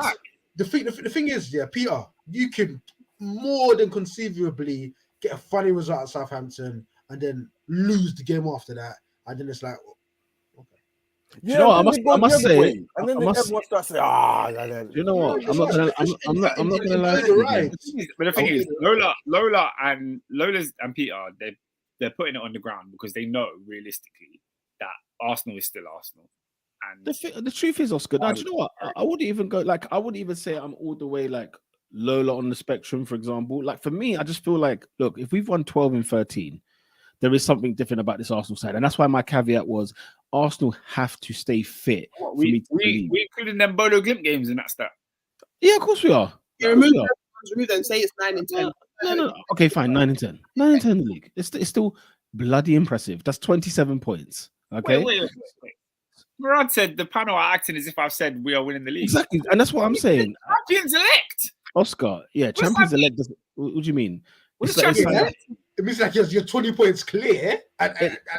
The thing is, Peter, you can more than conceivably get a funny result at Southampton and then lose the game after that, and then it's like. Yeah, you know what? I must say, and then everyone starts saying, you know what? I'm not gonna lie. Right. But the thing is, Lola's and Peter, they're putting it on the ground because they know realistically that Arsenal is still Arsenal. And the truth is, Oscar, now, do you know what? I wouldn't even go I wouldn't even say I'm all the way Lola on the spectrum, for example. For me, I just feel look, if we've won 12 and 13, there is something different about this Arsenal side. And that's why my caveat was Arsenal have to stay fit. We included them Bodo Glimt games in that stat. Yeah, of course we are. You remove remove them, say it's 9 and 10. No. Okay, fine. 9 and 10. 9 and 10 in the league. It's still bloody impressive. That's 27 points. Okay. Wait. Murad said the panel are acting as if I've said we are winning the league. Exactly, and that's what I'm saying. Champions elect. Oscar, yeah, What's champions that elect. What do you mean? What It's is like- champions it's like- elect? It means like you're 20 points clear, and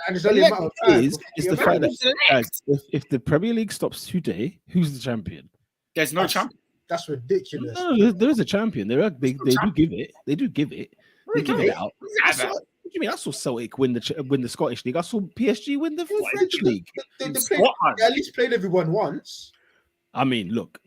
it's only a matter of time. It's the fact that guys, if the Premier League stops today, who's the champion? There's no champion. That's ridiculous. No, there is a champion. They do give it. They do give it. They give it out. What do you mean? I saw Celtic win the Scottish League. I saw PSG win the French League. They at least played everyone once. I mean, look,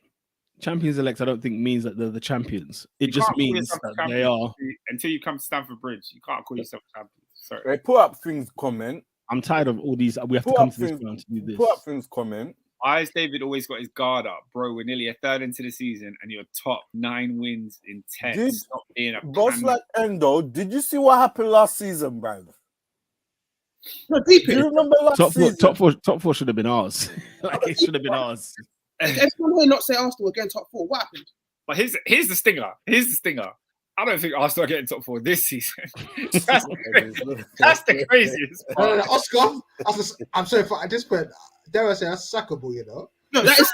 champions elect. I don't think means that they're the champions. It You just can't call means yourself that champion they are. until you come to Stamford Bridge. You can't call yourself champion. Sorry. They put up things comment. I'm tired of all these. We have to Put come up to this things- ground to do this. Put up things comment. Why has David always got his guard up? Bro, we're nearly a third into the season and you're top 9 wins in 10. Did- Stop being a Boss pan- like Endo, did you see what happened last season, man? No, deep Do you it. remember last season? Top four should have been ours. Like it should have been ours. Everyone here not say Arsenal again top 4. What happened? But here's the stinger. I don't think Arsenal are getting top 4 this season. That's the craziest part. No, Oscar, I'm sorry, at this point, dare I say that's sackable, you know? No, that is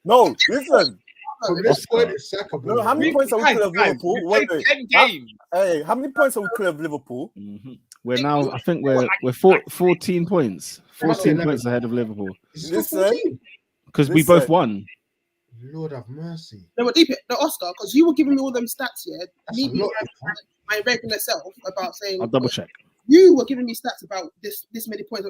No, listen. From this point, it's sackable. No, how many points are we clear of Liverpool? We Wait, played wait. 10 games. Hey, how many points are we clear of Liverpool? Mhm. We're now. I think we're 14 points. 14 points ahead of Liverpool It's still Listen. 14. because we both won. Lord have mercy. no, but deep it. No, Oscar, because you were giving me all them stats here. That's Me a lot. my regular self about saying I'll double check. you were giving me stats about this many points.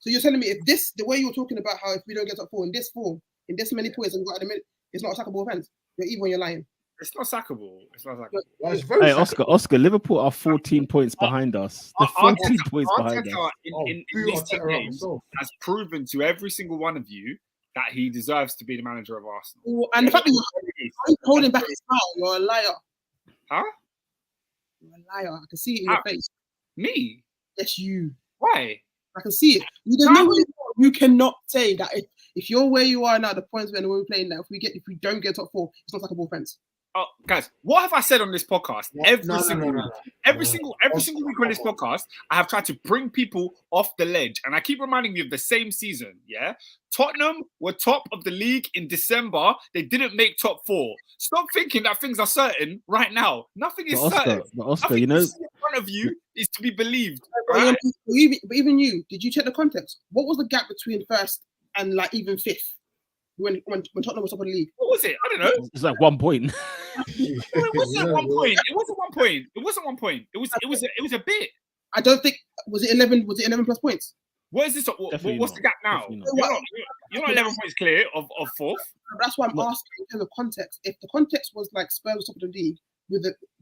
So you're telling me if the way you're talking about how if we don't get top 4 in this form, in this many points and got at a minute, it's not a sackable offense. You're even when you're lying. It's not sackable. Well, it's very Hey, sackable. Oscar, Liverpool are 14 points behind us. They're 14 points behind Arteta us. in boo these 10 Arteta up games himself. has proven to every single one of you that he deserves to be the manager of Arsenal. And the fact that you're holding back his smile, you're a liar. Huh? You're a liar. I can see it in your How? face. Me? Yes, you. Why? I can see it. There's no way you cannot say that if you're where you are now, the points when we're playing now, if we don't get top 4, it's not sackable offense. Oh, guys, what have I said on this podcast? Every No. single week on this podcast, I have tried to bring people off the ledge, and I keep reminding you of the same season. Yeah, Tottenham were top of the league in December. They didn't make top 4. Stop thinking that things are certain right now. Nothing is certain. But Oscar, Nothing you know, you see in front of you is to be believed. But Right? even you, did you check the context? What was the gap between first and like even 5th when Tottenham was top of the league? What was it? I don't know. it's like 1 point. It wasn't 1 point. It wasn't 1 point. It wasn't 1 point. It was a bit. I don't think was it 11 plus points? What is this? Definitely What's not. the gap now? Definitely not. You're not 11 points clear of 4th. That's why I'm asking in terms of context. If the context was like Spurs was top of the league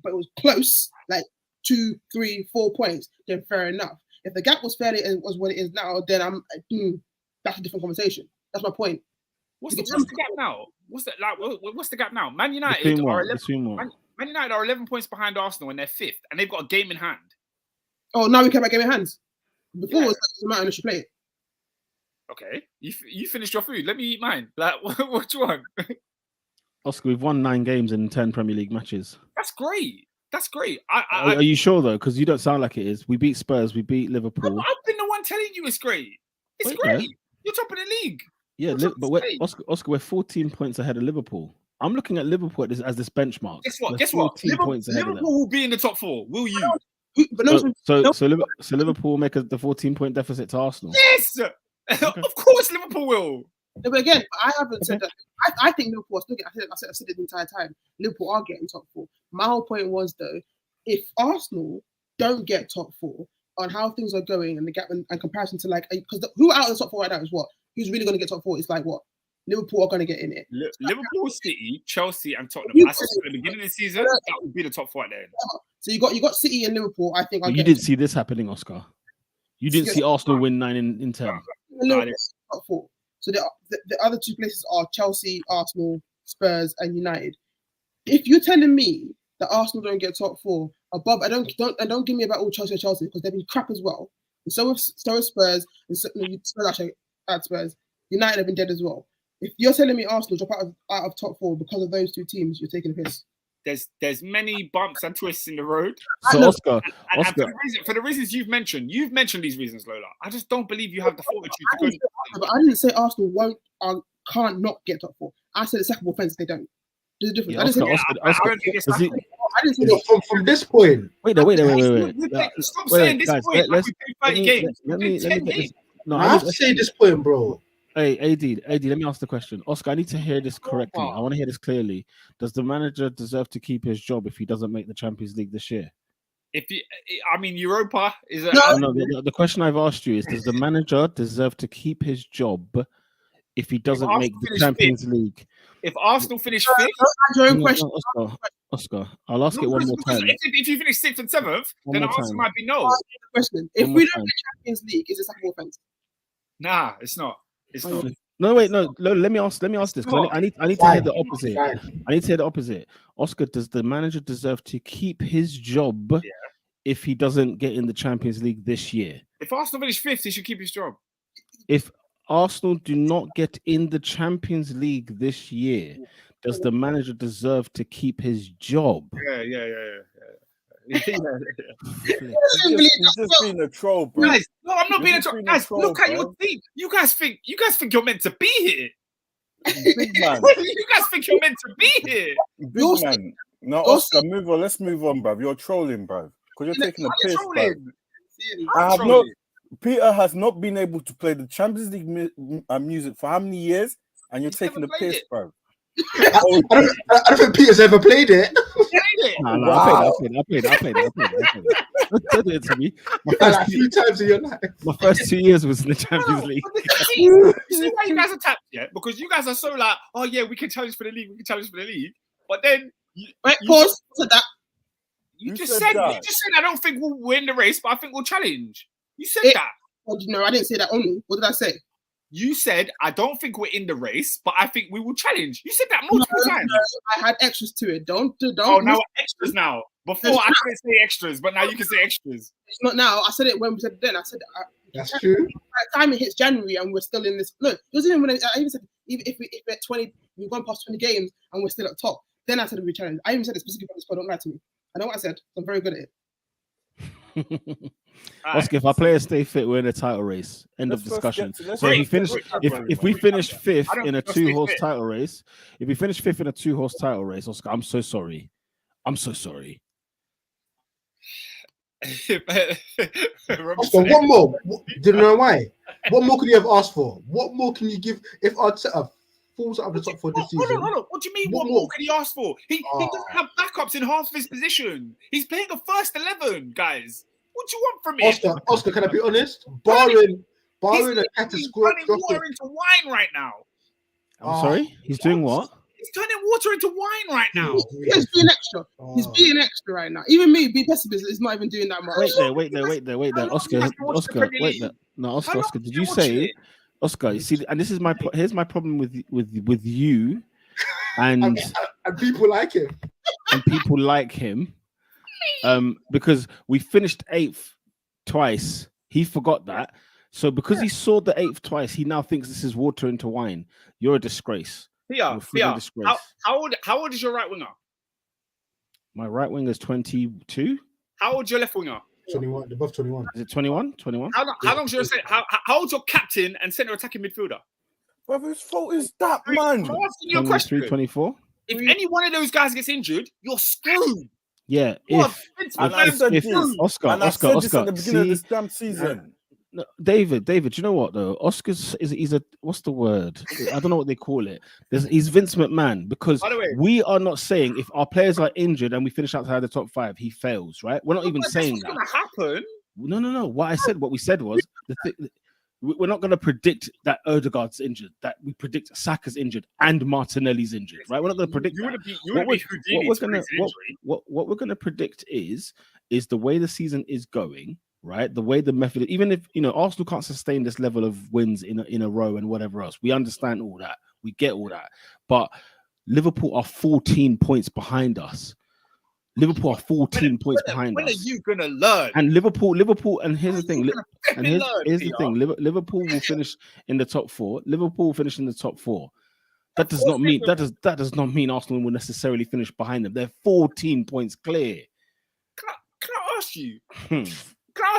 but it was close, like 2, 3, 4 points, then fair enough. If the gap was fairly and was what it is now, then that's a different conversation. That's my point. What's the gap now? What's the gap now? Man United Between are what? 11. Between what? Man United are 11 points behind Arsenal and they're 5th, and they've got a game in hand. Oh, now we care about game in hands. Before it was like, matter unless you play it. Okay, you finished your food. Let me eat mine. Like, what you want? Oscar, we've won 9 games in 10 Premier League matches. That's great. Are you sure though? Because you don't sound like it is. We beat Spurs. We beat Liverpool. I've been the one telling you it's great. It's Wait, great. man. You're top of the league. Yeah, What's up but to say? Oscar, we're 14 points ahead of Liverpool. I'm looking at Liverpool as this benchmark. Guess what? We're Guess what? 14 points ahead of them. Liverpool will be in the top 4. Will you? But no, So Liverpool will make the 14-point deficit to Arsenal. Yes. Of course, Liverpool will. but again, I haven't said that. I think Liverpool are still getting. I said it the entire time. Liverpool are getting top 4. My whole point was though, if Arsenal don't get top 4 on how things are going and the gap and comparison to like because who out of the top 4 right now is what? Who's really going to get top 4? It's like what? Liverpool are going to get in it. Liverpool, City, Chelsea, and Tottenham. I said at the beginning of the season that would be the top 4 at the end. So you got City and Liverpool. I think. But you didn't see this happening, Oscar. You didn't see Arsenal win 9 in 10. Top 4. So the other 2 places are Chelsea, Arsenal, Spurs, and United. If you're telling me that Arsenal don't get top 4 above, don't give me about all Chelsea because they've been crap as well. And so is Spurs, and Spurs actually at Spurs. United have been dead as well. If you're telling me Arsenal drop out of top 4 because of those 2 teams, you're taking a piss. there's many bumps and twists in the road. So Oscar, And for the reasons you've mentioned these reasons, Lola. I just don't believe you have the fortitude to go. I didn't say Arsenal can't not get top 4. I said it's sackable offense. They don't. There's a difference. I didn't say from this point. Wait. Stop saying this guys, point. Like we played 30 games. Let me get this. No, I have to say this point, bro. Hey, AD, let me ask the question. Oscar, I need to hear this correctly. I want to hear this clearly. Does the manager deserve to keep his job if he doesn't make the Champions League this year? Europa is a... No, the question I've asked you is, does the manager deserve to keep his job if he doesn't make the Champions League? If Arsenal finish 5th... Oscar, I'll ask it one more time. If you finish 6th and 7th, then the answer might be no. Question. If we don't get Champions League, is it sackable offense? Nah, it's not. It's not. No, wait, no. Let me ask this. I need to hear the opposite. I need to hear the opposite. Oscar, does the manager deserve to keep his job if he doesn't get in the Champions League this year? If Arsenal finish 5th, he should keep his job. If Arsenal do not get in the Champions League this year, does the manager deserve to keep his job? Yeah. He's just being a troll, bro. Guys, no, I'm not being a troll. Guys, look at your team. You guys think you're meant to be here. Big man. You guys think you're meant to be here. Big man. No, Oscar, move on. Let's move on, bruv. You're trolling, bruv. Because you're taking a piss, bruv. Peter has not been able to play the Champions League music for how many years? And you're taking a piss, bruv. I don't think Peter's ever played it. No, I played it. Don't do it to me. A few times in your life. My first 2 years was in the Champions League. You see why you guys are tapped, yeah? Because you guys are so like, oh yeah, we can challenge for the league, But then pause to that. You just said I don't think we'll win the race, but I think we'll challenge. You said that. Well, no, I didn't say that only. What did I say? You said, I don't think we're in the race, but I think we will challenge. You said that multiple times. I had extras to it. Don't. Oh, now extras now. Before I couldn't say extras, but now you can say extras. It's not now. I said it when we said it then. I said that's true. By the time it hits January and we're still in this. No, it wasn't even when I even said if we're at 20, we've gone past 20 games and we're still at top. Then I said we challenge. I even said it specifically for this, but don't lie to me. I know what I said. I'm very good at it. Oscar, if our players stay fit, we're in a title race. End of discussion. So if we finish 5th in a 2-horse title race, Oscar, I'm so sorry. Oscar, one more. Do you know why? What more could you have asked for? What more can you give if Arteta falls out of the top 4 this season? Hold on. What do you mean? What more can he ask for? He doesn't have backups in half of his position. He's playing a first 11, guys. What do you want from me? Oscar, can I be honest? Barring a catastrophic. He's turning water into wine right now. I'm sorry? He's doing what? He's turning water into wine right now. He's being extra. He's being extra right now. Even me, being pessimist, is not even doing that much. Wait there. Oscar, wait there. No, Oscar, did you say... Oscar, you see, and this is here's my problem with you and people like him. And people like him. Because we finished 8th twice. He forgot that. So because he saw the 8th twice, he now thinks this is water into wine. You're a disgrace. Disgrace. How old is your right winger? My right winger is 22. How old is your left winger? 21, above 21. Is it 21? 21? How long's your how old's your captain and centre attacking midfielder? But whose fault is that, man? I'm asking you a question. 24. If any one of those guys gets injured, you're screwed. Yeah, Oscar, at the beginning of this damn season. No, David, you know what though? Oscar's he's a what's the word? I don't know what they call it. He's Vince McMahon because we are not saying if our players are injured and we finish outside the top 5, he fails, right? We're not even saying that. That's gonna happen. No. What we said was we're not going to predict that Odegaard's injured, that we predict Saka's injured and Martinelli's injured, right? We're not going to predict what we're going to predict is the way the season is going, right? The way the method, even if Arsenal can't sustain this level of wins in a row and whatever else, we understand all that, we get all that, but Liverpool are 14 points behind us. Liverpool are 14 points behind us. When are you gonna learn? And Liverpool, and here's the thing. And here's the thing. Liverpool will finish in the top 4. Liverpool will finish in the top 4. That does not mean Arsenal will necessarily finish behind them. They're 14 points clear. Can I ask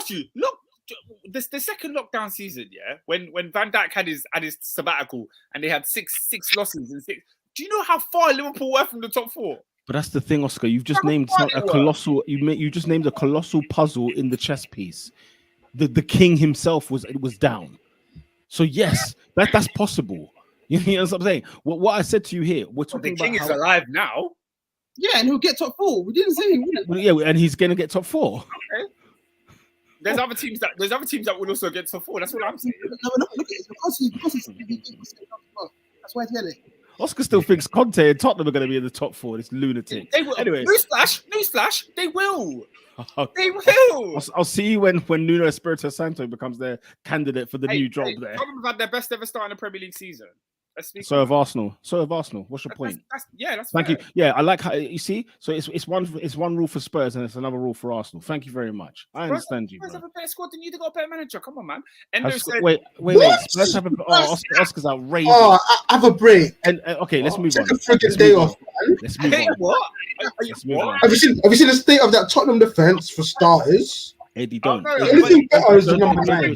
you? Look, the second lockdown season, yeah, when Van Dijk had his sabbatical and they had six losses and six. Do you know how far Liverpool were from the top 4? But that's the thing, Oscar. You've just named a colossal. You just named a colossal puzzle in the chess piece. The king himself was down. So yes, that's possible. You know what I'm saying? What I said to you here, we're talking the king about is alive now. Yeah, and he'll get top 4. We didn't say he wouldn't. Well, yeah, and he's going to get top 4. Okay. There's other teams that will also get top 4. That's what I'm saying. No, look at it. Because he's that's why he's getting it. Oscar still thinks Conte and Tottenham are going to be in the top 4. This lunatic. They will. Anyway, newsflash, they will. They will. I'll see you when Nuno Espirito Santo becomes their candidate for the new job there. Tottenham have had their best ever start in the Premier League season. So have Arsenal. What's your point? That's thank you. Yeah, I like how you see. So it's one rule for Spurs and it's another rule for Arsenal. Thank you very much. I understand you. Spurs have a better squad than you. They got a better manager. Come on, man. Wait. Spurs have Oscar's outrageous. Oh, I have a break. And okay, let's move on. Take a friggin' day off, man. Let's move on. What? Let's move on. Have you seen the state of that Tottenham defense for starters? Eddie, don't. Anything better is the number 9.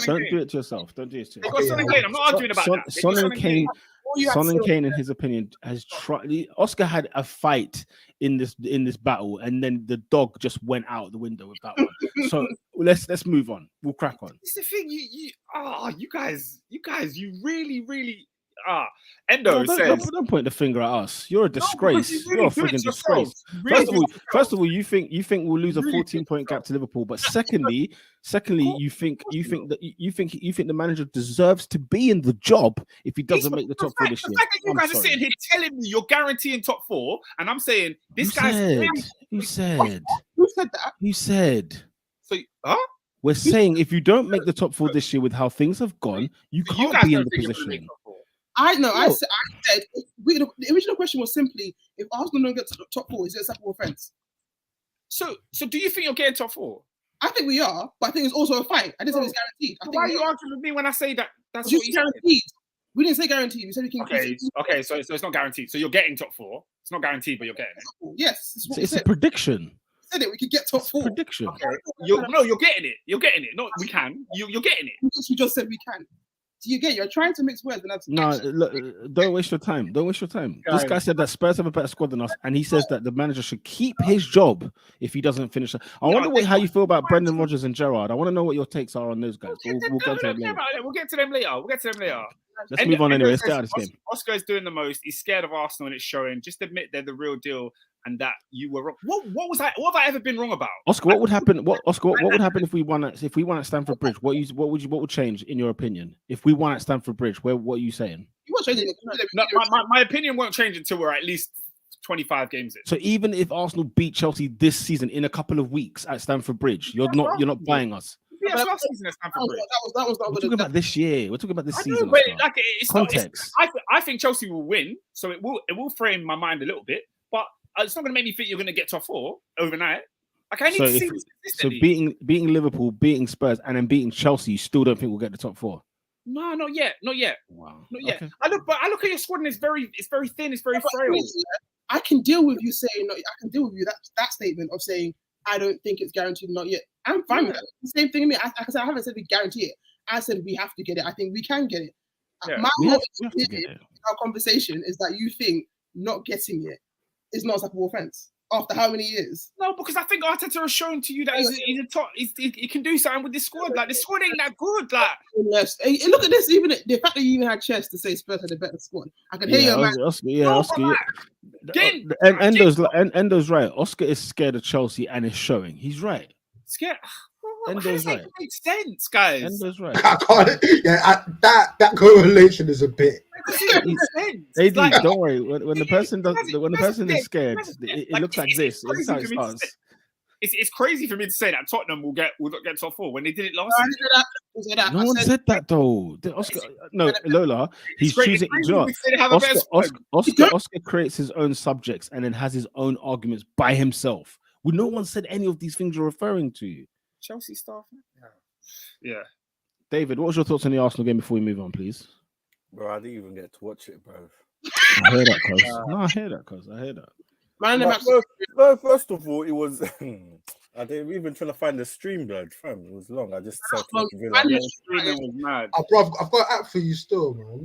Don't do it to yourself. Don't do it to yourself. They got Son and Kane. I'm not arguing about that. Son and Kane, in his opinion, has tried. Oscar had a fight in this battle, and then the dog just went out the window with that one. So let's move on. We'll crack on. It's the thing. You guys, you really. Endo says, don't point the finger at us. You're a disgrace. You're a frigging disgrace. First of all, you think we'll lose a 14-point gap to Liverpool, but secondly, you think the manager deserves to be in the job if he doesn't make the top 4 this year. The fact that you guys are sitting here telling me you're guaranteeing top 4, and I'm saying this guy's. Who said that? You said. So, We're saying if you don't make the top 4 this year with how things have gone, you can't be in the position. I said the original question was simply if Arsenal don't get to the top 4, is it a acceptable offence? So do you think you're getting top 4? I think we are, but I think it's also a fight. I didn't say it's guaranteed. Why are you arguing with me when I say that? That's what you guaranteed. We didn't say guaranteed. We said we can. Okay. So it's not guaranteed. So you're getting top 4. It's not guaranteed, but you're getting it. Yes, it's a prediction. We said it. We could get top 4. Prediction. Okay. You're getting it. You're getting it. No, we can. You're getting it. We just said we can. Do you get? You're trying to mix words, and that's look, don't waste your time. This guy said that Spurs have a better squad than us, and he says that the manager should keep his job if he doesn't finish. I wonder how you feel about Brendan Rodgers and Gerrard. I want to know what your takes are on those guys. We'll get to them later. Let's move on anyway. Let's get out of this game. Oscar is doing the most. He's scared of Arsenal, and it's showing. Just admit they're the real deal, and that you were wrong. What was I? What have I ever been wrong about? Oscar, what would happen? What would happen if we won at Stamford Bridge? What would change in your opinion if we won at Stamford Bridge? What are you saying? You won't change it. No, my opinion won't change until we're at least 25 games in. So even if Arsenal beat Chelsea this season in a couple of weeks at Stamford Bridge, you're not buying us. Yeah, last season at Stamford Bridge. We're talking about this year. We're talking about this season. But it's context. I think Chelsea will win, so it will frame my mind a little bit, but it's not going to make me think you're going to get top 4 overnight. Like I need to see this consistently. So beating Liverpool, beating Spurs, and then beating Chelsea, you still don't think we'll get the top 4? No, not yet. Wow. Not yet. Okay. I look at your squad and it's very thin. It's very frail. I can deal with you saying no. I can deal with you that statement of saying I don't think it's guaranteed. Not yet. I'm fine with that. The same thing to me. I haven't said we guarantee it. I said we have to get it. I think we can get it. Yeah. My whole in our conversation is that you think not getting it is not a acceptable offence after how many years? No, because I think Arteta has shown to you that he's a top. He can do something with this squad. Like the squad ain't that good. Like look at this. Even the fact that you even had chest to say Spurs had a better squad. I can hear you, man. Oscar. Endo's right. Oscar is scared of Chelsea and is showing. He's right. Scared. Endo's right. It makes sense, guys. Endo's right. I can't. Yeah, that correlation is a bit. AD, don't worry. When the person is scared, it looks like this. It's how it starts. It's crazy for me to say that Tottenham will get top 4 when they did it last season. No one said that though. Oscar, no, Lola. He's choosing. Oscar creates his own subjects and then has his own arguments by himself. Well, no one said any of these things you're referring to. Chelsea staff. Yeah. David, what was your thoughts on the Arsenal game before we move on, please? Bro, I didn't even get to watch it, bro. I hear that, cuz. No, I hear that, cuz. I hear that. Man, First of all, it was. I didn't even try to find the stream, blood. Fam, it was long. I just searched Bro, Villa. Yeah, streaming was mad. Oh, bro, I've got an app for you still, man.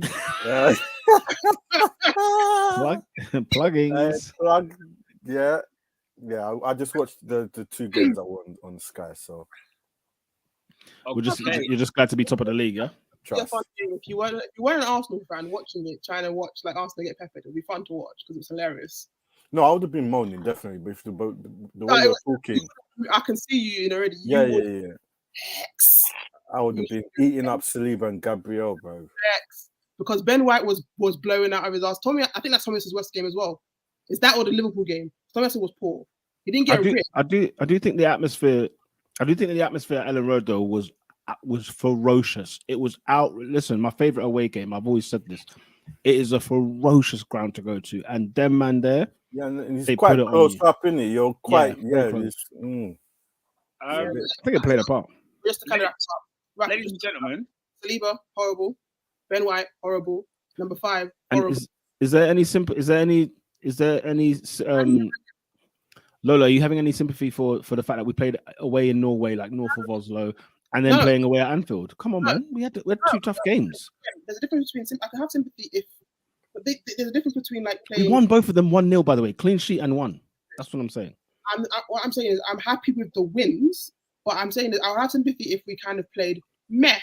Pluggings. Yeah. I just watched the 2 games that were on Sky. So You're just glad to be top of the league, yeah? Trust. If you weren't an Arsenal fan watching it, trying to watch like Arsenal get peppered, it'd be fun to watch because it's hilarious. No, I would have been moaning definitely, but if the way you're talking, I can see you in already. Yeah. I would have been eating up Saliba and Gabriel, bro. Because Ben White was blowing out of his ass. I think that's Thomas's West game as well. Is that or the Liverpool game? Thomas was poor. He didn't get ripped. I do think the atmosphere. I do think the atmosphere at Ellen Road though was ferocious. It was out. Listen, my favorite away game. I've always said this. It is a ferocious ground to go to, and them man there. Yeah, and it's quite close up, isn't it? You're quite I think it played a part. Just to kind of wrap ladies and gentlemen, Saliba horrible, Ben White horrible, number 5 horrible. And is there any Lola, are you having any sympathy for the fact that we played away in Norway, like north of Oslo, and then playing away at Anfield? Come on, man. We had 2 tough games. There's a difference between I can have sympathy there's a difference between like playing. We won both of them 1-0, by the way, clean sheet and 1. That's what I'm saying. What I'm saying is I'm happy with the wins, but I'm saying that I'll have sympathy if we kind of played meh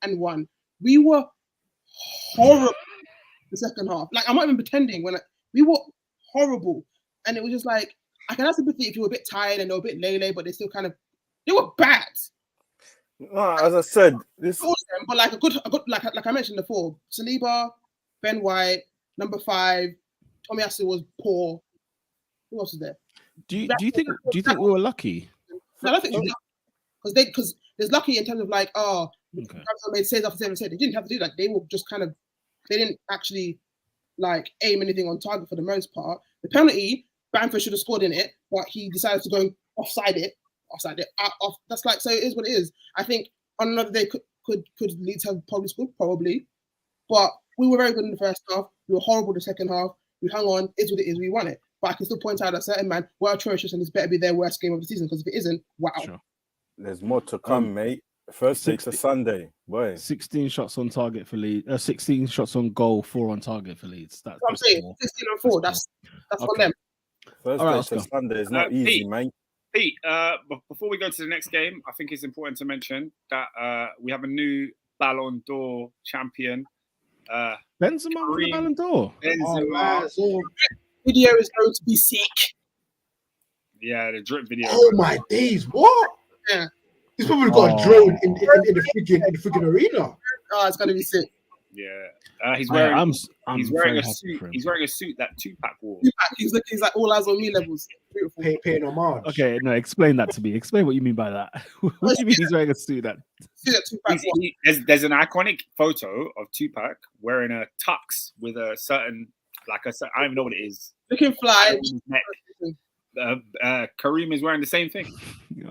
and won. We were horrible the second half. Like I'm not even pretending we were horrible, and it was just like I can have sympathy if you were a bit tired and they were a bit lay, but they were bad. No, as I said, but like a good like I mentioned before, Saliba, Ben White, number 5, Tomiyasu was poor. Who else is there? Do you think we were lucky? No, I don't think because there's lucky in terms of like made saves after 7 saves. They didn't have to do that. They were just they didn't actually like aim anything on target for the most part. The penalty, Bamford should have scored in it, but he decided to go offside it. That's like, so it is what it is. I think on another day could Leeds have probably scored, probably, but we were very good in the first half. We were horrible the second half. We hung on. It's what it is. We won it. But I can still point out that certain man were atrocious, and this better be their worst game of the season. Because if it isn't, wow. Sure. There's more to come, mate. First takes a Sunday, boy. 16 shots on target for Leeds. 16 shots on goal, 4 on target for Leeds. That's what I'm saying. 16 and 4. That's on them. First takes a Sunday is not easy, mate. Pete, before we go to the next game, I think it's important to mention that we have a new Ballon d'Or champion. Benzema with the Ballon d'Or. Video is going to be sick. Yeah, the drip video. Oh my days! What? Yeah, he's probably got a drone in the freaking arena. Oh, it's gonna be sick. Yeah, he's wearing. He's wearing a suit. He's wearing a suit that Tupac wore. He's like all eyes on me levels. Beautiful. Paying homage. Okay, no, explain that to me. Explain what you mean by that. What do you mean he's wearing a suit that? There's an iconic photo of Tupac wearing a tux with a certain, I don't even know what it is. Looking fly. Kareem is wearing the same thing.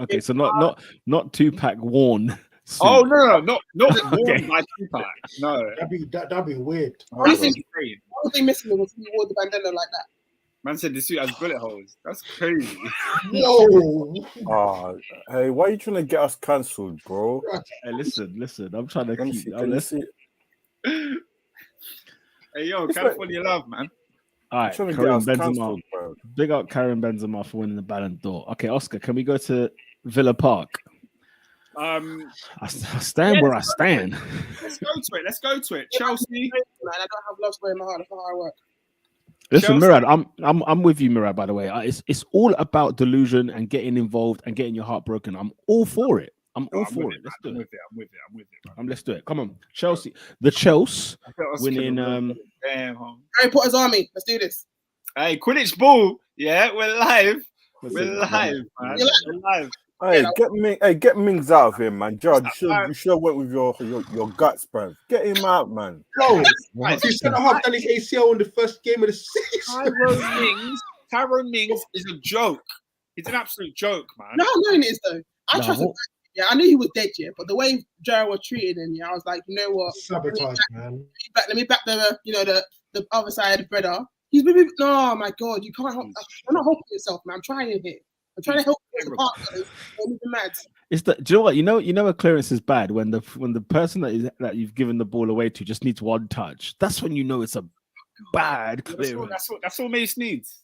Okay, so not Tupac worn. Suit. Oh no, not worn by Tupac. No, that'd be weird. Only thing missing was he wore the bandana like that. Man said the suit has bullet holes. That's crazy. No. Hey, why are you trying to get us cancelled, bro? Hey, listen. I'm trying to keep. Hey, yo, California love, man. All right, Karim Benzema. Big up Karim Benzema for winning the Ballon d'Or. Okay, Oscar, can we go to Villa Park? I stand where I stand. Let's go to it. Chelsea. Man, I don't have love story in my heart. That's not how I work. Listen, Murad, I'm with you, Murad. By the way, it's all about delusion and getting involved and getting your heart broken. I'm all for it. I'm all for it. Let's do it. I'm with it. Let's do it. Come on, Chelsea. The Chelsea winning. Harry Potter's army. Let's do this. Hey, Quidditch ball. Yeah, we're live. We're live, man. We're live. Hey, get Mings out of here, man. Gerard, you should have went with your guts, bro. Get him out, man. No, he's gonna have done his ACL in the first game of the season. Tyrone Mings is a joke. He's an absolute joke, man. No, how annoying it is though. I trust him. Yeah, I knew he was dead, yeah, but the way Jared was treated him, yeah, I was like, you know what? Sabotage, man. Let me back the other side, brother. He's been, oh my God, you can't help. I'm not helping yourself, man. I'm trying here. I'm trying to help the partners. Don't be mad. It's the. Do you know what? You know a clearance is bad when the person that you've given the ball away to just needs one touch. That's when you know it's a bad clearance. That's all Mace needs.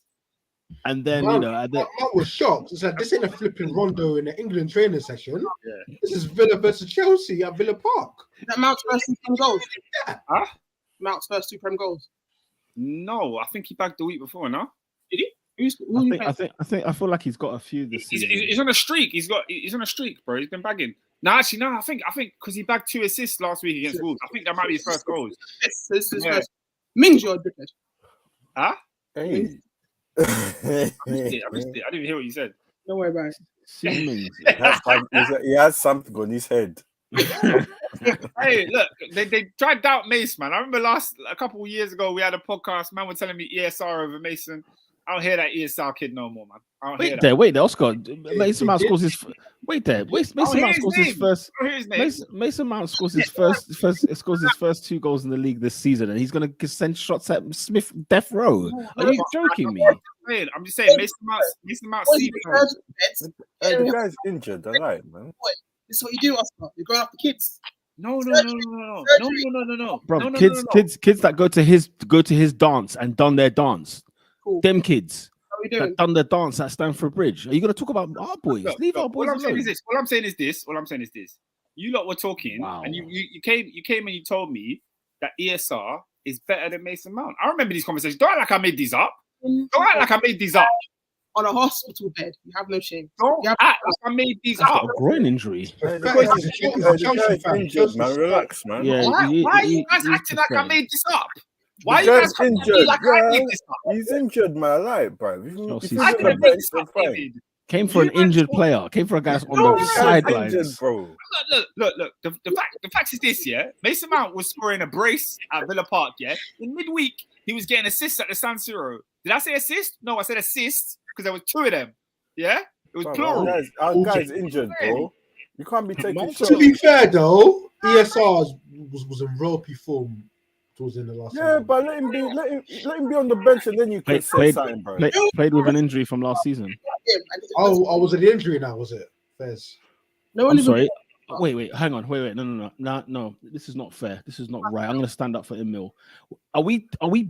And then man, and man was shocked. It's like, this ain't a flipping rondo in the England training session. Yeah. This is Villa versus Chelsea at Villa Park. That Mount's first 2 Prem goals. Huh? Mount's first 2 Prem goals. No, I think he bagged the week before. No, did he? I feel like he's got a few this season. He's on a streak. He's on a streak, bro. He's been bagging. No, actually, no. I think because he bagged 2 assists last week against Wolves. I think that might be his first goals. This is first. Mings, you're a dickhead. Huh? Hey. I missed it. I didn't even hear what you said. Don't worry about it. He has something on his head. Hey, look, they tried to doubt Mace, man. I remember a couple of years ago we had a podcast. Man was telling me ESR over Mason. I don't hear that ESR kid no more, man. I don't hear that. Wait there, Oscar. Mason Mount scores his. Wait there. Mason Mount scores his first. Mason Mount scores his first 2 goals in the league this season, and he's going to send shots at Smith death row. Are you joking me? I'm just saying, Mason Mount. The guy's injured, all right, man. This is what you do, Oscar. You're going after kids. No. Bro, kids that go to his dance and done their dance. Cool. Them kids that done their dance at Stamford Bridge. Are you going to talk about our boys? Leave our boys alone. All I'm saying is this. You lot were talking, and you came and you told me that ESR is better than Mason Mount. I remember these conversations. Don't act like I made these up. On a hospital bed. You have no shame. Don't act like I made these up. A groin injury. Injured, man. Relax, man. Yeah, why are you guys acting like I made this up? Why are you guys injured? Like I made this up? He's injured, man. Like, bro. I didn't make this up, Came for an injured player. Came for a guy on the sidelines. Injured, bro. Look. The fact is this, yeah. Mason Mount was scoring a brace at Villa Park, yeah. In midweek, he was getting assists at the San Siro. Did I say assist? No, I said assists because there was 2 of them. Yeah, it was plural. Our guy's injured, bro. You can't be taking. To be fair, though, ESR was in ropey form towards in the last. Yeah, but let him be on the bench, and then you can say something, bro. Played with an injury from last season. Oh, was it the injury now? Was it? Fez. No, I'm sorry. Wait, hang on. Wait. No. This is not fair. This is not right. I'm going to stand up for Emil. Are we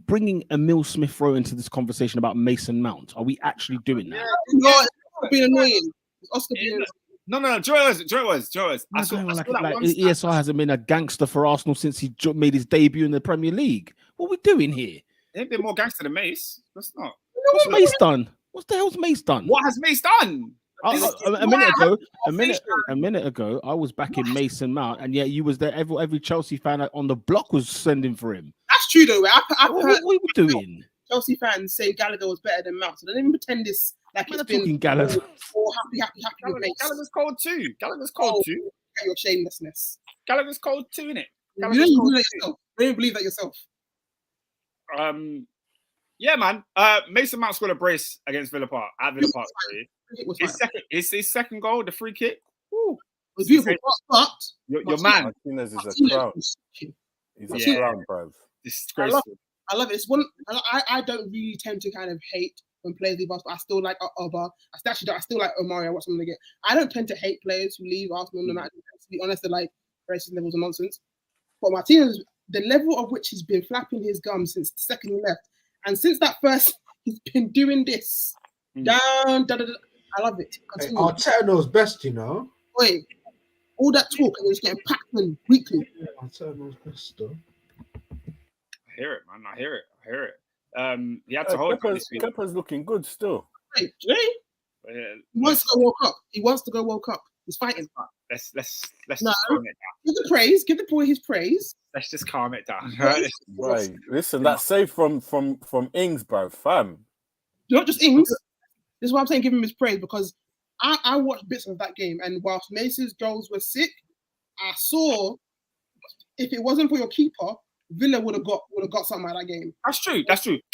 bringing Emil Smith Rowe into this conversation about Mason Mount? Are we actually doing that? No, it's being annoying. Oscar being No. Joy was. ESR hasn't been a gangster for Arsenal since he made his debut in the Premier League. What are we doing here? They've been more gangster than Mace. That's not. What's Mace done? What the hell's Mace done? What has Mace done? A minute ago, I was backing Mason Mount, and yet you was there. Every Chelsea fan on the block was sending for him. That's true, though. What are we doing? Chelsea fans say Gallagher was better than Mount, so don't even pretend this like it's been Gallagher. All happy with Mace. Gallagher's cold too. Your shamelessness. Gallagher's cold too, innit? You don't believe that yourself. Yeah, man. Mason Mount scored a brace against Villa Park at Villa Park. His second goal, the free kick. Woo. It was beautiful, but your man. Martinez is a clown. He's a clown, bro. Disgraceful. I love it. It's one. I don't really tend to kind of hate when players leave us, but I still like Oba. I still like Omari. I watch them again. I don't tend to hate players who leave Arsenal. To be honest, they're like racist levels of nonsense. But Martinez, the level of which he's been flapping his gums since the second he left, and since that first, he's been doing this down. I love it. Continue. Arteta knows best, you know. Wait, all that talk and he's getting packed in weekly. Yeah, Arteta knows best, though. I hear it, man. I hear it. He had to hold it this week. Kepa's looking good still. Hey, Jay? He wants to go World Cup. He's fighting. Let's no, calm it down. Give the praise. Give the boy his praise. Let's just calm it down. Right. Listen, that save from Ings, bro, fam. Not just Ings. This is why I'm saying give him his praise, because I watched bits of that game, and whilst Mace's goals were sick, I saw if it wasn't for your keeper, Villa would have got something out of that game. That's true.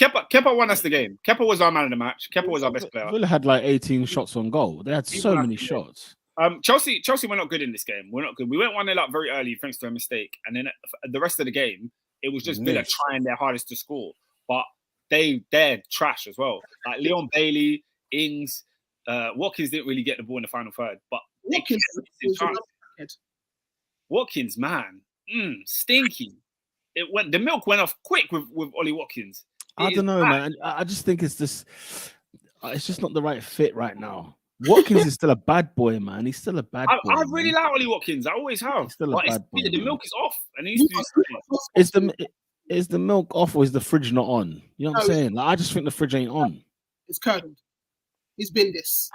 Kepa won us the game. Kepa was our man of the match. Kepa was our best player. Villa had like 18 shots on goal. They had so many shots. Chelsea were not good in this game. We're not good. We went 1-0 up very early thanks to a mistake, and then the rest of the game it was just Villa trying their hardest to score, but they're trash as well. Like Leon Bailey, Ings, Watkins didn't really get the ball in the final third, but Watkins, man, stinky. The milk went off quick with Ollie Watkins. I don't know, man. I just think it's just not the right fit right now. Watkins is still a bad boy, man. He's still a bad boy. I really like Ollie Watkins. I always have. He's still a bad boy. The milk is off, and he used to be. Is the milk off or is the fridge not on? You know what I'm saying? Like, I just think the fridge ain't on. It's curdled. He's been this.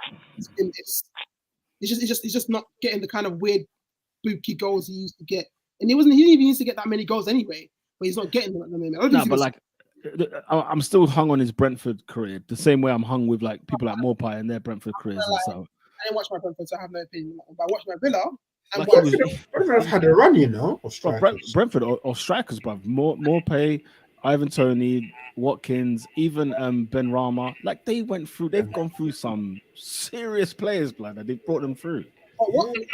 He's just not getting the kind of weird booky goals he used to get. And he didn't even used to get that many goals anyway, but he's not getting them at the moment. No, but like I'm still hung on his Brentford career, the same way I'm hung with like people like Morpie and their Brentford careers and stuff. I didn't watch my Brentford, so I have no opinion. But I watched my Villa. Brentford had a run, you know, of strikers. Brentford or strikers, bruv. Morpie, Ivan Toney, Watkins, even Ben Rama. Like they've gone through some serious players, blood. They brought them through. But Watkins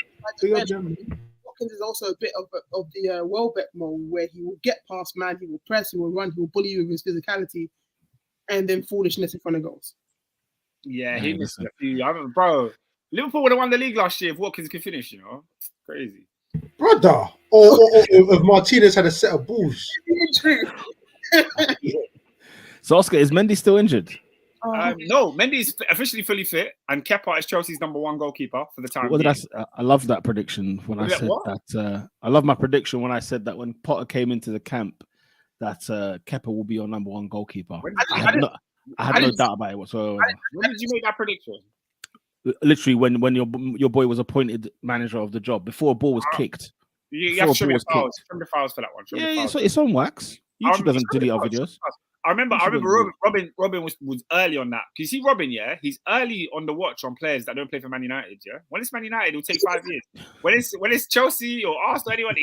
is also a bit of the Welbeck mold, where he will get past man, he will press, he will run, he will bully you with his physicality, and then foolishness in front of goals. Yeah, he missed a few. Bro, Liverpool would have won the league last year if Watkins could finish. You know, crazy, brother. Or if Martinez had a set of balls. True. So Oscar, is Mendy still injured? No, Mendy's officially fully fit, and Kepa is Chelsea's #1 goalkeeper for the time. What did I love that prediction when I said that. I love my prediction when I said that when Potter came into the camp, that Kepa will be your #1 goalkeeper. I had no doubt about it whatsoever. When did you make that prediction? Literally, when your boy was appointed manager of the job, before a ball was kicked. You have to show me the files for that one. It's on wax. YouTube doesn't delete our videos. I remember Robin was early on that. Can you see Robin? Yeah, he's early on the watch on players that don't play for Man United. Yeah, when it's Man United, it'll take 5 years. When it's Chelsea or Arsenal, anyone,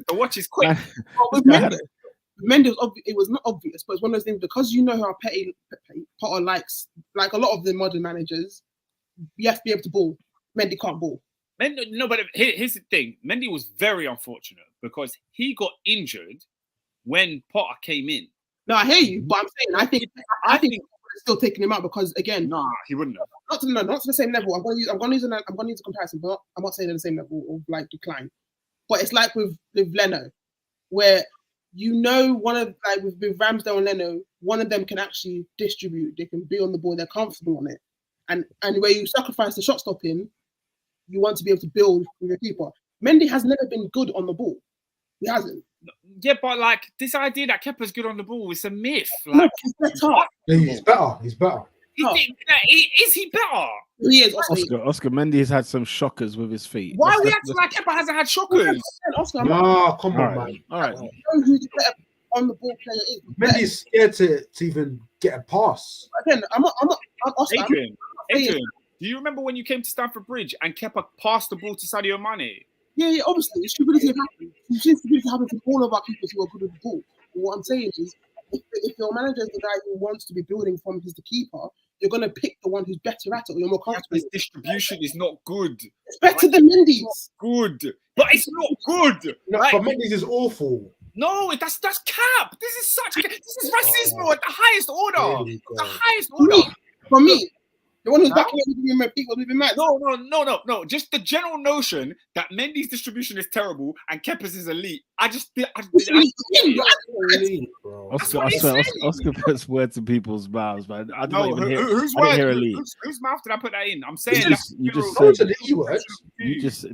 the watch is quick. Mendy, it was not obvious, but it's one of those things because you know how Potter likes. Like a lot of the modern managers, you have to be able to ball. Mendy can't ball. No, but here's the thing. Mendy was very unfortunate because he got injured when Potter came in. No, I hear you, but I'm saying I think he's still taking him out because again, he wouldn't have. Not to the same level. I'm going to use a comparison, but I'm not saying at the same level of like decline. But it's like with Leno, where with Ramsdale and Leno, one of them can actually distribute. They can be on the ball. They're comfortable on it, and where you sacrifice the shot stopping, you want to be able to build with your keeper. Mendy has never been good on the ball. He hasn't. Yeah, but like this idea that Kepa's good on the ball is a myth. Like, he's better. He's better. Is he better? He is. Oscar Mendy has had some shockers with his feet. Why are we acting like Kepa hasn't had shockers? Oscar, come on, man. All right. Know who the better on the ball player is. Mendy's scared to even get a pass. Again, I'm Oscar. Adrian, do you remember when you came to Stamford Bridge and Kepa passed the ball to Sadio Mane? Yeah, obviously, stupidity happens. Stupidity happens to all of our keepers who are good with the ball. But what I'm saying is, if your manager is the guy who wants to be building from the keeper, you're going to pick the one who's better at it or you're more comfortable. His distribution is not good. It's better than Mendy's. Good. But it's not good. No, right? But Mendy's is awful. No, that's cap. This is racism at the highest order. The highest order. For me. The one who's backing everything was moving mad. No. Just the general notion that Mendy's distribution is terrible and Kepa's is elite. Oscar puts words in people's mouths, man. I don't even hear. Whose mouth did I put that in? I'm saying you just said the E word.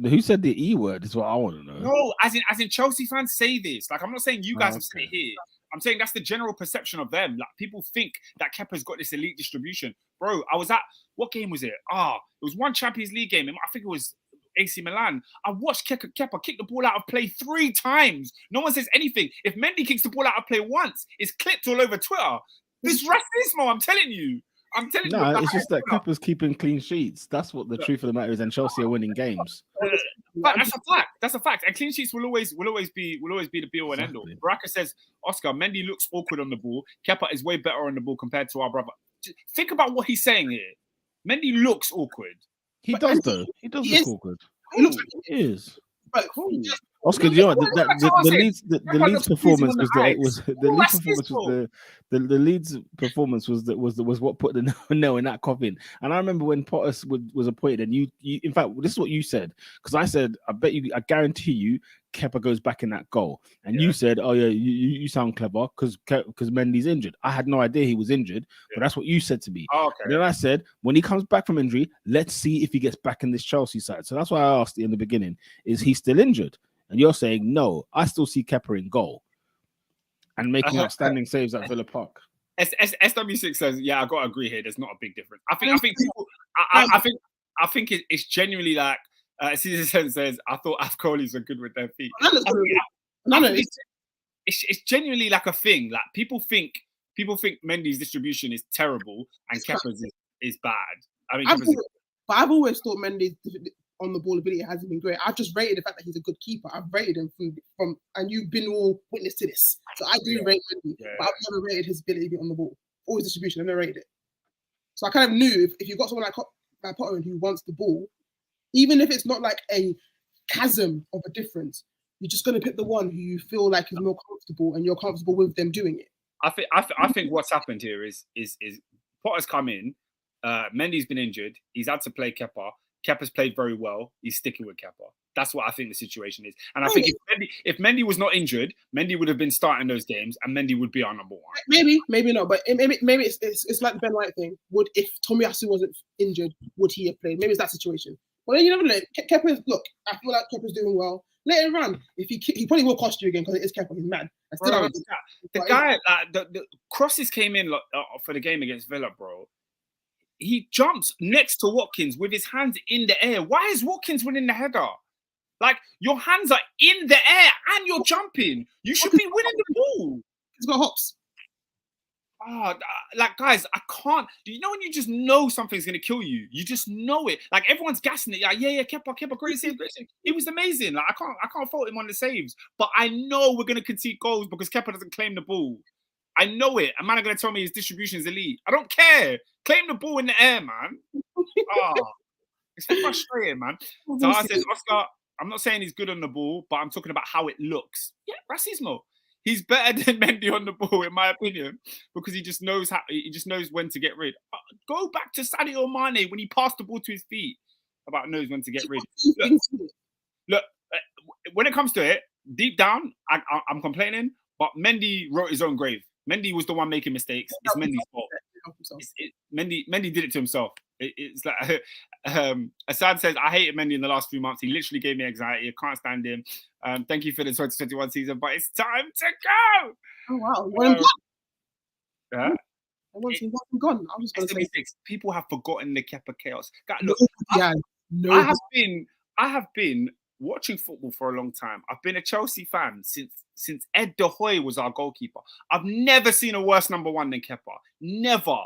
Who said the E word is what I want to know. No, as in Chelsea fans say this. Like I'm not saying you guys have said it here. I'm saying that's the general perception of them. Like people think that Kepa's got this elite distribution. Bro, I was at what game was it? It was one Champions League game. I think it was AC Milan. I watched Kepa kick the ball out of play 3 times. No one says anything. If Mendy kicks the ball out of play once, it's clipped all over Twitter. This racismo, I'm telling you. No, it's just that Kepa's keeping clean sheets. That's what the truth of the matter is, and Chelsea are winning games. But that's a fact. And clean sheets will always be the be all and end all. Baraka says, Oscar, Mendy looks awkward on the ball. Kepa is way better on the ball compared to our brother. Think about what he's saying here. Mendy looks awkward. He But- does and though. He does he look is- all good. He looks like He is. but he just Oscar, do you know what? The Leeds Everyone Leeds looks pleasing performance on was the the eyes. was the All Leeds that's performance his was the Leeds performance was what put the nail in that coffin. And I remember when Potter was appointed, and you in fact this is what you said, because I said I guarantee you Kepa goes back in that goal, and you said, oh yeah, you sound clever because Mendy's injured. I had no idea he was injured, but that's what you said to me. Oh, okay. And then I said, when he comes back from injury, let's see if he gets back in this Chelsea side. So that's why I asked in the beginning, is he still injured? And you're saying, no, I still see Kepa in goal and making outstanding saves at Villa Park. SW6 says, yeah, I got to agree here. There's not a big difference. I think it's genuinely like, Caesar says, I thought Afcolis are good with their feet. It's genuinely like a thing. Like people think Mendy's distribution is terrible and Kepa's is bad. I mean, I've always thought Mendy's on the ball ability hasn't been great. I've just rated the fact that he's a good keeper. I've rated him from and you've been all witness to this. So I do rate Mendy, but I've never rated his ability on the ball or his distribution. I've never rated it. So I kind of knew if you've got someone like Potter who wants the ball, even if it's not like a chasm of a difference, you're just going to pick the one who you feel like is more comfortable and you're comfortable with them doing it. I think what's happened here is Potter's come in, Mendy's been injured, he's had to play Kepa. Kepa's played very well. He's sticking with Kepa. That's what I think the situation is. And I think if Mendy was not injured, Mendy would have been starting those games, and Mendy would be our number one. Maybe not. But maybe it's like the Ben White thing. If Tomiyasu wasn't injured, would he have played? Maybe it's that situation. Well, then you never know. Kepa, look, I feel like Kepa's doing well. Let it run. If he probably will cost you again because it is Kepa. He's mad. The guy, the crosses came in for the game against Villa, bro. He jumps next to Watkins with his hands in the air. Why is Watkins winning the header? Like, your hands are in the air and you're jumping. You should be winning the ball. He's got hops. Like, guys, I can't. Do you know when you just know something's going to kill you? You just know it. Like, everyone's gassing it. Like, yeah, Kepa, great save. It was amazing. Like, I can't fault him on the saves. But I know we're going to concede goals because Kepa doesn't claim the ball. I know it. A man are going to tell me his distribution is elite. I don't care. Claim the ball in the air, man. It's frustrating, man. So I said, Oscar, I'm not saying he's good on the ball, but I'm talking about how it looks. Yeah, racismo. He's better than Mendy on the ball, in my opinion, because he just knows when to get rid. Go back to Sadio Mane when he passed the ball to his feet. Knows when to get rid. Look, when it comes to it, deep down, I'm complaining, but Mendy wrote his own grave. Mendy was the one making mistakes. It's Mendy's fault. Mendy did it to himself. It's like Assad says, I hated Mendy in the last few months. He literally gave me anxiety. I can't stand him. Thank you for the 2021 season, but it's time to go. Oh wow! Once he's gone, I was going to say people have forgotten the Kepa chaos. Look, I have been watching football for a long time. I've been a Chelsea fan since Ed De Hoy was our goalkeeper. I've never seen a worse number one than Kepa. Never.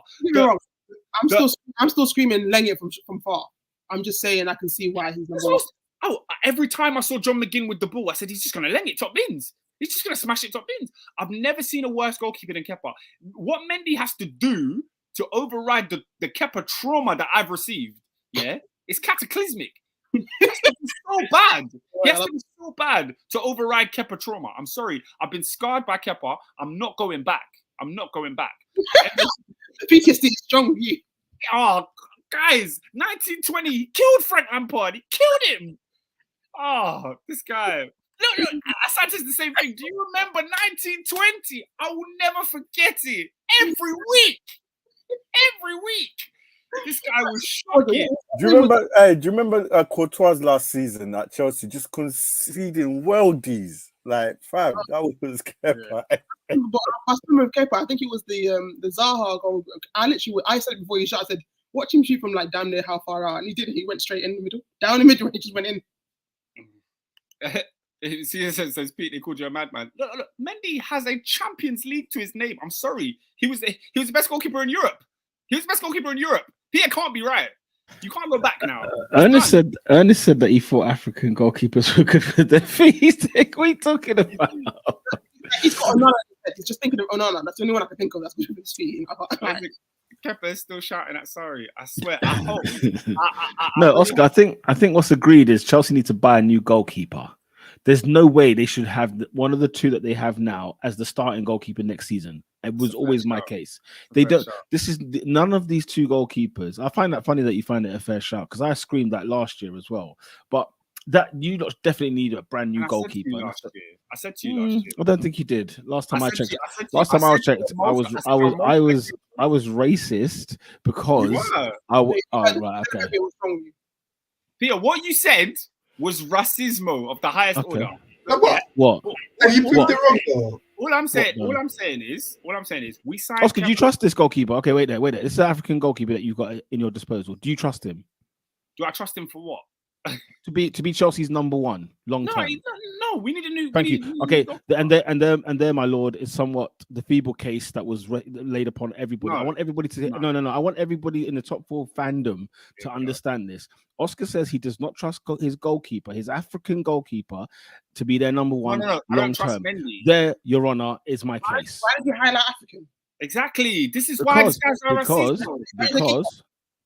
I'm still screaming Lenglet from far. I'm just saying I can see why he's number one. Every time I saw John McGinn with the ball, I said he's just going to Lenglet top bins. He's just going to smash it top bins. I've never seen a worse goalkeeper than Kepa. What Mendy has to do to override the Kepa trauma that I've received, is cataclysmic. He has to be so bad. He has to be so bad to override Kepa trauma. I'm sorry. I've been scarred by Kepa. I'm not going back. PTSD is strong with you. Oh, guys, 1920, he killed Frank Lampard. He killed him. Oh, this guy. Look, Assad says the same thing. Do you remember 1920? I will never forget it. Every week. This guy was shocking. Do you remember Courtois last season at Chelsea just conceding worldies? Like, fam, that was Kepa. But I remember Kepa. I think it was the Zaha goal. I said it before he shot. I said, watch him shoot from like damn near how far out, and he did it. He went straight in the middle, down the middle, and he just went in. See, says Pete, they called you a madman. Look, Mendy has a Champions League to his name. I'm sorry, he was the best goalkeeper in Europe. Peter can't be right. You can't go back now. Ernest said that he thought African goalkeepers were good for their feet. What are you talking about? He's got Onana. He's just thinking of Onana. That's the only one I can think of that's good for his feet. Kepa is still shouting at Sarri. I swear. I hope. No, Oscar. I think what's agreed is Chelsea need to buy a new goalkeeper. There's no way they should have one of the two that they have now as the starting goalkeeper next season. It was always my case. They don't. This is none of these two goalkeepers. I find that funny that you find it a fair shout because I screamed that last year as well. But that you definitely need a brand new goalkeeper. I said to you last year. I don't think you did. Last time I checked, I was racist because right, okay. Peter, what you said was racismo of the highest order. What? You proved it wrong though. All I'm saying is we signed. Oscar, do you trust this goalkeeper? Okay, wait there. This is the African goalkeeper that you've got in your disposal. Do you trust him? Do I trust him for what? to be Chelsea's number one long term. No, we need a new. Thank you. Okay, and there, my lord, is somewhat the feeble case that was laid upon everybody. I want everybody to no. I want everybody in the top four fandom to understand this. Oscar says he does not trust his goalkeeper, his African goalkeeper, to be their number one long term. There, Your Honor, is my case. Why did you highlight African? Exactly. This is why these guys are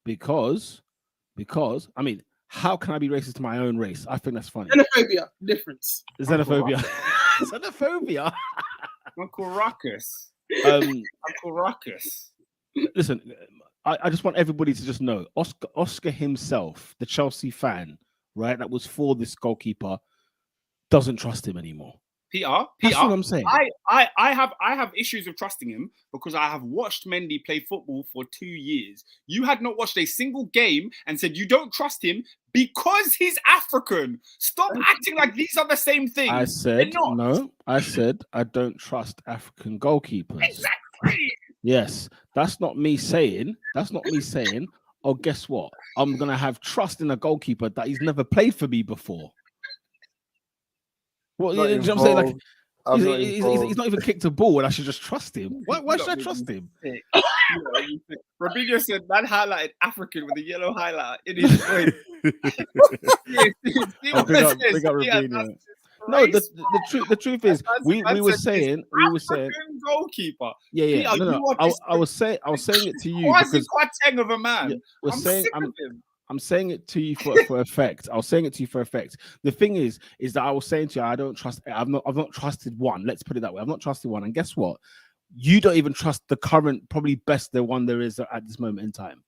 because I mean. How can I be racist to my own race? I think that's funny. Xenophobia, difference. Xenophobia. Xenophobia. Uncle Ruckus. Uncle Ruckus. Listen, I just want everybody to just know Oscar himself, the Chelsea fan, right, that was for this goalkeeper, doesn't trust him anymore. That's what I'm saying. I have issues with trusting him because I have watched Mendy play football for 2 years. You had not watched a single game and said you don't trust him because he's African. Stop acting like these are the same things. I said no. I said I don't trust African goalkeepers. Exactly. Yes, that's not me saying. Oh, guess what? I'm gonna have trust in a goalkeeper that he's never played for me before. What, you know what I'm saying? Like, he's not even kicked a ball, and I should just trust him. Why should I trust him? Robinho said, "Man highlighted African with a yellow highlight in his face." Big up Robinho. No, the truth is, we were saying goalkeeper. Yeah. No. I was saying it to you because of a man. I'm saying it to you for effect. I was saying it to you for effect. The thing is that I was saying to you, I don't trust. I've not trusted one. Let's put it that way. I've not trusted one. And guess what? You don't even trust the current, probably best the one there is at this moment in time.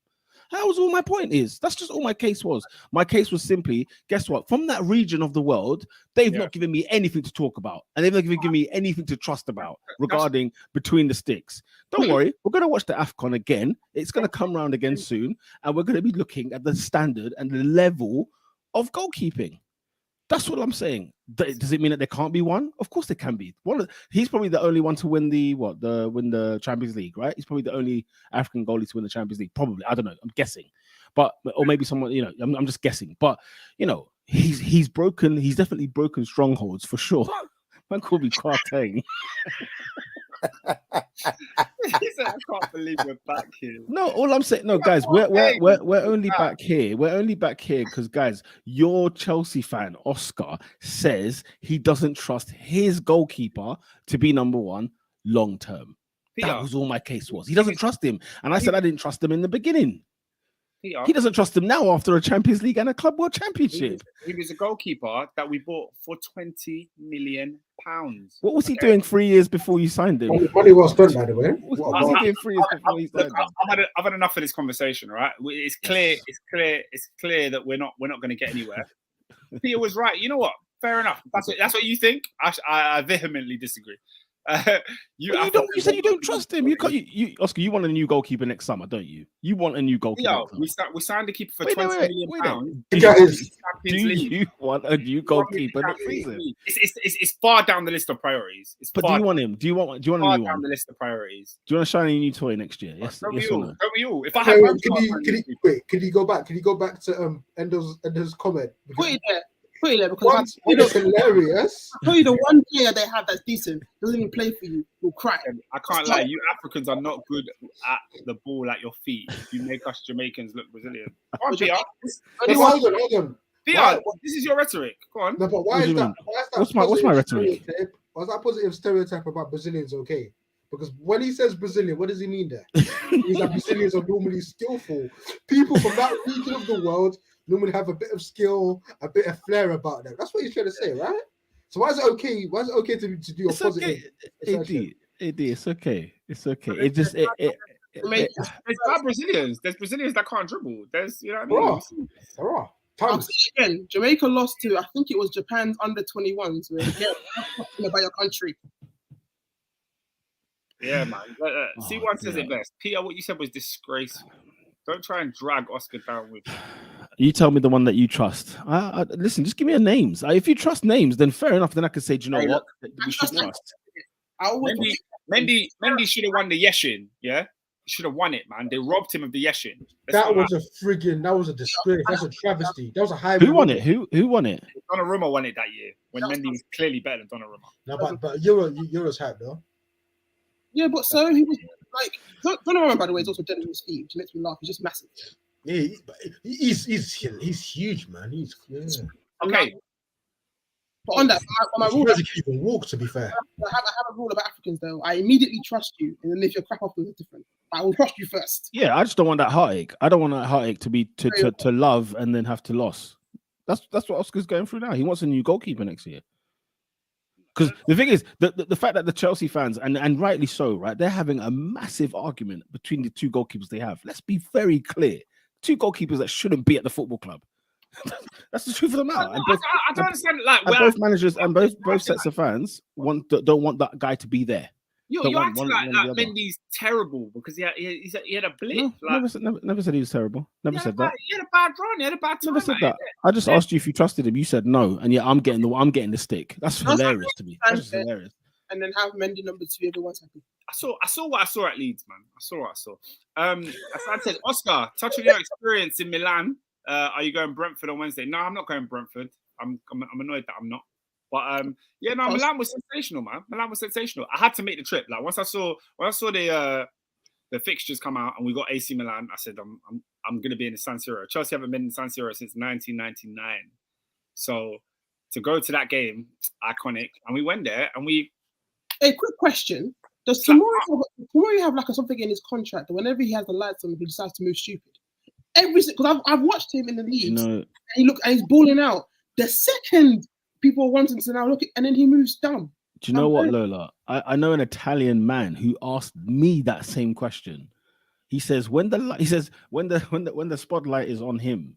That was all my point is. That's just all my case was. My case was simply, guess what? From that region of the world, they've not given me anything to talk about. And they've not given me anything to trust about regarding between the sticks. Don't worry. We're going to watch the AFCON again. It's going to come around again soon. And we're going to be looking at the standard and the level of goalkeeping. That's what I'm saying. Does it mean that there can't be one? Of course there can be. He's probably the only one to win the Champions League, right? He's probably the only African goalie to win the Champions League. Probably. I don't know. I'm guessing. Or maybe someone, I'm just guessing. But, he's broken. He's definitely broken strongholds for sure. Man called me Quarteng. He said, I can't believe we're back here. No, all I'm saying, guys, we're only back here. We're only back here because, guys, your Chelsea fan, Oscar, says he doesn't trust his goalkeeper to be number one long term. That was all my case was. He doesn't trust him. And I said I didn't trust him in the beginning. He doesn't trust him now after a Champions League and a Club World Championship. He was a goalkeeper that we bought for £20 million. What was he doing 3 years before you signed him? Money well spent, by the way. What was he doing 3 years before you signed him? I've had enough of this conversation, right? It's clear that we're not going to get anywhere. Peter was right. You know what? Fair enough. That's what you think. I vehemently disagree. You said you don't trust him. Oscar, you want a new goalkeeper next summer, don't you? You want a new goalkeeper. We signed a keeper for £20 million. Do you want a new goalkeeper next season? It's far down the list of priorities. Do you want him? Do you want a new one? Down the list of priorities. Do you want a shiny new toy next year? Yes. Don't yes we or all? no? Don't we all? If I have can you go back? Can you go back to Endo's comment? Put it there because it's hilarious. I tell you, the one player they have that's decent doesn't even play for you. You'll cry. I can't lie. You Africans are not good at the ball at your feet. You make us Jamaicans look Brazilian. Hold on. Theo, this is your rhetoric. Go on. No, but why is that? What's my rhetoric? Was that positive stereotype about Brazilians okay? Because when he says Brazilian, what does he mean there? He's like Brazilians are normally skillful. People from that region of the world normally have a bit of skill, a bit of flair about them. That's what he's trying to say, right? So why is it okay? Why is it okay to do a positive? Okay. AD, it's okay. It's okay. There's bad Brazilians. There's Brazilians that can't dribble. There's, you know what I mean? There are. I'll say it again. Jamaica lost to, I think it was Japan's under-21s. Where about your country. Yeah, man. C1 says it best. Peter, what you said was disgraceful. Don't try and drag Oscar down with you. You tell me the one that you trust. Listen, just give me a names. If you trust names, then fair enough. Then I can say, do you know what? We should trust. Mendy should have won the Yeshin. Yeah, he should have won it, man. They robbed him of the Yeshin. That was a disgrace. That's a travesty. That was a high. Who won it? Who won it? Donnarumma won it that year when Mendy was clearly better than Donnarumma. No, but Euro's hype though. Yeah, but so he was like Donnarumma, by the way, is also dead in his feet, which makes me laugh. He's just massive. Yeah, he's huge, man. Okay. But on that, my rule, he can even walk. To be fair, I have a rule about Africans though. I immediately trust you, and then if you're crap afterwards, it's different. I will trust you first. Yeah, I just don't want that heartache. I don't want that heartache to be to love and then have to lose. That's what Oscar's going through now. He wants a new goalkeeper next year. Because the thing is, the fact that the Chelsea fans, and rightly so, right, they're having a massive argument between the two goalkeepers they have. Let's be very clear. Two goalkeepers that shouldn't be at the football club. That's the truth of the matter. I don't understand. Like, both managers and both sets of fans don't want that guy to be that You're acting like Mendy's terrible because he had a blip. No, never said he was terrible. Never said that. He had a bad run. He had a bad time. Never said that. I just asked you if you trusted him. You said no, and yeah, I'm getting the stick. That's hilarious to me. That's just hilarious. And then have Mendy number 2. Everyone's happy. I saw what I saw at Leeds, man. I saw what I saw. As I said, Oscar, touch on your experience in Milan. Are you going Brentford on Wednesday? No, I'm not going Brentford. I'm annoyed that I'm not. But Milan was sensational, man. Milan was sensational. I had to make the trip. Like when I saw the fixtures come out and we got AC Milan, I said I'm gonna be in the San Siro. Chelsea haven't been in San Siro since 1999. So to go to that game, iconic. And we went there and we. Hey, quick question: does Tomori have like something in his contract that whenever he has the lights on, he decides to move stupid? Because I've watched him in the leagues, and he's balling out. The second people are wanting to now look, and then he moves down. Do you know what, Lola? I know an Italian man who asked me that same question. He says when the spotlight is on him,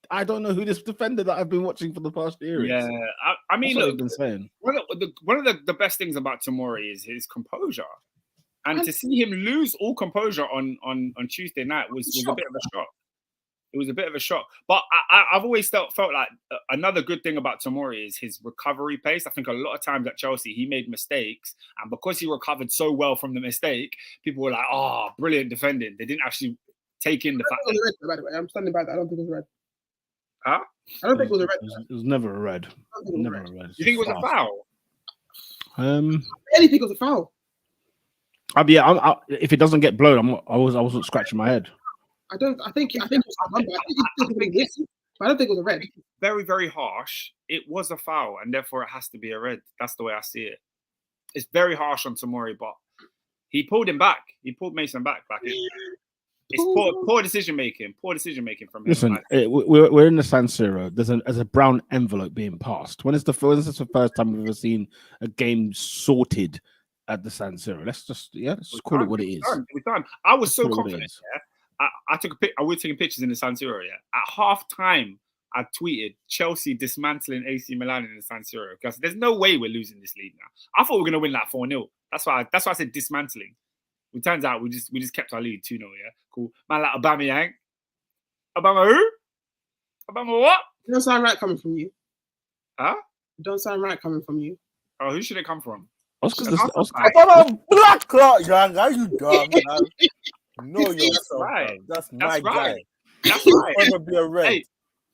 I don't know who this defender that I've been watching for the past year is. Yeah, I mean, look, been saying. One of the best things about Tomori is his composure. And to see him lose all composure on Tuesday night was a bit of a shock. It was a bit of a shock. But I've always felt like another good thing about Tomori is his recovery pace. I think a lot of times at Chelsea, he made mistakes. And because he recovered so well from the mistake, people were like, oh, brilliant defending. They didn't actually take in the fact that... Red, by the way. I'm standing by that. I don't think it was red. Huh? I don't think it was a red. It was never a red. Never a red. You think it was a foul? I really think it was a foul. If it doesn't get blown, I wasn't scratching my head. I think it was a number. I don't think it was a red. Very, very harsh. It was a foul, and therefore it has to be a red. That's the way I see it. It's very harsh on Tomori, but he pulled him back. He pulled Mason back. It's poor decision making. Poor decision making from him. Listen, we're in the San Siro. There's a brown envelope being passed. When is the first time we've ever seen a game sorted at the San Siro? Let's just call it what it is. We're done. I was so confident. I took a pic. I was taking pictures in the San Siro. Yeah, at half time, I tweeted Chelsea dismantling AC Milan in the San Siro because there's no way we're losing this league now. I thought we were gonna win like 4-0. That's why I said dismantling. It turns out we just kept our lead 2-0. Yeah, cool. Man, like Aubameyang. Obama who? Obama what? It don't sound right coming from you. Huh? It don't sound right coming from you. Oh, who should it come from? Oscar. Black clock, young. Are you dumb? No, that's right. That's my guy. That's right. You'll forever be a red.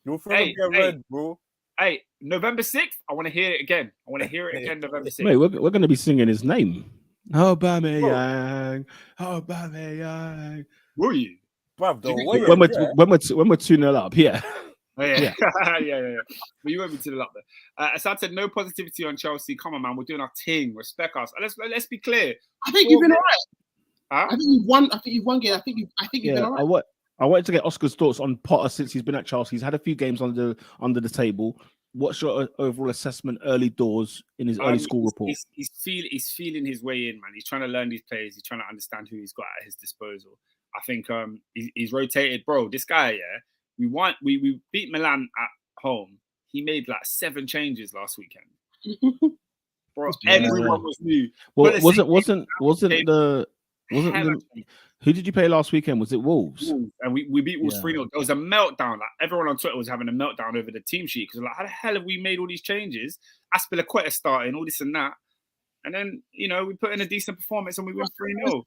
You'll forever be a red, bro. Hey, November 6th, I want to hear it again. I want to hear it again November 6th. Mate, we're going to be singing his name. Aubameyang. Will you? Bruv, when we're 2-0 up, yeah. Oh, yeah. Yeah. yeah. But you won't be to the lot there. Assad said, no positivity on Chelsea. Come on, man. We're doing our thing. Respect us. Let's be clear. I think you've been all right. Huh? I think you've won game. I think you've been all right. I wanted to get Oscar's thoughts on Potter since he's been at Chelsea. He's had a few games under the table. What's your overall assessment early doors in his early school report? He's feeling his way in, man. He's trying to learn these players. He's trying to understand who he's got at his disposal. I think he's rotated, bro. This guy, yeah. We beat Milan at home. He made like 7 changes last weekend. Bro, everyone was new. Well, wasn't the who did you play last weekend? Was it Wolves? And we beat Wolves 3-0. There was a meltdown. Like everyone on Twitter was having a meltdown over the team sheet because like, how the hell have we made all these changes? Aspilicueta starting, all this and that, and then we put in a decent performance and we win 3-0.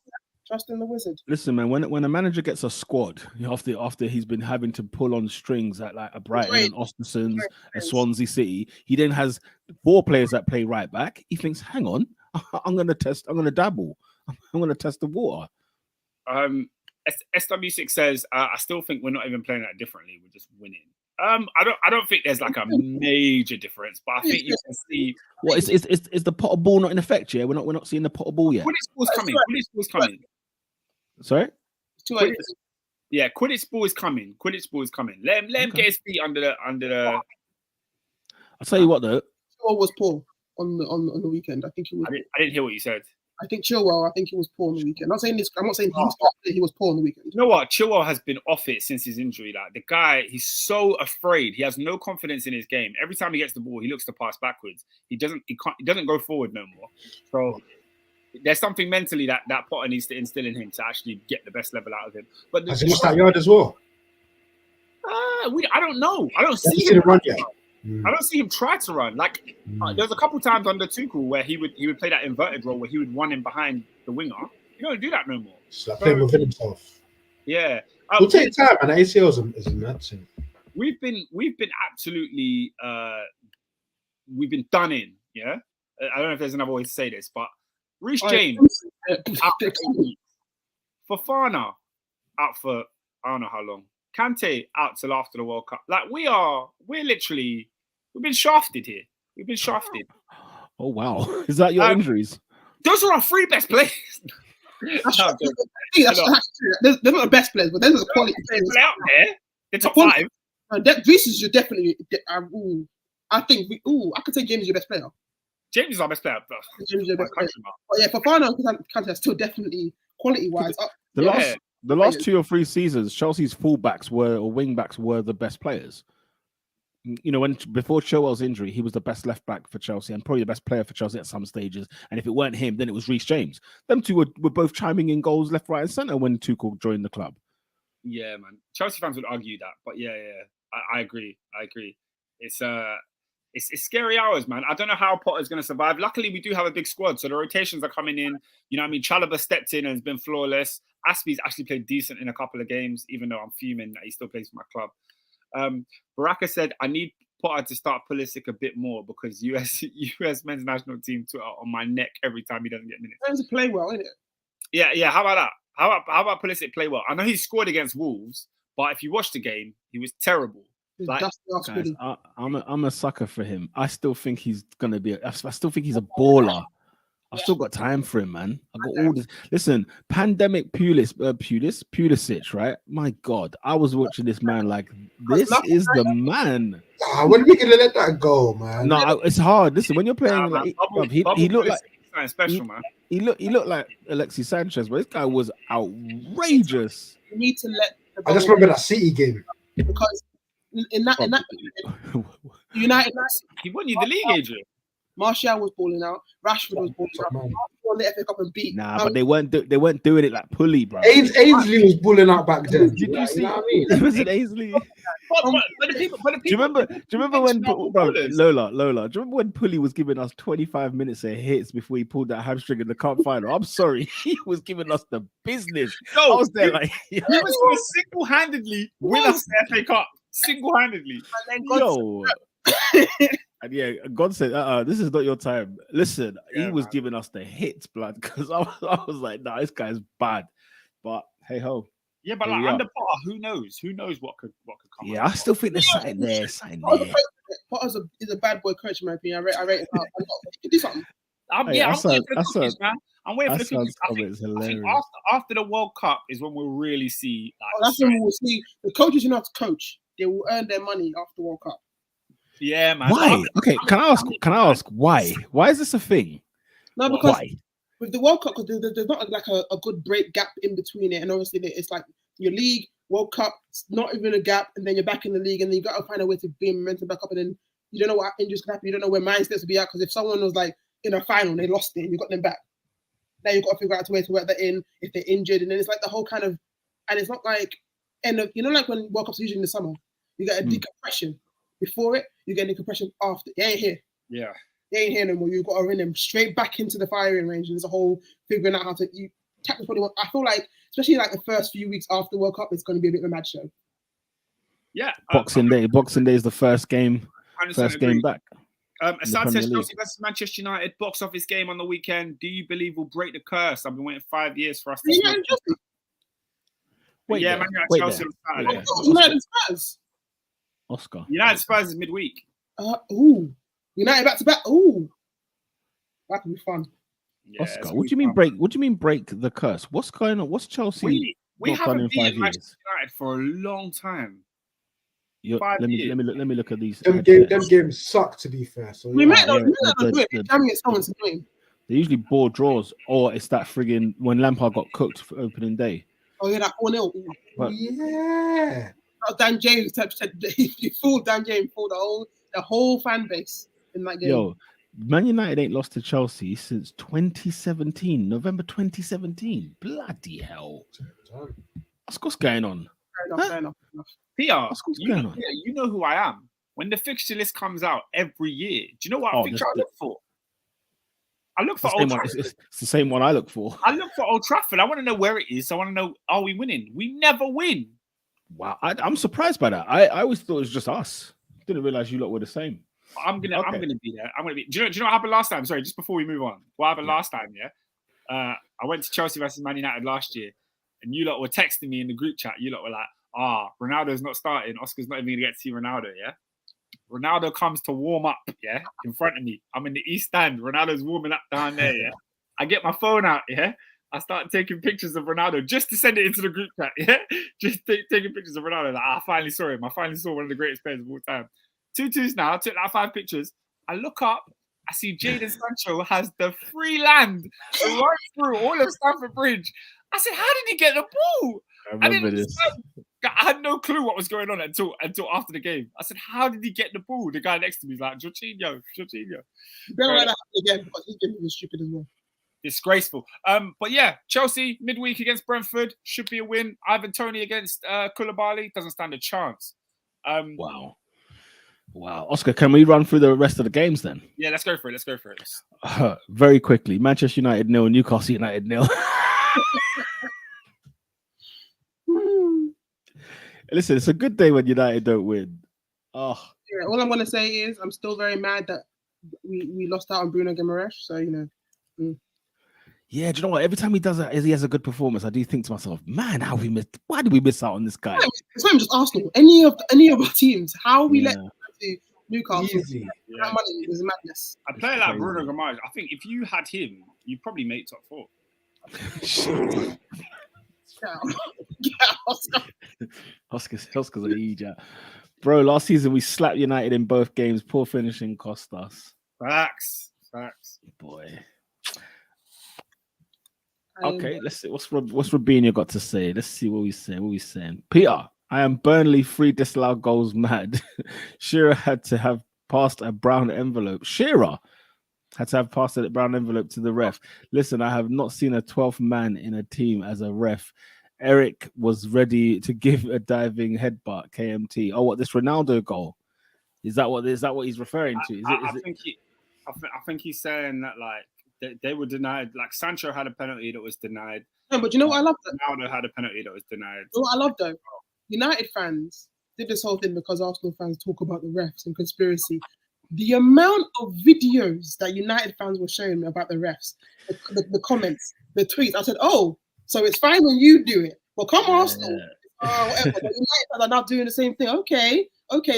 Trust in the wizard. Listen, man. When a manager gets a squad after he's been having to pull on strings at like a Brighton and Ostersund's and Swansea City, he then has 4 players that play right back. He thinks, hang on, I'm going to dabble. I'm going to test the water. SW6 says, I still think we're not even playing that differently. We're just winning. I don't think there's like a major difference, but I think you can see. What is the Potter ball not in effect? Yeah, we're not seeing the Potter ball yet. Quidditch ball's coming. Sorry. Quidditch ball is coming. Let him get his feet under the. I'll tell you what though. Chilwell was poor on the weekend. I think he was. I didn't hear what you said. I think Chilwell. I think he was poor on the weekend. I'm not saying he was poor on the weekend. You know what? Chilwell has been off it since his injury. Like the guy, he's so afraid. He has no confidence in his game. Every time he gets the ball, he looks to pass backwards. He doesn't go forward no more. So there's something mentally that Potter needs to instill in him to actually get the best level out of him. But has he lost that yard as well? I don't know. I don't see him run yet. I don't see him try to run. Like there's a couple times under Tuchel where he would play that inverted role where he would run in behind the winger. He don't do that no more. It's like playing within himself. Yeah, it'll take time, and ACL is a mad thing. We've been absolutely we've been done in. Yeah, I don't know if there's another way to say this, but Reece James out for 2 weeks. Fofana out for I don't know how long. Kante out till after the World Cup. Like we've been shafted here. We've been shafted. Oh wow, is that your injuries? Those are our 3 best players. That's true. They're not the best players, but those are the quality players out there. The top 5. Reece is definitely. I think. I could say James is your best player. James is our best player. James is your best player. But yeah, Fofana and Kante are still definitely quality wise. The last 2 or 3 seasons, Chelsea's fullbacks or wingbacks were the best players. Before Chilwell's injury, he was the best left back for Chelsea and probably the best player for Chelsea at some stages. And if it weren't him, then it was Reece James. Them two were both chiming in goals left, right, and centre when Tuchel joined the club. Yeah, man. Chelsea fans would argue that, but yeah, I agree. It's scary hours, man. I don't know how Potter's going to survive. Luckily, we do have a big squad, so the rotations are coming in. You know what I mean? Chalobah stepped in and has been flawless. Aspie's actually played decent in a couple of games, even though I'm fuming that he still plays for my club. Baraka said, I need Potter to start Pulisic a bit more because US men's national team Twitter on my neck every time he doesn't get minutes. He doesn't play well, isn't it? Yeah. How about that? How about Pulisic play well? I know he scored against Wolves, but if you watch the game, he was terrible. Guys, I'm a sucker for him. I still think he's gonna be. I still think he's a baller. I've still got time for him, man. I've got all this. Listen, pandemic Pulisic, right? My God, I was watching this man like this is the man. When are we gonna let that go, man? No, it's hard. Listen, when you're playing, he looked like special, man. He looked like Alexis Sanchez, but this guy was outrageous. You need to let. I just remember that City game because in that United, he won you the league, Adrian. Martial was balling out. Rashford was balling out. Won the FA Cup and beat. But they weren't doing it like Pulley, bro. Ainsley was balling out back then. Did you see? What I mean? Was it Ainsley? Do you remember when Lola? Do you remember when Pulley was giving us 25 minutes of hits before he pulled that hamstring in the cup final? I'm sorry, he was giving us the business. I was there like he was going to single-handedly win us the FA Cup. Single-handedly. And yeah, God said, this is not your time. Listen, he was giving us the hits, blood, because I was like, nah, this guy's bad. But hey ho. Yeah, but like under Potter, who knows? Who knows what could come? Yeah, I still think there's something there. Potter is a bad boy coach, in my opinion. I rate him out. He can do something. I'm waiting for the cookies, man. I'm waiting for the cookies. I think after the World Cup is when we'll really see. That's when we'll see the coaches who know how to coach. They will earn their money after World Cup. Yeah, man. Why? Okay, can I ask why? Why is this a thing? No, because with the World Cup, because there's not like a good break gap in between it, and obviously it's like your league, World Cup, not even a gap, and then you're back in the league, and then you got to find a way to bring momentum back up, and then you don't know what injuries can happen. You don't know where mindsets will be at, because if someone was like in a final and they lost it, and you got them back, now you've got to figure out a way to work that in if they're injured, and then it's like the whole kind of, and it's not like like when World Cup's usually in the summer, you get a decompression before it, you get a decompression after. You ain't here. Yeah. You ain't here no more. You've got to run them straight back into the firing range. And there's a whole figuring out how to. I feel like, especially like the first few weeks after World Cup, it's going to be a bit of a mad show. Yeah. Boxing Day is the first game. First game back. Assad says Chelsea versus Manchester United box office game on the weekend. Do you believe we'll break the curse? I've been waiting 5 years for us to. Man, Chelsea on Saturday. United Spurs. Oscar. United Spurs is midweek. United back to back. Ooh, that could be fun. Yeah, Oscar, what do you mean break? What do you mean break the curse? What's going on? What's Chelsea? We haven't beaten Manchester United for a long time. Let me look at these. Them games suck, to be fair. So we might not do it. Damn it, someone's doing. They usually ball draws, or it's that friggin' when Lampard got cooked for opening day. Oh yeah, that 4-0. Yeah. Dan James he fooled Dan James, fooled the whole fan base in that game. Yo, Man United ain't lost to Chelsea since 2017, November 2017. Bloody hell! What's going on? Fair enough. PR, you know who I am. When the fixture list comes out every year, do you know what fixture I look for? I look for Old Trafford. It's the same one I look for. I look for Old Trafford. I want to know where it is. I want to know, are we winning? We never win. Wow, I'm surprised by that. I always thought it was just us. Didn't realize you lot were the same. I'm gonna be there. Do you know what happened last time? Sorry, just before we move on. What happened last time? Yeah, I went to Chelsea versus Man United last year, and you lot were texting me in the group chat. You lot were like, Ronaldo's not starting. Oscar's not even gonna get to see Ronaldo. Yeah. Ronaldo comes to warm up, yeah, in front of me. I'm in the East Stand. Ronaldo's warming up down there, yeah. I get my phone out, yeah. I start taking pictures of Ronaldo just to send it into the group chat, yeah. Just taking pictures of Ronaldo. Like, I finally saw him. I finally saw one of the greatest players of all time. 2-2s now. I took like 5 pictures. I look up. I see Jadon Sancho has the free land right through all of Stamford Bridge. I said, how did he get the ball? I remember this. I had no clue what was going on until after the game. I said, how did he get the ball? The guy next to me is like, Jorginho. You better let that happen again, because he's getting me stupid as well. Disgraceful. But yeah, Chelsea midweek against Brentford should be a win. Ivan Toney against Koulibaly doesn't stand a chance. Wow. Oscar, can we run through the rest of the games then? Yeah, let's go for it. Very quickly. Manchester United 0, Newcastle United 0. Listen, it's a good day when United don't win. Oh, yeah, all I'm going to say is I'm still very mad that we lost out on Bruno Guimaraes. So, you know. Yeah, do you know what? Every time he does that, he has a good performance, I do think to myself, man, why did we miss out on this guy? It's not just Arsenal. Any of our teams, how we let to Newcastle. Easy. That money is madness. A player like Bruno Guimaraes, I think if you had him, you'd probably make top 4. Oscar's an idiot. Bro, last season we slapped United in both games. Poor finishing cost us. Facts. Boy. Okay, let's see. What's Robinho got to say? Let's see what he's saying. Peter, I am Burnley 3 disallowed goals mad. Shearer had to have passed a brown envelope. Shearer had to have passed a brown envelope to the ref. Listen, I have not seen a 12th man in a team as a ref. Eric was ready to give a diving headbutt. KMT. Oh, what, this Ronaldo goal? Is that what he's referring to? I think he's saying that like they were denied. Like Sancho had a penalty that was denied. No, but you know what I love? Ronaldo had a penalty that was denied. You know what I love though? United fans did this whole thing because Arsenal fans talk about the refs and conspiracy. The amount of videos that United fans were showing me about the refs, the comments, the tweets. I said, oh, so it's fine when you do it, Well, come Arsenal. Whatever. But United are now doing the same thing. Okay.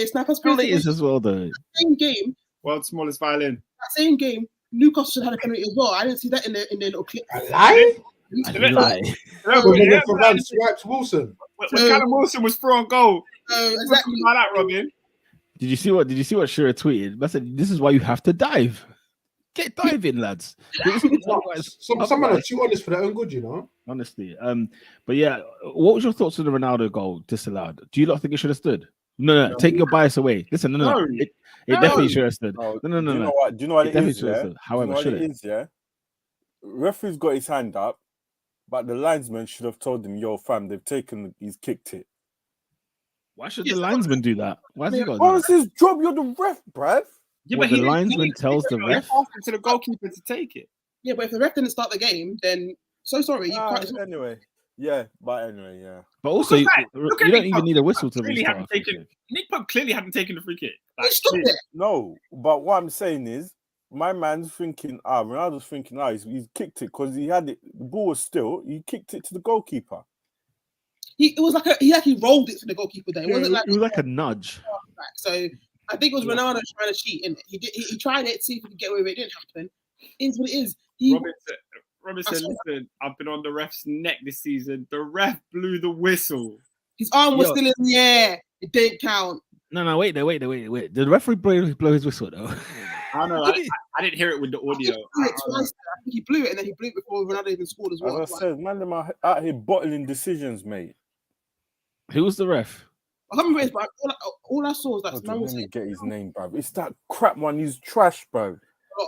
Snipers penalties as well, though. Same game. World's smallest violin. That same game, Newcastle had a penalty as well. I didn't see that in their little clip. A lie? When swiped Wilson. When Callum Wilson was through on goal. Exactly like that, Robin. Did you see what Shearer tweeted? I said, "This is why you have to dive. Get diving, lads." Someone are too honest for their own good, you know. Honestly, but yeah, what was your thoughts on the Ronaldo goal disallowed? Do you not think it should have stood? No, take your bias away. Listen, no. It definitely should have stood. No. Do you know what it is? However, should it? Referee's got his hand up, but the linesman should have told him, "Yo, fam, he's kicked it." Why should the linesman do that? Why has he got that? It's his job. You're the ref, bruv. Yeah, but the linesman tells the ref to the goalkeeper to take it. Yeah, but if the ref didn't start the game, then so sorry. Anyway, yeah. But also, you don't even need a whistle to restart. Nick Pope clearly hadn't taken the free kick. No, but what I'm saying is, my man's thinking, Ronaldo's thinking, he's kicked it because he had it. The ball was still. He kicked it to the goalkeeper. It was like he rolled it to the goalkeeper there. It was like a nudge. So I think it was Ronaldo trying to cheat, and he tried it to see if he could get away with it. It didn't happen. It is what it is. Robin said, "Listen, I've been on the ref's neck this season. The ref blew the whistle. His arm was still in the air. It didn't count." No, wait. Did the referee blow his whistle though? I don't know. I didn't hear it with the audio. I think he blew it, and then he blew it before Ronaldo even scored as well. As I said, man, them are out here bottling decisions, mate. Who was the ref? I can't remember, but all I saw was that man was. Let me get his name, bro. It's that crap one. He's trash, bro.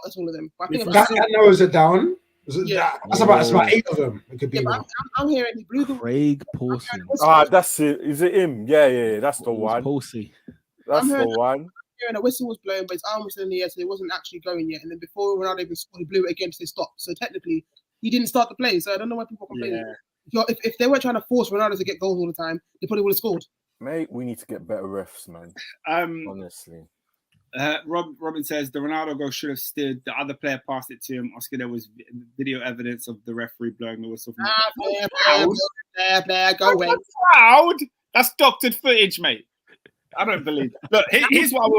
That's all of them. But I think that narrows it down. That's about 8 of them. It could be. Yeah, I'm hearing he blew the. Craig Pawsey. That's it. Is it him? Yeah. That's the one. Pawsey. That's the one. Hearing a whistle was blowing, but his arm was in the air, so it wasn't actually going yet. And then before Ronaldo even scored, he blew it again, so they stopped. So technically, he didn't start the play. So I don't know why people complain. Yeah. If they weren't trying to force Ronaldo to get goals all the time, they probably would have scored. Mate, we need to get better refs, man. Honestly. Robin says the Ronaldo goal should have stood. The other player passed it to him. Oscar, there was video evidence of the referee blowing the whistle. Go away. Proud. That's doctored footage, mate. I don't believe it. Look, here's what I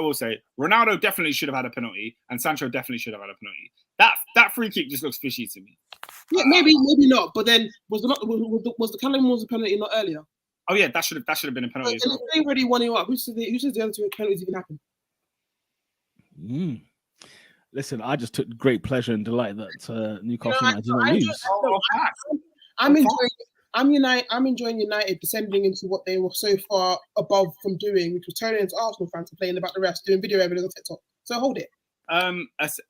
will say. Ronaldo definitely should have had a penalty, and Sancho definitely should have had a penalty. That free kick just looks fishy to me. Yeah, maybe not. But then was the Callum Wilson penalty not earlier? Oh yeah, that should have been a penalty. If they already won you up, who says the other two penalties even happen? Listen, I just took great pleasure and delight that Newcastle United didn't lose. I'm enjoying United descending into what they were so far above from doing, which was turning into Arsenal fans complaining about the refs, doing video evidence on TikTok. So hold it.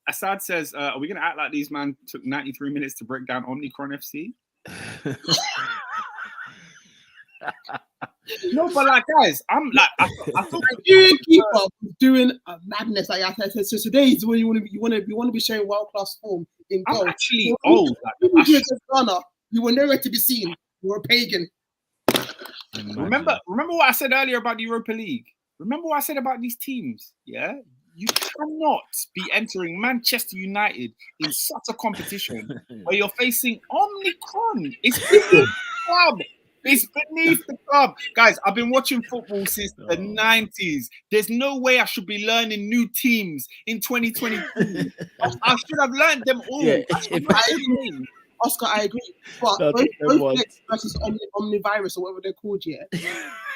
Assad says, "Are we going to act like these man took 93 minutes to break down Omnicron FC?" No, but like guys, I'm like, I thought you keep up doing a madness. Like I said, so today is when you want to be showing world class form in goal. I'm actually old. You were nowhere to be seen. You were a pagan. Remember what I said earlier about the Europa League. Remember what I said about these teams. Yeah, you cannot be entering Manchester United in such a competition where you're facing Omnicron. It's the club. It's beneath the club. Guys, I've been watching football since the 90s. There's no way I should be learning new teams in 2022. I should have learned them all. Yeah, Oscar, I agree. But both versus Omnivirus or whatever they're called,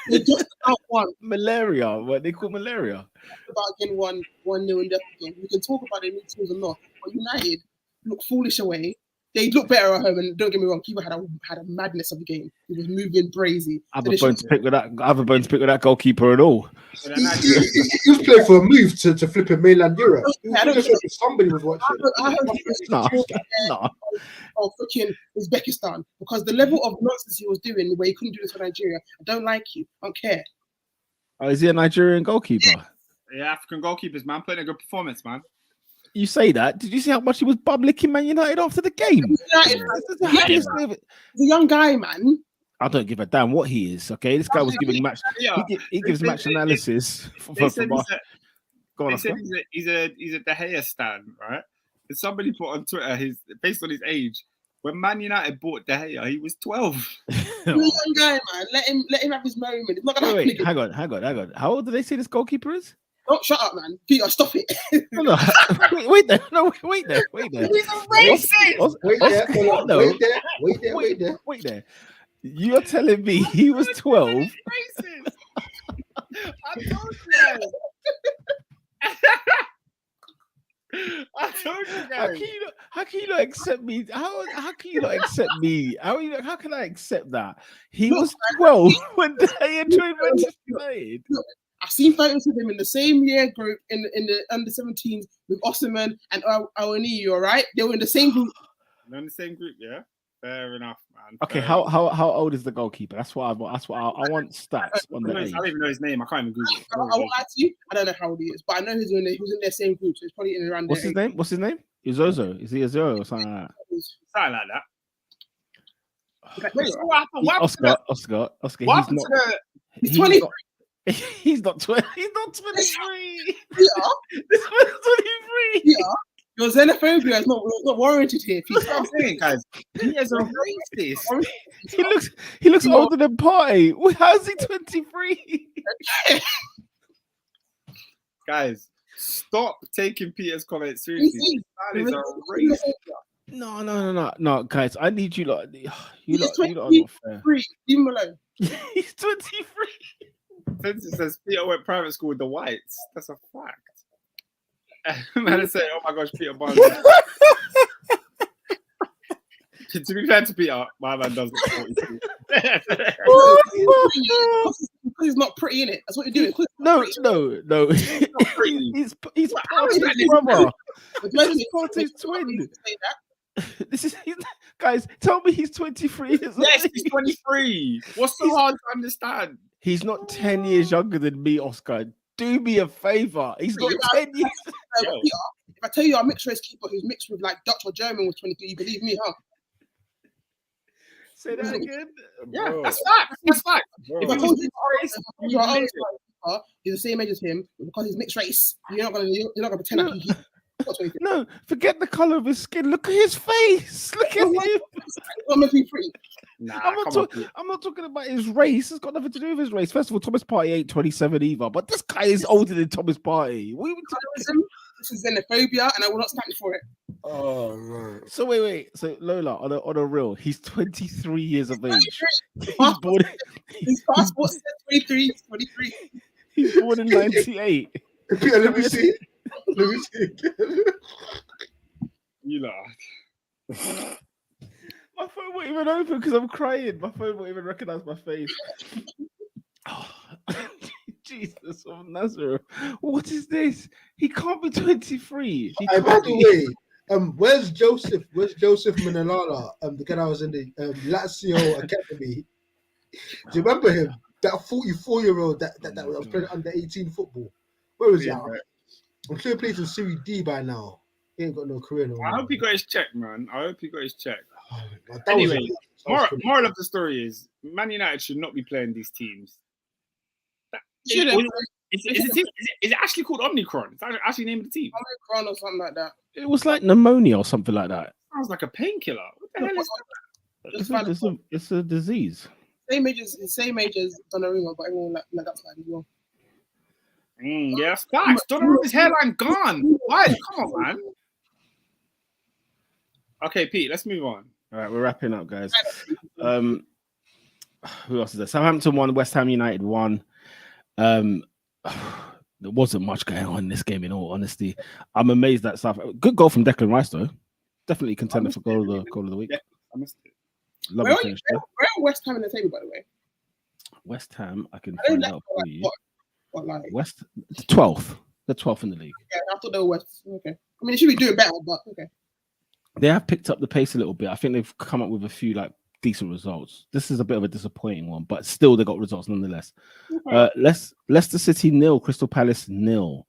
they just out one. Malaria. What they call malaria? About getting 1-0 in the game. We can talk about it new teams or not. But United look foolish away. They look better at home, and don't get me wrong, Keeper had a madness of the game. He was moving crazy. I have a bone to pick with that goalkeeper at all. He was playing for a move to flip in mainland Europe. Somebody was watching. I heard freaking Uzbekistan, because the level of nonsense he was doing, where he couldn't do this for Nigeria. I don't like you. I don't care. Oh, is he a Nigerian goalkeeper? Yeah, African goelkeepers, man, putting a good performance, man. You say that. Did you see how much he was bubbling Man United after the game? He's a young guy, man. I don't give a damn what he is. Okay, this guy was giving match. He gives match analysis. They said he's a De Gea stan, right? And somebody put on Twitter based on his age. When Man United bought De Gea, he was 12. He's a young guy, man. Let him have his moment. It's not gonna Wait, happen. hang on. How old do they say this goalkeeper is? Don't shut up, man. Peter, stop it. No, wait there. No, wait there. He's a racist. Wait there. You're telling me he was 12? Racist. I told you. I told you guys. How can you not accept me? How can you not accept me? How can I accept that? He was 12 when De Gea joined Manchester United. I've seen photos of him in the same year group in the under 17s with Osimhen and Awoniyi. All right, they were in the same group. They're in the same group, yeah. Fair enough, man. Okay, Fair how enough. old is the goalkeeper? That's what I want stats on the age. I don't even know his name. I can't even Google it. I won't lie to you. I don't know how old he is, but I know he was in their same group, so it's probably in around. What's his name? What's his name? Izozo. Is he a zero or something like that? Something like that. Wait, Oscar. what happened to the- He's 20. He's not 20. He's not 23. Yeah, This man's 23. yeah. Your xenophobia is not warranted here. That's what I'm saying, guys. He is a racist. He looks older than Partey. How's he 23? Guys, stop taking Peter's comments seriously. That is a racist. No, guys. I need you lot. You lot are not fair. Leave him alone. He's 23. Since it says Peter went private school with the Whites, that's a fact. Man, say, oh my gosh, Peter Barnes. To be fair to Peter, my man does look 42. Because he's not pretty in it. That's what you're doing. No. He's Partey's brother. He's Partey's twin. This is guys. Tell me he's 23 years old. Yes, he's 23. What's so hard to understand? He's not 10 years younger than me, Oscar. Do me a favor. He's not 10 years. Peter, if I tell you our mixed race keeper who's mixed with like Dutch or German was 23, you believe me, huh? Say that again. Yeah, Bro. that's fact. That's fact. If I told you our own keeper is the same age as him because he's mixed race, you're not gonna pretend like he's not 23. No, forget the color of his skin. Look at his face. Look at him. What makes me free? Nah, I'm not talking about his race. It's got nothing to do with his race. First of all, Thomas Partey ain't 27 either, but this guy is older than Thomas Partey. What are we talking? This is xenophobia, and I will not stand for it. Oh no. So wait. So Lola, on a real, he's 23 years of age. He's born. His passport says 23. 23. He's born in 98. Peter, let me see. You laughed. My phone won't even open because I'm crying. My phone won't even recognize my face. Oh, Jesus of Nazareth. What is this? He can't be 23. He By can't the be. way, where's Joseph? Where's Joseph Minalala? The guy that was in the Lazio Academy. Do you remember him? That 44-year-old that was playing under 18 football. Where was he? I'm sure he plays in Serie D by now. He ain't got no career no more. I hope he got his check, man. I hope he got his check. Oh, God, Anyway, moral of the story is Man United should not be playing these teams. Is it actually called Omnicron? It's actually named the team. Omicron or something like that. It was like pneumonia or something like that. Sounds like a painkiller. What the hell is that? It's a disease. Same age as Donnarumma, but everyone like that side as well. Yeah, that's facts. Donnarumma's hairline gone. Why? Come on, man. Okay, Pete, let's move on. All right, we're wrapping up, guys. Who else is there? Southampton won, West Ham United won. There wasn't much going on in this game, in all honesty. I'm amazed that good goal from Declan Rice, though. Definitely contender for goal of the week. Yeah, I missed it. Lovely finish there. Where are West Ham in the table, by the way? West Ham, I can find out for you. What, like? West 12th. They're 12th in the league. Yeah, I thought they were West. Okay. I mean, they should be doing better, but okay. They have picked up the pace a little bit. I think they've come up with a few decent results. This is a bit of a disappointing one, but still they got results nonetheless. Okay. Leicester City 0, Crystal Palace 0.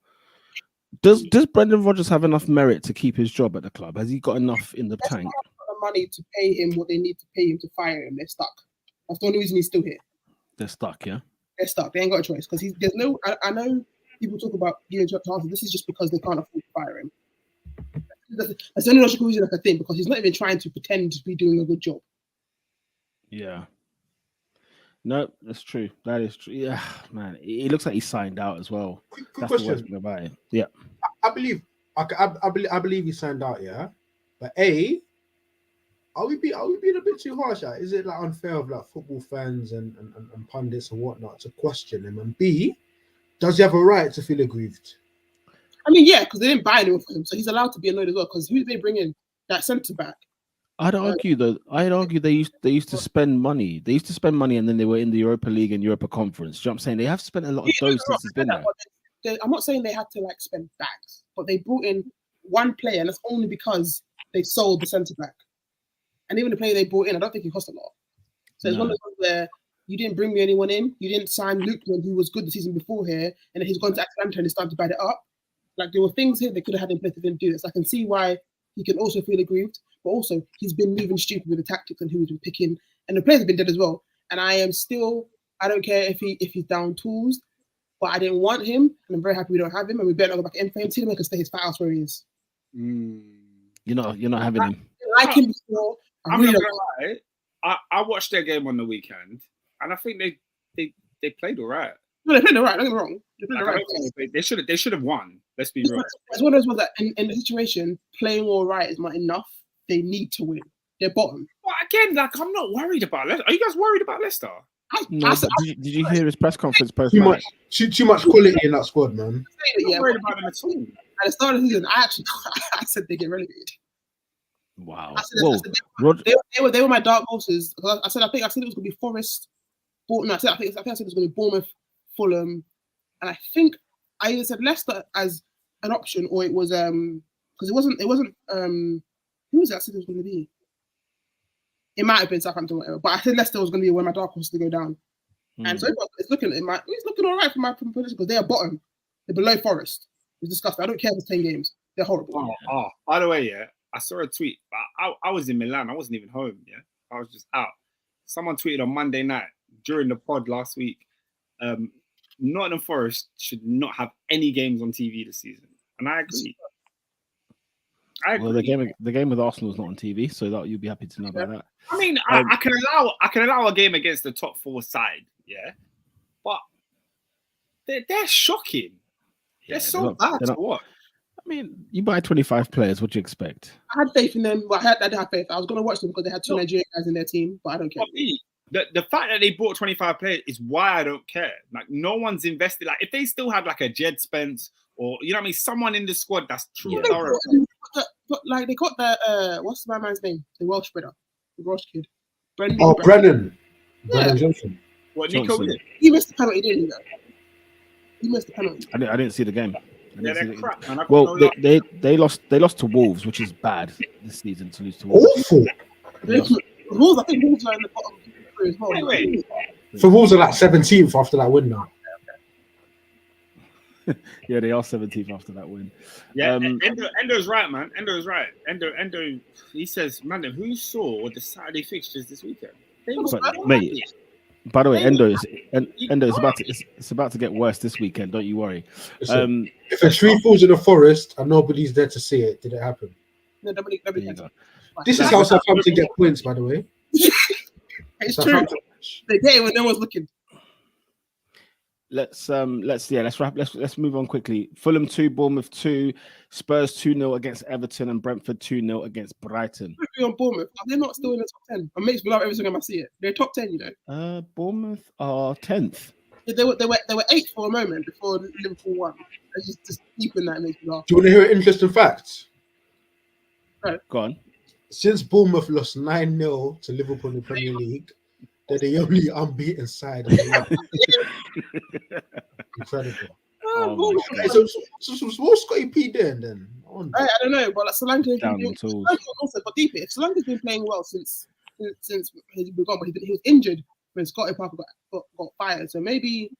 Does Brendan Rodgers have enough merit to keep his job at the club? Has he got enough in the tank? The money to pay him what they need to pay him to fire him. They're stuck. That's the only reason he's still here. They're stuck, yeah. They're stuck. They ain't got a choice because there's no. I know people talk about giving chances. This is just because they can't afford to fire him. That's the only logical reason I can think, because he's not even trying to pretend to be doing a good job. Yeah. No, that's true. That is true. Yeah, man. It looks like he signed out as well. Quick That's question. the worst thing about it. Yeah. I believe he signed out, yeah. But are we being a bit too harsh? Is it like unfair of like football fans and pundits and whatnot to question him? And B, does he have a right to feel aggrieved? I mean, yeah, because they didn't buy anyone for him, so he's allowed to be annoyed as well. Because who did they bring in? That centre back. I'd argue they used to spend money. They used to spend money, and then they were in the Europa League and Europa Conference. Do you know what I'm saying? They have spent a lot of dough since he's been there. I'm not saying they had to like spend bags, but they brought in one player, and that's only because they sold the centre back. And even the player they brought in, I don't think he cost a lot. So it's one of those where you didn't bring me anyone in. You didn't sign Lukeman, who was good the season before here, and then he's gone to Atlanta and he started to bite it up. Like, there were things here they could have had in place to didn't do this. I can see why he can also feel aggrieved, but also he's been moving stupid with the tactics and who he's been picking, and the players have been dead as well. And I don't care if he's down tools, but I didn't want him, and I'm very happy we don't have him, and we better not go back in for him. Tielemans can stay his fat ass where he is. You're not having him. I like him before. I'm not gonna lie. I watched their game on the weekend, and I think they played all right. No, they played all right. Don't get me wrong. They played all right. They should have won. Let's be real. It's one of those ones that in the situation, playing all right is not enough. They need to win. They're bottom. Well, again, like, I'm not worried about Leicester. Are you guys worried about Leicester? Did you hear his press conference post? Too much quality in that squad, man. I'm not worried about them at all. At the start of the season, I said they get relegated. Wow. They were my dark horses. I said it was going to be Forest. I said it was going to be Bournemouth, Fulham, and I think I either said Leicester as an option, or it was because it wasn't who was it I said it was going to be? It might have been Southampton, whatever. But I said Leicester was going to be where my dark horse to go down, and so it's looking all right for my position, because they are bottom. They're below Forest. It's disgusting. I don't care if it's 10 games. They're horrible. Oh, by the way, yeah, I saw a tweet. I was in Milan. I wasn't even home. Yeah, I was just out. Someone tweeted on Monday night during the pod last week. Nottingham Forest should not have any games on TV this season, and I agree. Well, the game with Arsenal is not on TV, so that you'll be happy to know about that. I mean, I can allow a game against the top 4 side, yeah, but they're shocking. They're so bad to watch. I mean, you buy 25 players. What do you expect? I had faith in them. But I didn't have faith. I was going to watch them because they had 2 Nigerian guys in their team, but I don't care. The fact that they bought 25 players is why I don't care. Like, no one's invested. Like, if they still had like a Jed Spence or, you know what I mean, someone in the squad that's true. But like, they got the what's my man's name? The Welsh brother, the Welsh kid. Brennan. Yeah. Brennan Johnson. What, Nico? He missed the penalty, didn't he? He missed the penalty. I didn't see the game. They're crap, man. Well, they lost to Wolves, which is bad this season to lose to Wolves. Awful. Wolves, I think Wolves are in the bottom 3 as well. Wait. So Wolves are like 17th after that win now. Yeah, they are 17th after that win. Yeah, Endo's right, man. Endo's right. Endo. He says, man, who saw the Saturday fixtures this weekend? Mate. By the way, Endo is about to get worse this weekend. Don't you worry. Listen, if a tree falls in the forest and nobody's there to see it, did it happen? No, nobody. This is how Southampton get points, by the way. It's true. They get it when no one's looking. Let's wrap. Let's move on quickly. Fulham 2, Bournemouth 2, Spurs 2-0 against Everton, and Brentford 2-0 against Brighton. On Bournemouth, are they not still in the top 10? It makes me laugh every time I see it. They're top 10, you know. Bournemouth are 10th. They were 8th for a moment before Liverpool won. Just deep in that makes me laugh. Do you want to hear an interesting fact? Right. Go on. Since Bournemouth lost 9-0 to Liverpool in the Premier League, they're the only unbeaten side. Incredible. So what's Scotty P doing then? I don't know, but like Solanke's down been on tools. also got deeper. If Solanke's been playing well since he's been gone, but he was injured when Scotty Parker got fired. So maybe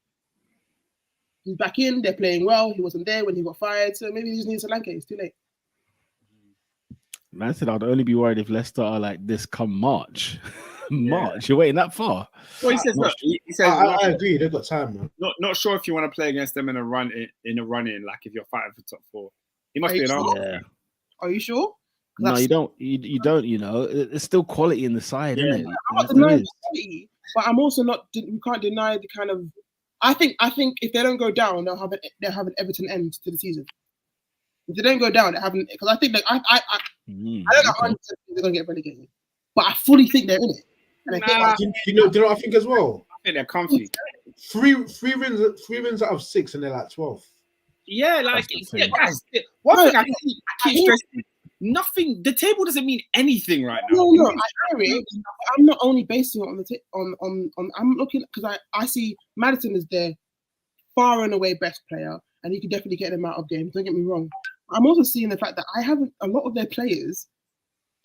he's back in. They're playing well. He wasn't there when he got fired. So maybe he just needs Solanke. It's too late. Man said I'd only be worried if Leicester are like this come March. March, you're waiting that far. Well, he says, look, he says, I agree. They've got time, man. Not sure if you want to play against them in a run in, like if you're fighting for top 4. He must be an arm. Yeah. Are you sure? No, you don't. You don't. You know, it's still quality in the side, isn't it? I'm not denying quality, but I'm also not. We can't deny the kind of. I think if they don't go down, they'll have an Everton end to the season. If they don't go down, they haven't, because I think I don't know how they're gonna get relegated, but I fully think they're in it. And do you know what I think as well? I think they're comfy. Three wins out of 6, and they're like 12. Yeah, like guys. One thing I keep stressing: nothing. The table doesn't mean anything right now. No, I hear it. I'm not only basing it on I'm looking, because I see Maddison is their far and away best player, and you can definitely get them out of games. Don't get me wrong. I'm also seeing the fact that I haven't, a lot of their players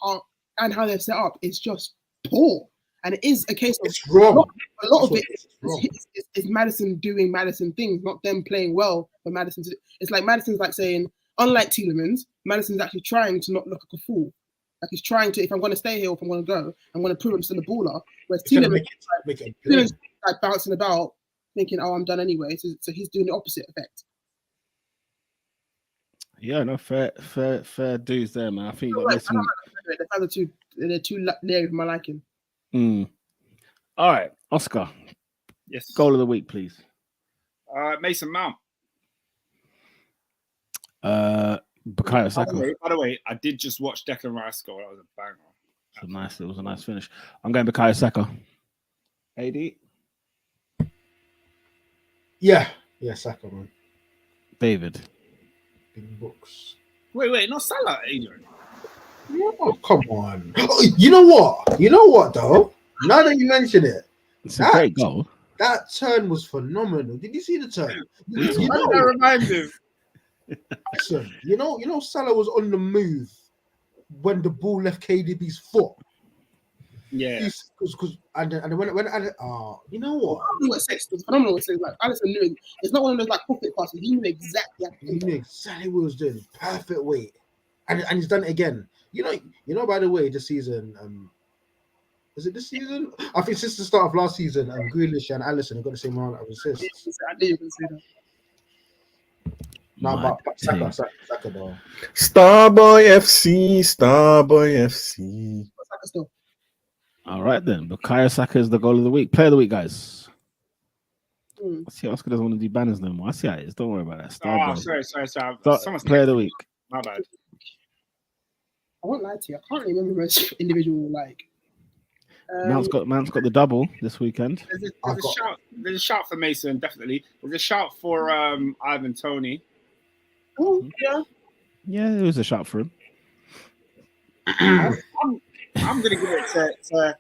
are, and how they're set up is just poor. And it is a case of it's wrong. A lot of it is Maddison doing Maddison things, not them playing well for Maddison. It's like Maddison's like saying, unlike Tielemans, Maddison's actually trying to not look like a fool. Like he's trying to, if I'm going to stay here, or if I'm going to go, I'm going to prove I'm still a baller. Whereas Tielemans is like bouncing about, thinking, "Oh, I'm done anyway." So he's doing the opposite effect. Yeah, no, fair dues there, man. I think they're too leery for my liking. All right, Oscar. Yes. Goal of the week, please. Mason Mount. Bukayo Saka. By the way, I did just watch Declan Rice score. That was a banger. It was a nice finish. I'm going Bukayo Saka. AD. Yeah, Saka, man. David. Big books. Wait, not Salah, Adrian. Oh, come on. Oh, you know what, though? Now that you mention it, it's a great goal. That turn was phenomenal. Did you see the turn? That reminds me. Listen, you know, Salah was on the move when the ball left KDB's foot. Yeah. And when you know what? It was phenomenal. Like Alisson knew it. It's not one of those like pocket passes. He knew exactly. He knew exactly what he was doing. Perfect weight, and he's done it again. You know. By the way, this season, is it this season? I think since the start of last season, Grealish and Alisson have got the same amount of assists. I knew you were going to say that. No, but Saka though. Starboy FC. Saka still. All right then, Bukayo Saka is the goal of the week. Player of the week, guys. I see Oscar doesn't want to do banners no more. I see how it is. Don't worry about that. Sorry. Player of the week. My bad. I won't lie to you. I can't remember most individual like. Mount's got the double this weekend. There's a shout for Mason, definitely. There's a shout for Ivan Toney. Oh yeah. Yeah, there was a shout for him. I'm gonna give it to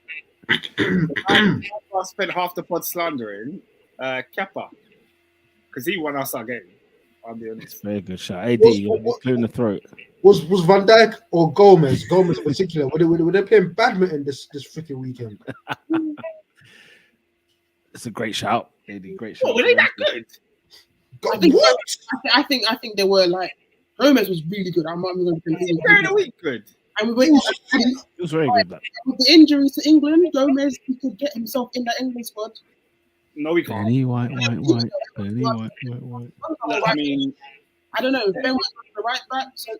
I spent half the pod slandering Kepa because he won us our game. I'll be honest. Very good shot. AD, you're clearing the throat. Was Van Dijk or Gomez in particular? Were they playing badminton this freaking weekend? It's a great shout, AD. Great shout. Were they that good? I think they were like Gomez was really good. I'm not even going to say Very the week good. And it was very good. With the injuries to England, Gomez, he could get himself in that England squad. No, we can't. Benny White. I mean, I don't know. Ben was the right back, so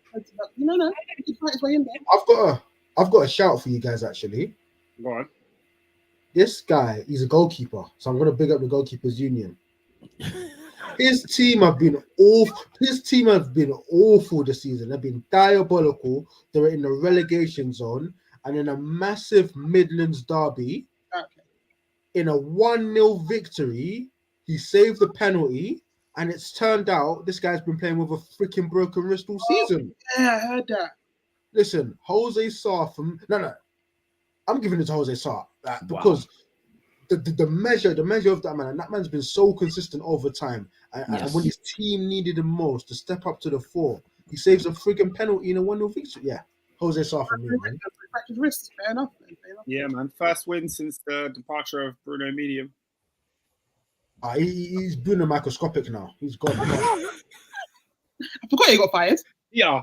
no, he can fight his way in there. I've got a shout for you guys actually. Go on. This guy, he's a goalkeeper, so I'm gonna big up the goalkeepers union. His team have been awful this season. They've been diabolical. They were in the relegation zone, and in a massive Midlands derby, in a 1-0 victory, he saved the penalty, and it's turned out this guy's been playing with a freaking broken wrist all season. Yeah, I heard that. Listen, Jose Sarr from no, I'm giving it to Jose Sarr because the measure of that man, and that man's been so consistent over time. And when his team needed him most to step up to the fore, he saves a freaking penalty in a 1-0 victory. Yeah, Jose Sarr for me, man. His wrist, fair enough. Yeah, man. First win since the departure of Bruno Medium. He's Bruno microscopic now. He's gone. I forgot he got fired. Yeah,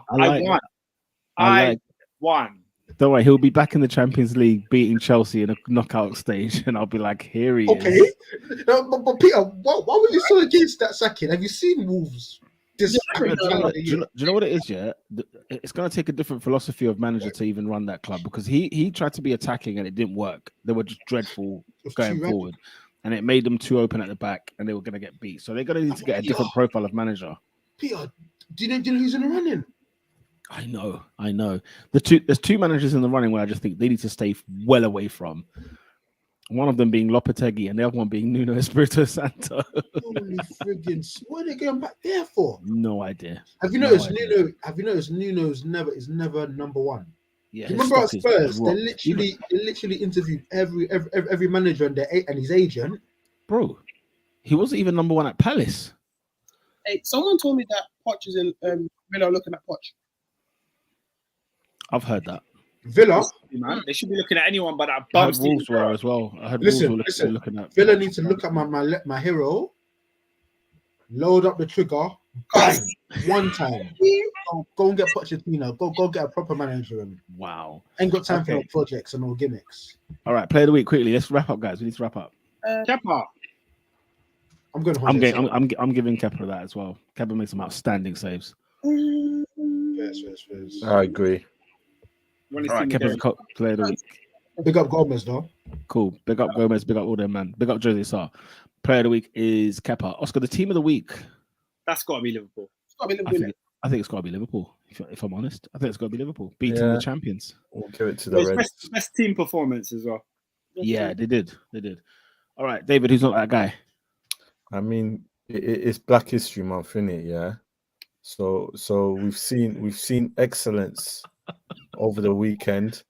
I won. Don't worry, he'll be back in the Champions League beating Chelsea in a knockout stage, and I'll be like, here he is. Okay, but Peter, why were you so against that sacking? Have you seen Wolves Do you know what it is? Yeah, it's going to take a different philosophy of manager to even run that club, because he tried to be attacking and it didn't work. They were just dreadful going forward, and it made them too open at the back, and they were going to get beat. So they're going to need to get a different profile of manager. Peter, do you know who's in the running? I know. There's two managers in the running where I just think they need to stay well away from. One of them being Lopetegui and the other one being Nuno Espirito Santo. Holy friggin'! What are they going back there for? No idea. Have you noticed Nuno? Have you noticed Nuno's never number one? Yeah. Do you remember at Spurs? They literally interviewed every manager and his agent. Bro, he wasn't even number one at Palace. Hey, someone told me that Poch is in Villa looking at Poch. I've heard that. Villa, man, they should be looking at anyone but that bum. Wolves were as well. I heard listen, looking at Villa need to look at my hero, load up the trigger, bang, one time. Go and get Pochettino. Go get a proper manager. And wow, ain't got time for no projects and no gimmicks. All right, play of the week quickly. Let's wrap up, guys. We need to wrap up. Kepa. I'm giving Kepa that as well. Kepa makes some outstanding saves. Yes. I agree. All right, Kepa's player of the week. Big up Gomez, though. Cool. Big up Gomez. Big up all them, man. Big up Jose Sarr. Player of the week is Kepa. Oscar, the team of the week. That's got to be Liverpool. I think it's got to be Liverpool. If I'm honest, I think it's got to be Liverpool beating the champions. We'll give it to the Reds. Best team performance as well. Yeah, they did. All right, David, who's not that guy? I mean, it's Black History Month, isn't it? Yeah. So we've seen excellence over the weekend.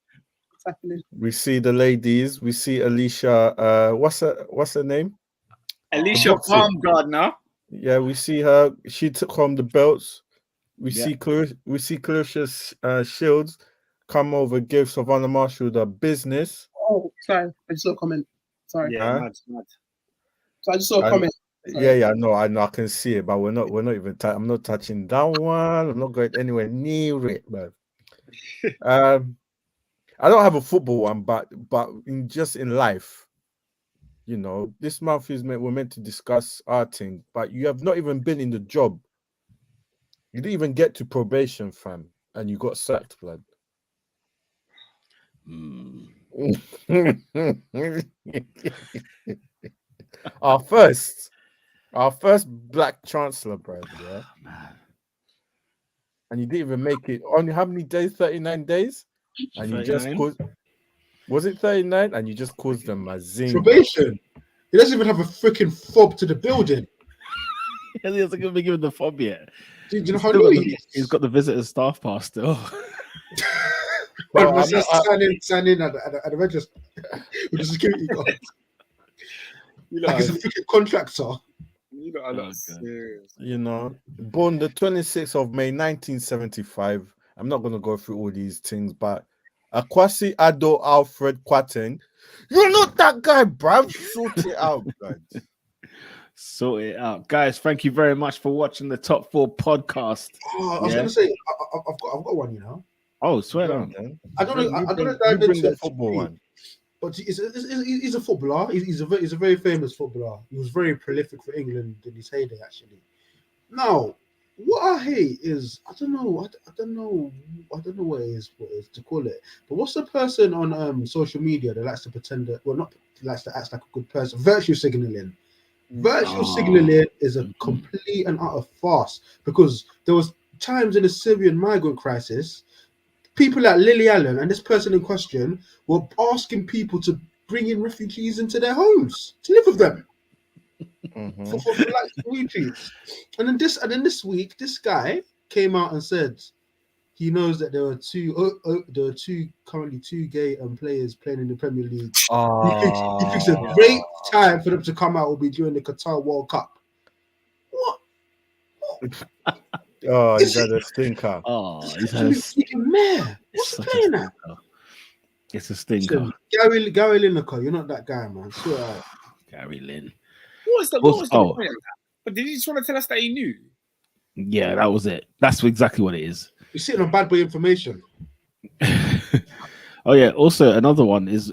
Exactly. We see the ladies. We see Alicia. What's her name? Alicia Baumgardner. Yeah, we see her. She took home the belts. We see Clarissa Shields come over, give Savannah Marshall the business. Oh, sorry, I just saw a comment. Sorry. Yeah, mad. So I just saw a comment. Sorry. Yeah, I can see it, but we're not even. I'm not touching that one. I'm not going anywhere near it, man. I don't have a football one, but in life, you know, this month we're meant to discuss our thing, but you have not even been in the job. You didn't even get to probation, fam, and you got sacked, blood. Our first black chancellor, bro. Yeah, and you didn't even make it. Only how many days? 39 days, and 39? You just caused. Was it 39? And you just caused them a zing. Probation. He doesn't even have a freaking fob to the building. He hasn't even been given the fob yet. Do you know how new he is? He's got the visitor's staff pass still. Well, sign in at the register with the security guard. Like it's a freaking contractor. You know, born the 26th of May 1975. I'm not going to go through all these things, but Akwasi Ado Alfred Kwateng, you're not that guy, bruv. Sort it out, guys. Sort it out, guys. Thank you very much for watching the Top 4 podcast. I was going to say, I've got one, you know. Oh, swear down. I don't know. Dive into the football one. But he's a footballer. He's a very famous footballer. He was very prolific for England in his heyday, actually. Now, what I hate is I don't know what it is to call it. But what's the person on social media that likes to pretend that likes to act like a good person? Virtue signaling. Virtue signaling is a complete and utter farce, because there was times in the Syrian migrant crisis, people like Lily Allen and this person in question were asking people to bring in refugees into their homes to live with them for like retreats. And then this week, this guy came out and said he knows that there are currently two gay players playing in the Premier League. He thinks a great time for them to come out will be during the Qatar World Cup. What? Oh, he's had a stinker. Oh, he's had a freaking mare. What's he playing at? It's a stinker. Gary Lineker, you're not that guy, man. Swear out. Gary Lin. What was the point of that? But did he just want to tell us that he knew? Yeah, that was it. That's exactly what it is. You're sitting on bad boy information. Oh yeah. Also, another one is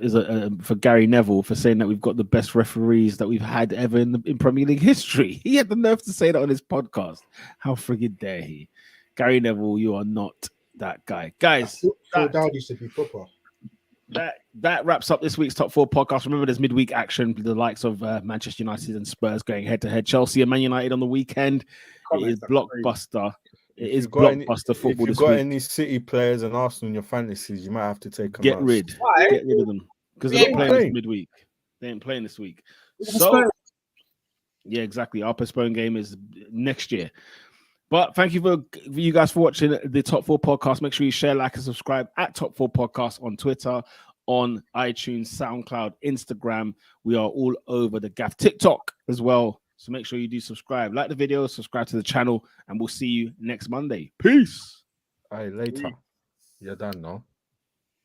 for Gary Neville for saying that we've got the best referees that we've had ever in Premier League history. He had the nerve to say that on his podcast. How friggin' dare he? Gary Neville, you are not that guy, guys. Phil Dowd used to be proper. That wraps up this week's Top 4 podcast. Remember, there's midweek action, the likes of Manchester United and Spurs going head to head. Chelsea and Man United on the weekend. It is blockbuster. It is blockbuster football. If you've got any City players and Arsenal in your fantasies, you might have to take them. Get rid of them because they're not playing this midweek. They ain't playing this week. So yeah, exactly. Our postponed game is next year. But thank you for you guys for watching the Top 4 podcast. Make sure you share, like, and subscribe at Top 4 Podcast on Twitter, on iTunes, SoundCloud, Instagram. We are all over the gaff. TikTok as well. So make sure you do subscribe. Like the video, subscribe to the channel, and we'll see you next Monday. Peace. All right, later. You're done now.